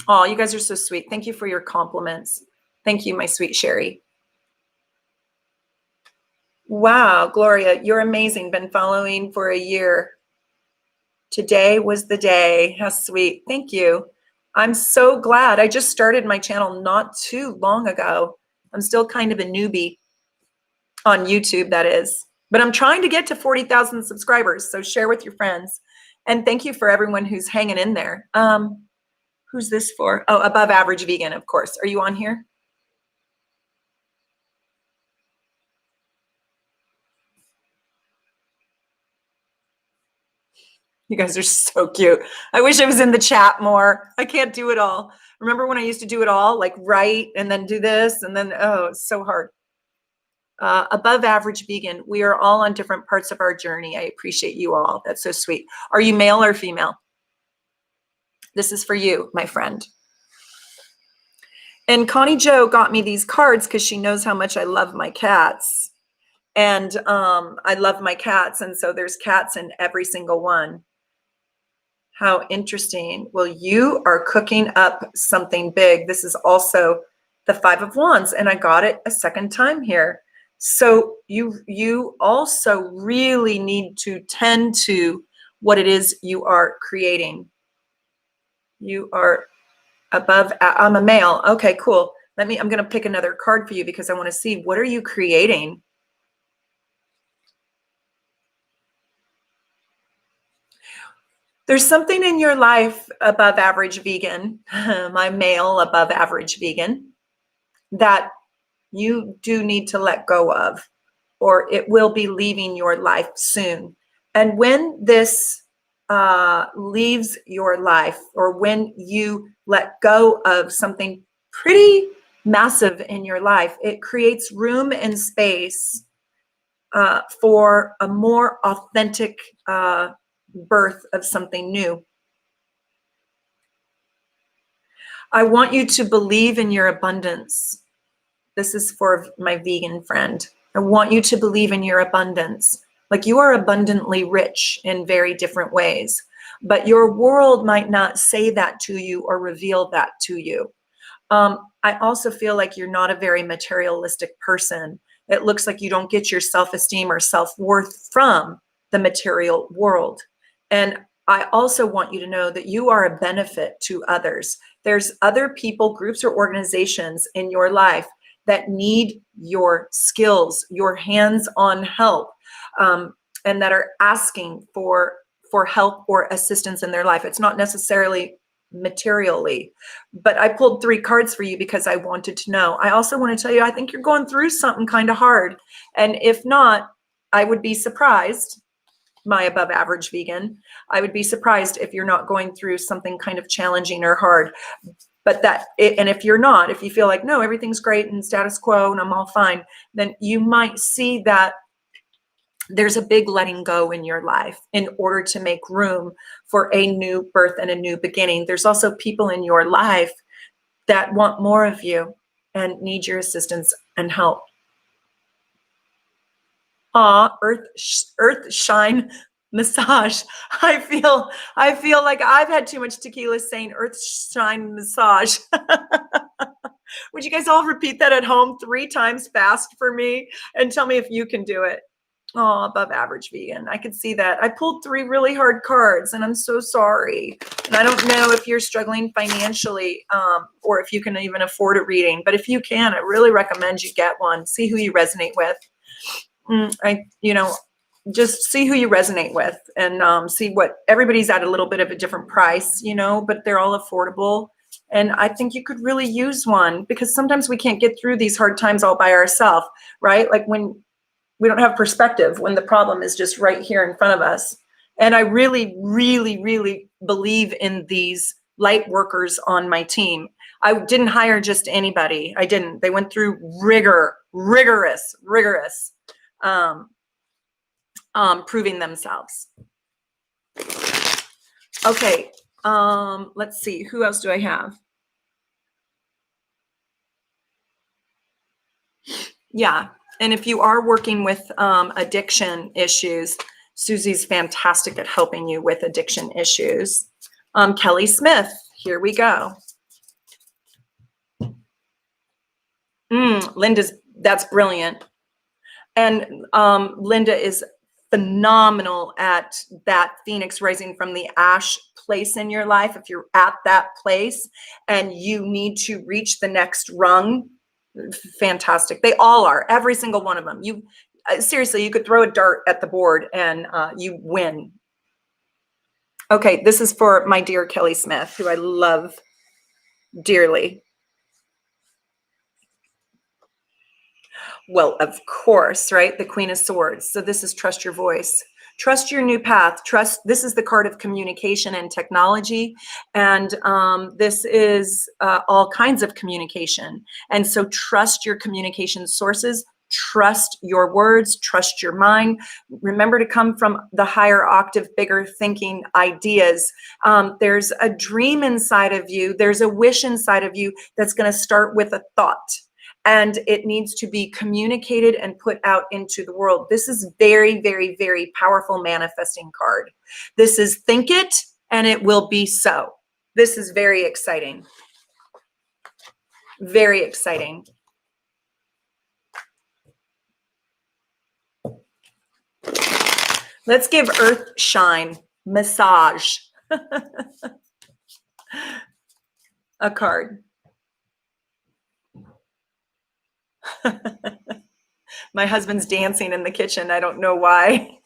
Oh, you guys are so sweet. Thank you for your compliments. Thank you, my sweet Sherry. Wow, Gloria, you're amazing. Been following for a year. Today was the day. How sweet. Thank you. I'm so glad. I just started my channel not too long ago. I'm still kind of a newbie on YouTube, that is. But I'm trying to get to 40,000 subscribers, so share with your friends. And thank you for everyone who's hanging in there. Who's this for? Oh, Above Average Vegan, of course. Are you on here? You guys are so cute. I wish I was in the chat more. I can't do it all. Remember when I used to do it all, like write and then do this and then, oh, it's so hard. Above Average Vegan, we are all on different parts of our journey. I appreciate you all. That's so sweet. Are you male or female? This is for you, my friend. And Connie Jo got me these cards because she knows how much I love my cats. And I love my cats. And so there's cats in every single one. How interesting. Well, you are cooking up something big. This is also the Five of Wands, and I got it a second time here. So you also really need to tend to what it is you are creating. You are above, I'm a male. Okay, cool. I'm going to pick another card for you because I want to see, what are you creating? There's something in your life, Above Average Vegan, my male Above Average Vegan, that you do need to let go of, or it will be leaving your life soon. And when this leaves your life, or when you let go of something pretty massive in your life, it creates room and space for a more authentic birth of something new. I want you to believe in your abundance. This is for my vegan friend. I want you to believe in your abundance. Like, you are abundantly rich in very different ways, but your world might not say that to you or reveal that to you. I also feel like you're not a very materialistic person. It looks like you don't get your self-esteem or self-worth from the material world. And I also want you to know that you are a benefit to others. There's other people, groups, or organizations in your life that need your skills, your hands-on help, and that are asking for help or assistance in their life. It's not necessarily materially, but I pulled 3 cards for you because I wanted to know. I also want to tell you, I think you're going through something kind of hard. And if not, I would be surprised, my Above Average Vegan, I would be surprised if you're not going through something kind of challenging or hard. But and if you're not, if you feel like, no, everything's great and status quo and I'm all fine, then you might see that there's a big letting go in your life in order to make room for a new birth and a new beginning. There's also people in your life that want more of you and need your assistance and help. Earth Shine Massage. I feel like I've had too much tequila saying Earth Shine Massage. Would you guys all repeat that at home 3 times fast for me and tell me if you can do it? Oh, Above Average Vegan. I could see that. I pulled 3 really hard cards and I'm so sorry. And I don't know if you're struggling financially or if you can even afford a reading. But if you can, I really recommend you get one. See who you resonate with. Just see who you resonate with and see what everybody's at a little bit of a different price, but they're all affordable. And I think you could really use one because sometimes we can't get through these hard times all by ourselves, right? Like when we don't have perspective, when the problem is just right here in front of us. And I really, really, really believe in these light workers on my team. I didn't hire just anybody. I didn't. They went through rigorous proving themselves. Okay, let's see. Who else do I have? Yeah, and if you are working with addiction issues, Susie's fantastic at helping you with addiction issues. Kelly Smith, here we go. Linda's, that's brilliant. And Linda is phenomenal at that Phoenix rising from the ash place in your life. If you're at that place and you need to reach the next rung, fantastic. They all are, every single one of them. You seriously, you could throw a dart at the board and you win. Okay, this is for my dear Kelly Smith, who I love dearly. Well, of course, right? The Queen of Swords. So this is trust your voice. Trust your new path. Trust, this is the card of communication and technology. And this is all kinds of communication. And so trust your communication sources. Trust your words, trust your mind. Remember to come from the higher octave, bigger thinking ideas. There's a dream inside of you. There's a wish inside of you that's going to start with a thought. And it needs to be communicated and put out into the world. This is very, very, very powerful manifesting card. This is think it and it will be so. This is very exciting. Very exciting. Let's give Earth Shine massage a card. My husband's dancing in the kitchen. I don't know why.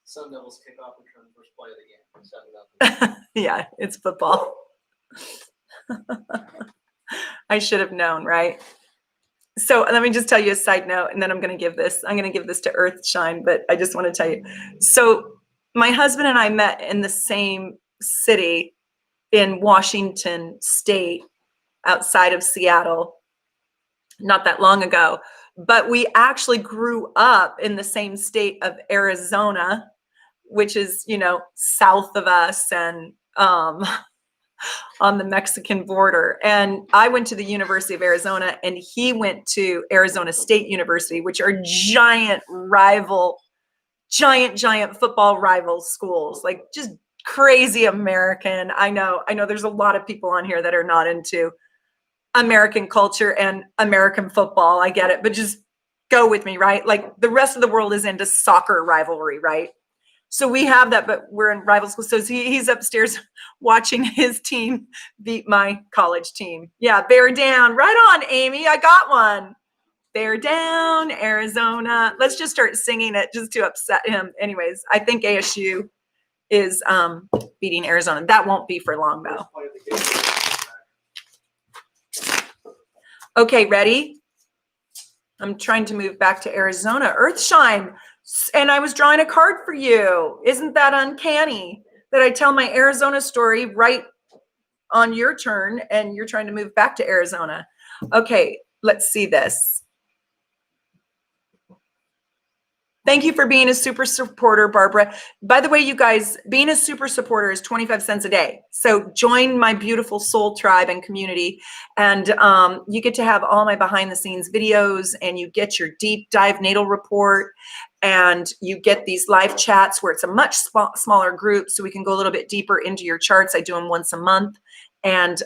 Sun Devils kick off and turn the first play of the game. Yeah, it's football. I should have known, right? So let me just tell you a side note, and then I'm going to give this to Earth Shine, but I just want to tell you. So my husband and I met in the same city in Washington State, outside of Seattle, not that long ago, but we actually grew up in the same state of Arizona, which is, you know, south of us and on the Mexican border. And I went to the University of Arizona and he went to Arizona State University, which are giant football rival schools, like just crazy American. I know there's a lot of people on here that are not into American culture and American football. I get it, but just go with me, right? Like the rest of the world is into soccer rivalry, right? So we have that, but we're in rival school. So he's upstairs watching his team beat my college team. Yeah, bear down. Right on, Amy. I got one. Bear down, Arizona. Let's just start singing it just to upset him. Anyways, I think ASU is beating Arizona. That won't be for long, though. Okay, ready? I'm trying to move back to Arizona. Earthshine. And I was drawing a card for you. Isn't that uncanny that I tell my Arizona story right on your turn and you're trying to move back to Arizona? Okay, let's see this. Thank you for being a super supporter, Barbara. By the way, you guys, being a super supporter is 25 cents a day. So join my beautiful soul tribe and community. And you get to have all my behind the scenes videos and you get your deep dive natal report. And you get these live chats where it's a much smaller group. So we can go a little bit deeper into your charts. I do them once a month. And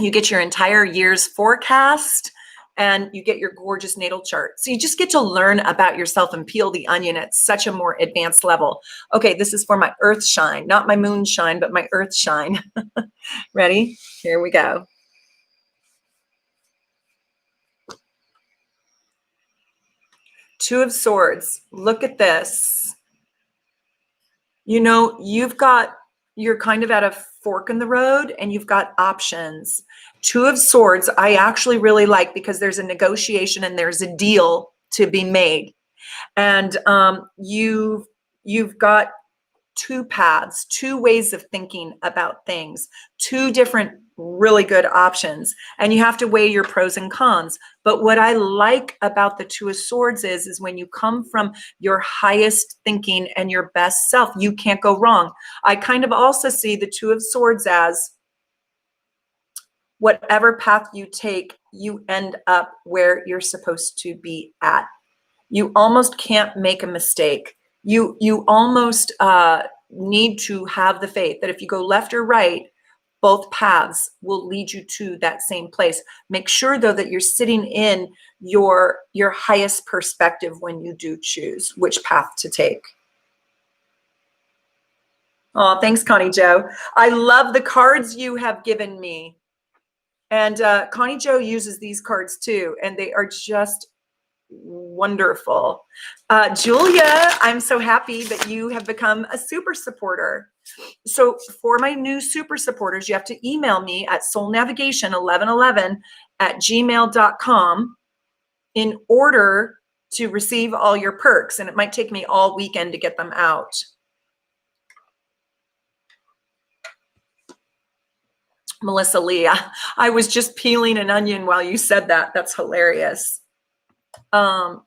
you get your entire year's forecast. And you get your gorgeous natal chart. So you just get to learn about yourself and peel the onion at such a more advanced level. Okay, this is for my earth shine, not my moon shine, but my earth shine. Ready? Here we go. Two of Swords. Look at this. You know, you're kind of at a fork in the road and you've got options. Two of Swords, I actually really like because there's a negotiation and there's a deal to be made. And you've got two paths, two ways of thinking about things, two different really good options. And you have to weigh your pros and cons. But what I like about the Two of Swords is when you come from your highest thinking and your best self, you can't go wrong. I kind of also see the Two of Swords as whatever path you take, you end up where you're supposed to be at. You almost can't make a mistake. You almost need to have the faith that if you go left or right, both paths will lead you to that same place. Make sure though that you're sitting in your highest perspective when you do choose which path to take. Oh, thanks, Connie Joe. I love the cards you have given me. And Connie Joe uses these cards too, and they are just wonderful. Julia, I'm so happy that you have become a super supporter. So for my new super supporters, you have to email me at soulnavigation1111@gmail.com in order to receive all your perks. And it might take me all weekend to get them out. Melissa Leah, I was just peeling an onion while you said that. That's hilarious. Are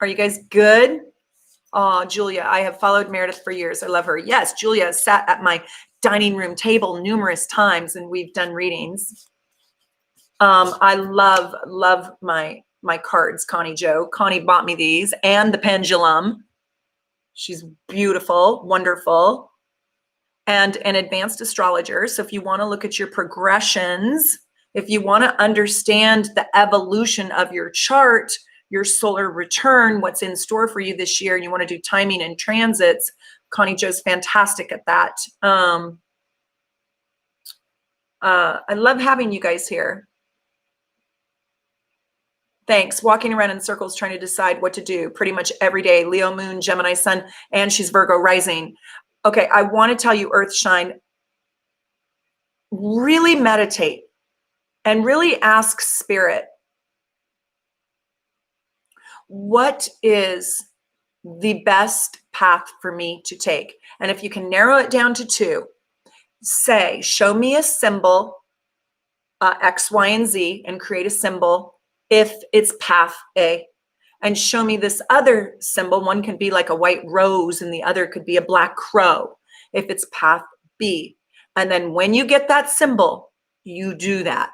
you guys good? Oh, Julia, I have followed Meredith for years. I love her. Yes, Julia sat at my dining room table numerous times and we've done readings. I love my cards, Connie Joe. Connie bought me these and the pendulum. She's beautiful, wonderful, and an advanced astrologer. So if you want to look at your progressions, if you want to understand the evolution of your chart, your solar return, what's in store for you this year, and you want to do timing and transits, Connie Joe's fantastic at that. I love having you guys here. Thanks. Walking around in circles trying to decide what to do pretty much every day. Leo moon, Gemini sun, and she's Virgo rising. Okay, I want to tell you, Earthshine, really meditate and really ask Spirit, what is the best path for me to take? And if you can narrow it down to two, say, show me a symbol, X, Y, and Z, and create a symbol if it's path A. And show me this other symbol. One can be like a white rose and the other could be a black crow if it's path B. And then when you get that symbol, you do that.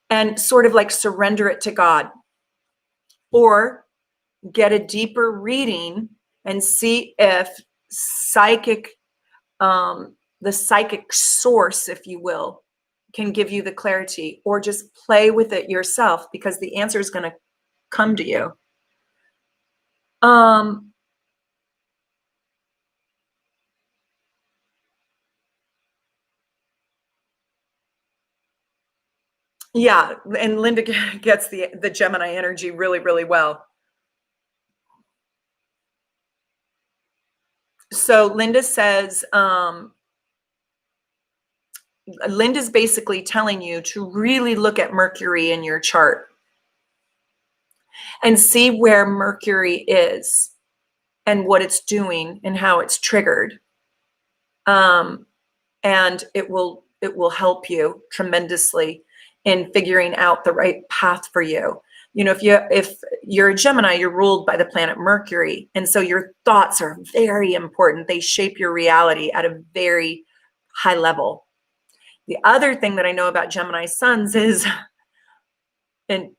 And sort of like surrender it to God. Or get a deeper reading and see if the psychic source, if you will, can give you the clarity, or just play with it yourself because the answer is going to come to you. Yeah, and Linda gets the Gemini energy really, really well. So Linda says, Linda's basically telling you to really look at Mercury in your chart and see where Mercury is and what it's doing and how it's triggered. And it will help you tremendously in figuring out the right path for you. You know, if you're a Gemini, you're ruled by the planet Mercury. And so your thoughts are very important. They shape your reality at a very high level. The other thing that I know about Gemini suns is, and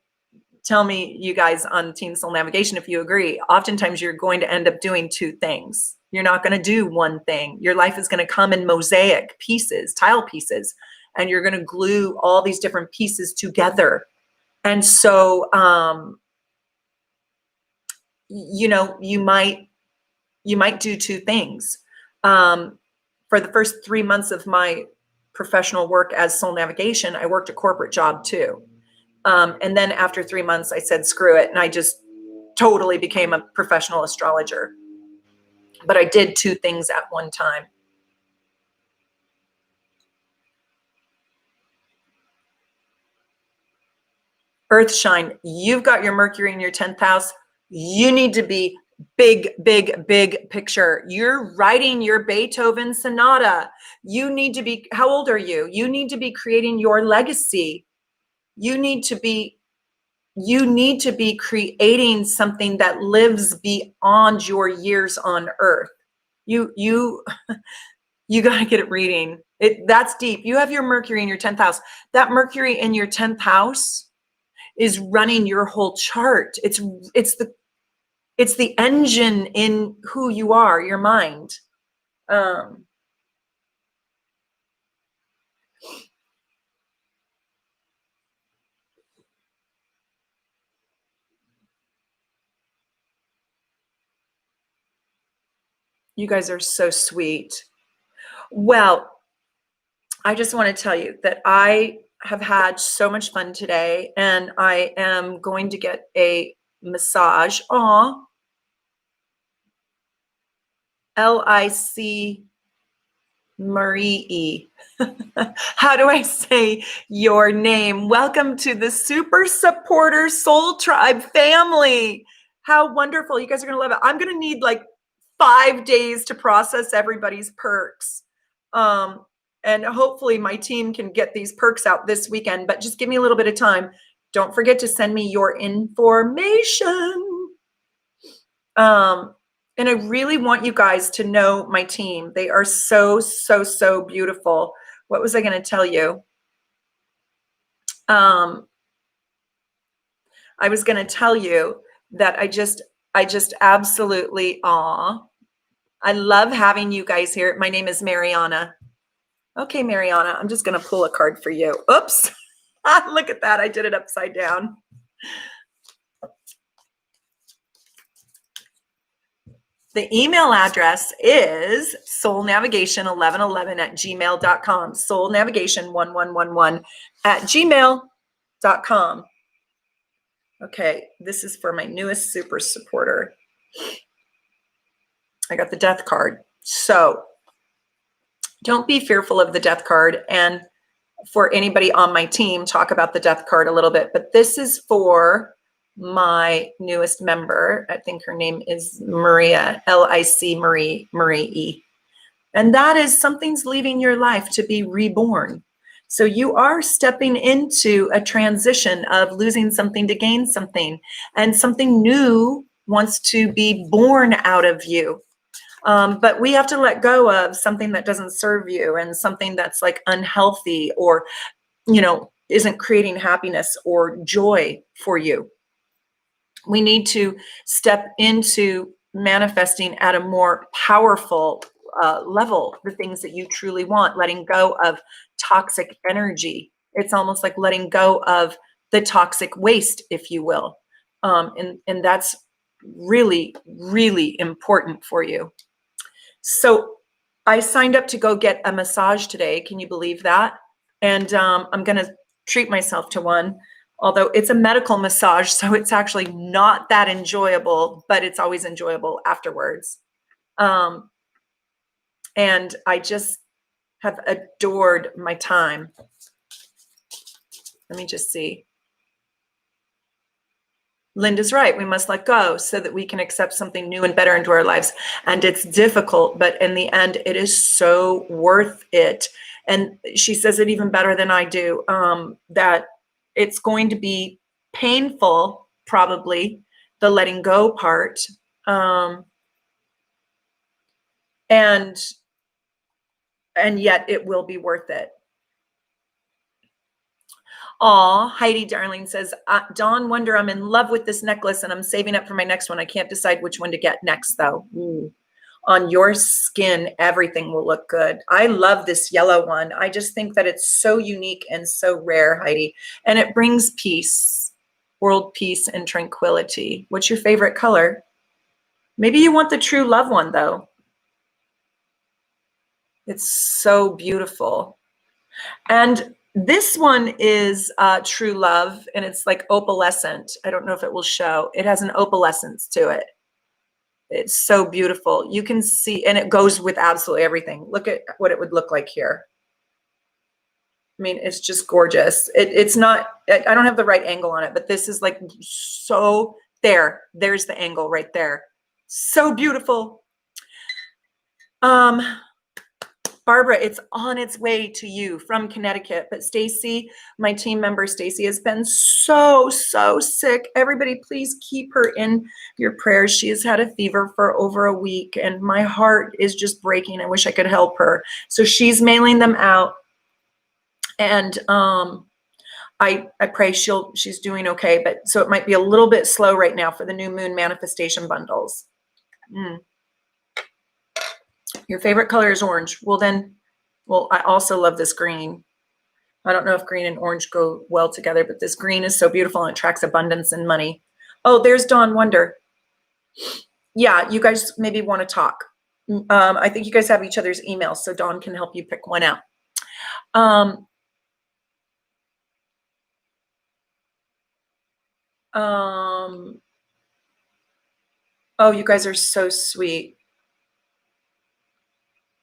tell me you guys on Team Soul Navigation if you agree, oftentimes you're going to end up doing two things. You're not going to do one thing. Your life is going to come in mosaic pieces, tile pieces, and you're going to glue all these different pieces together. And so, you know, you might do two things. For the first 3 months of my professional work as Soul Navigation, I worked a corporate job too. And then after 3 months, I said, screw it. And I just totally became a professional astrologer. But I did two things at one time. Earthshine, you've got your Mercury in your 10th house. You need to be big, big, big picture. You're writing your Beethoven sonata. You need to be, how old are you? You need to be creating your legacy. You need to be creating something that lives beyond your years on earth. You got to get it reading. That's deep. You have your Mercury in your 10th house. That Mercury in your 10th house is running your whole chart. It's It's the engine in who you are, your mind. You guys are so sweet. Well, I just want to tell you that I have had so much fun today, and I am going to get a massage. Aw. Lic Marie. How do I say your name? Welcome to the Super Supporter Soul Tribe family. How wonderful. You guys are going to love it. I'm going to need like 5 days to process everybody's perks. And hopefully my team can get these perks out this weekend, but just give me a little bit of time. Don't forget to send me your information. And I really want you guys to know my team. They are so, so, so beautiful. What was I going to tell you? I was going to tell you that I just absolutely, I love having you guys here. My name is Mariana. Okay, Mariana, I'm just going to pull a card for you. Oops. Look at that. I did it upside down. The email address is soulnavigation1111@gmail.com. Soulnavigation1111@gmail.com. Okay, this is for my newest super supporter. I got the death card. So don't be fearful of the death card. And for anybody on my team, talk about the death card a little bit. But this is for my newest member. I think her name is Maria, Lic Marie. And that is something's leaving your life to be reborn. So you are stepping into a transition of losing something to gain something, and something new wants to be born out of you. But we have to let go of something that doesn't serve you, and something that's like unhealthy, or, you know, isn't creating happiness or joy for you. We need to step into manifesting at a more powerful level the things that you truly want, letting go of toxic energy. It's almost like letting go of the toxic waste, if you will. And that's really, really important for you. So I signed up to go get a massage today. Can you believe that? And I'm going to treat myself to one. Although it's a medical massage, so it's actually not that enjoyable, but it's always enjoyable afterwards. And I just have adored my time. Let me just see. Linda's right. We must let go so that we can accept something new and better into our lives. And it's difficult, but in the end, it is so worth it. And she says it even better than I do, that it's going to be painful, probably, the letting go part. And yet it will be worth it. Aw, Heidi Darling says, Dawn Wonder, I'm in love with this necklace and I'm saving up for my next one. I can't decide which one to get next, though. Ooh. On your skin, everything will look good. I love this yellow one. I just think that it's so unique and so rare, Heidi. And it brings peace, world peace and tranquility. What's your favorite color? Maybe you want the true love one, though. It's so beautiful. And this one is True Love, and it's like opalescent. I don't know if it will show. It has an opalescence to it. It's so beautiful. You can see, and it goes with absolutely everything. Look at what it would look like here. I mean, it's just gorgeous. It's not, I don't have the right angle on it, but this is like so there's the angle right there. So beautiful. Barbara, it's on its way to you from Connecticut. But Stacy, my team member Stacy, has been so sick. Everybody, please keep her in your prayers. She has had a fever for over a week, and my heart is just breaking. I wish I could help her. So she's mailing them out. And I pray she's doing okay, but so it might be a little bit slow right now for the new moon manifestation bundles. Your favorite color is orange. Well, I also love this green. I don't know if green and orange go well together, but this green is so beautiful and attracts abundance and money. Oh, there's Dawn Wonder. Yeah, you guys maybe want to talk. I think you guys have each other's emails, so Dawn can help you pick one out. Oh, you guys are so sweet.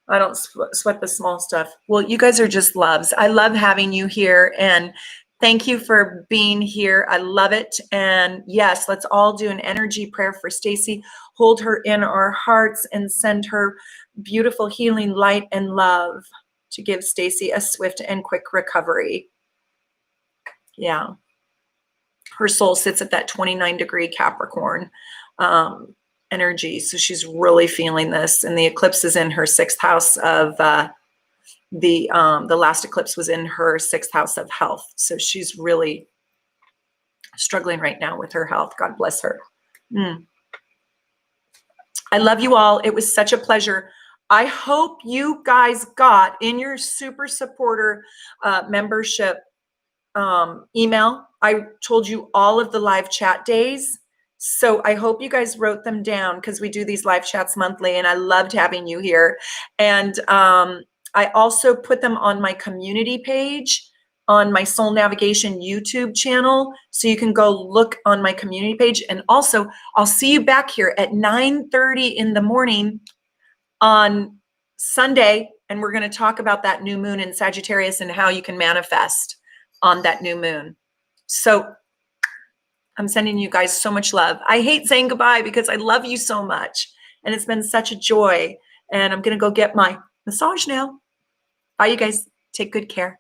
I don't sweat the small stuff. Well, you guys are just loves. I love having you here, and thank you for being here. I love it. And yes, let's all do an energy prayer for Stacy. Hold her in our hearts and send her beautiful healing light and love to give Stacy a swift and quick recovery. Yeah. Her soul sits at that 29-degree Capricorn energy. So she's really feeling this. And the eclipse is in her 6th house of the last eclipse was in her 6th house of health. So she's really struggling right now with her health. God bless her. I love you all. It was such a pleasure. I hope you guys got in your super supporter membership email. I told you all of the live chat days. So I hope you guys wrote them down, because we do these live chats monthly and I loved having you here. And I also put them on my community page on my Soul Navigation YouTube channel. So you can go look on my community page. And also I'll see you back here at 9:30 in the morning on Sunday. And we're going to talk about that new moon in Sagittarius and how you can manifest on that new moon. So I'm sending you guys so much love. I hate saying goodbye because I love you so much. And it's been such a joy. And I'm going to go get my massage now. Bye, you guys. Take good care.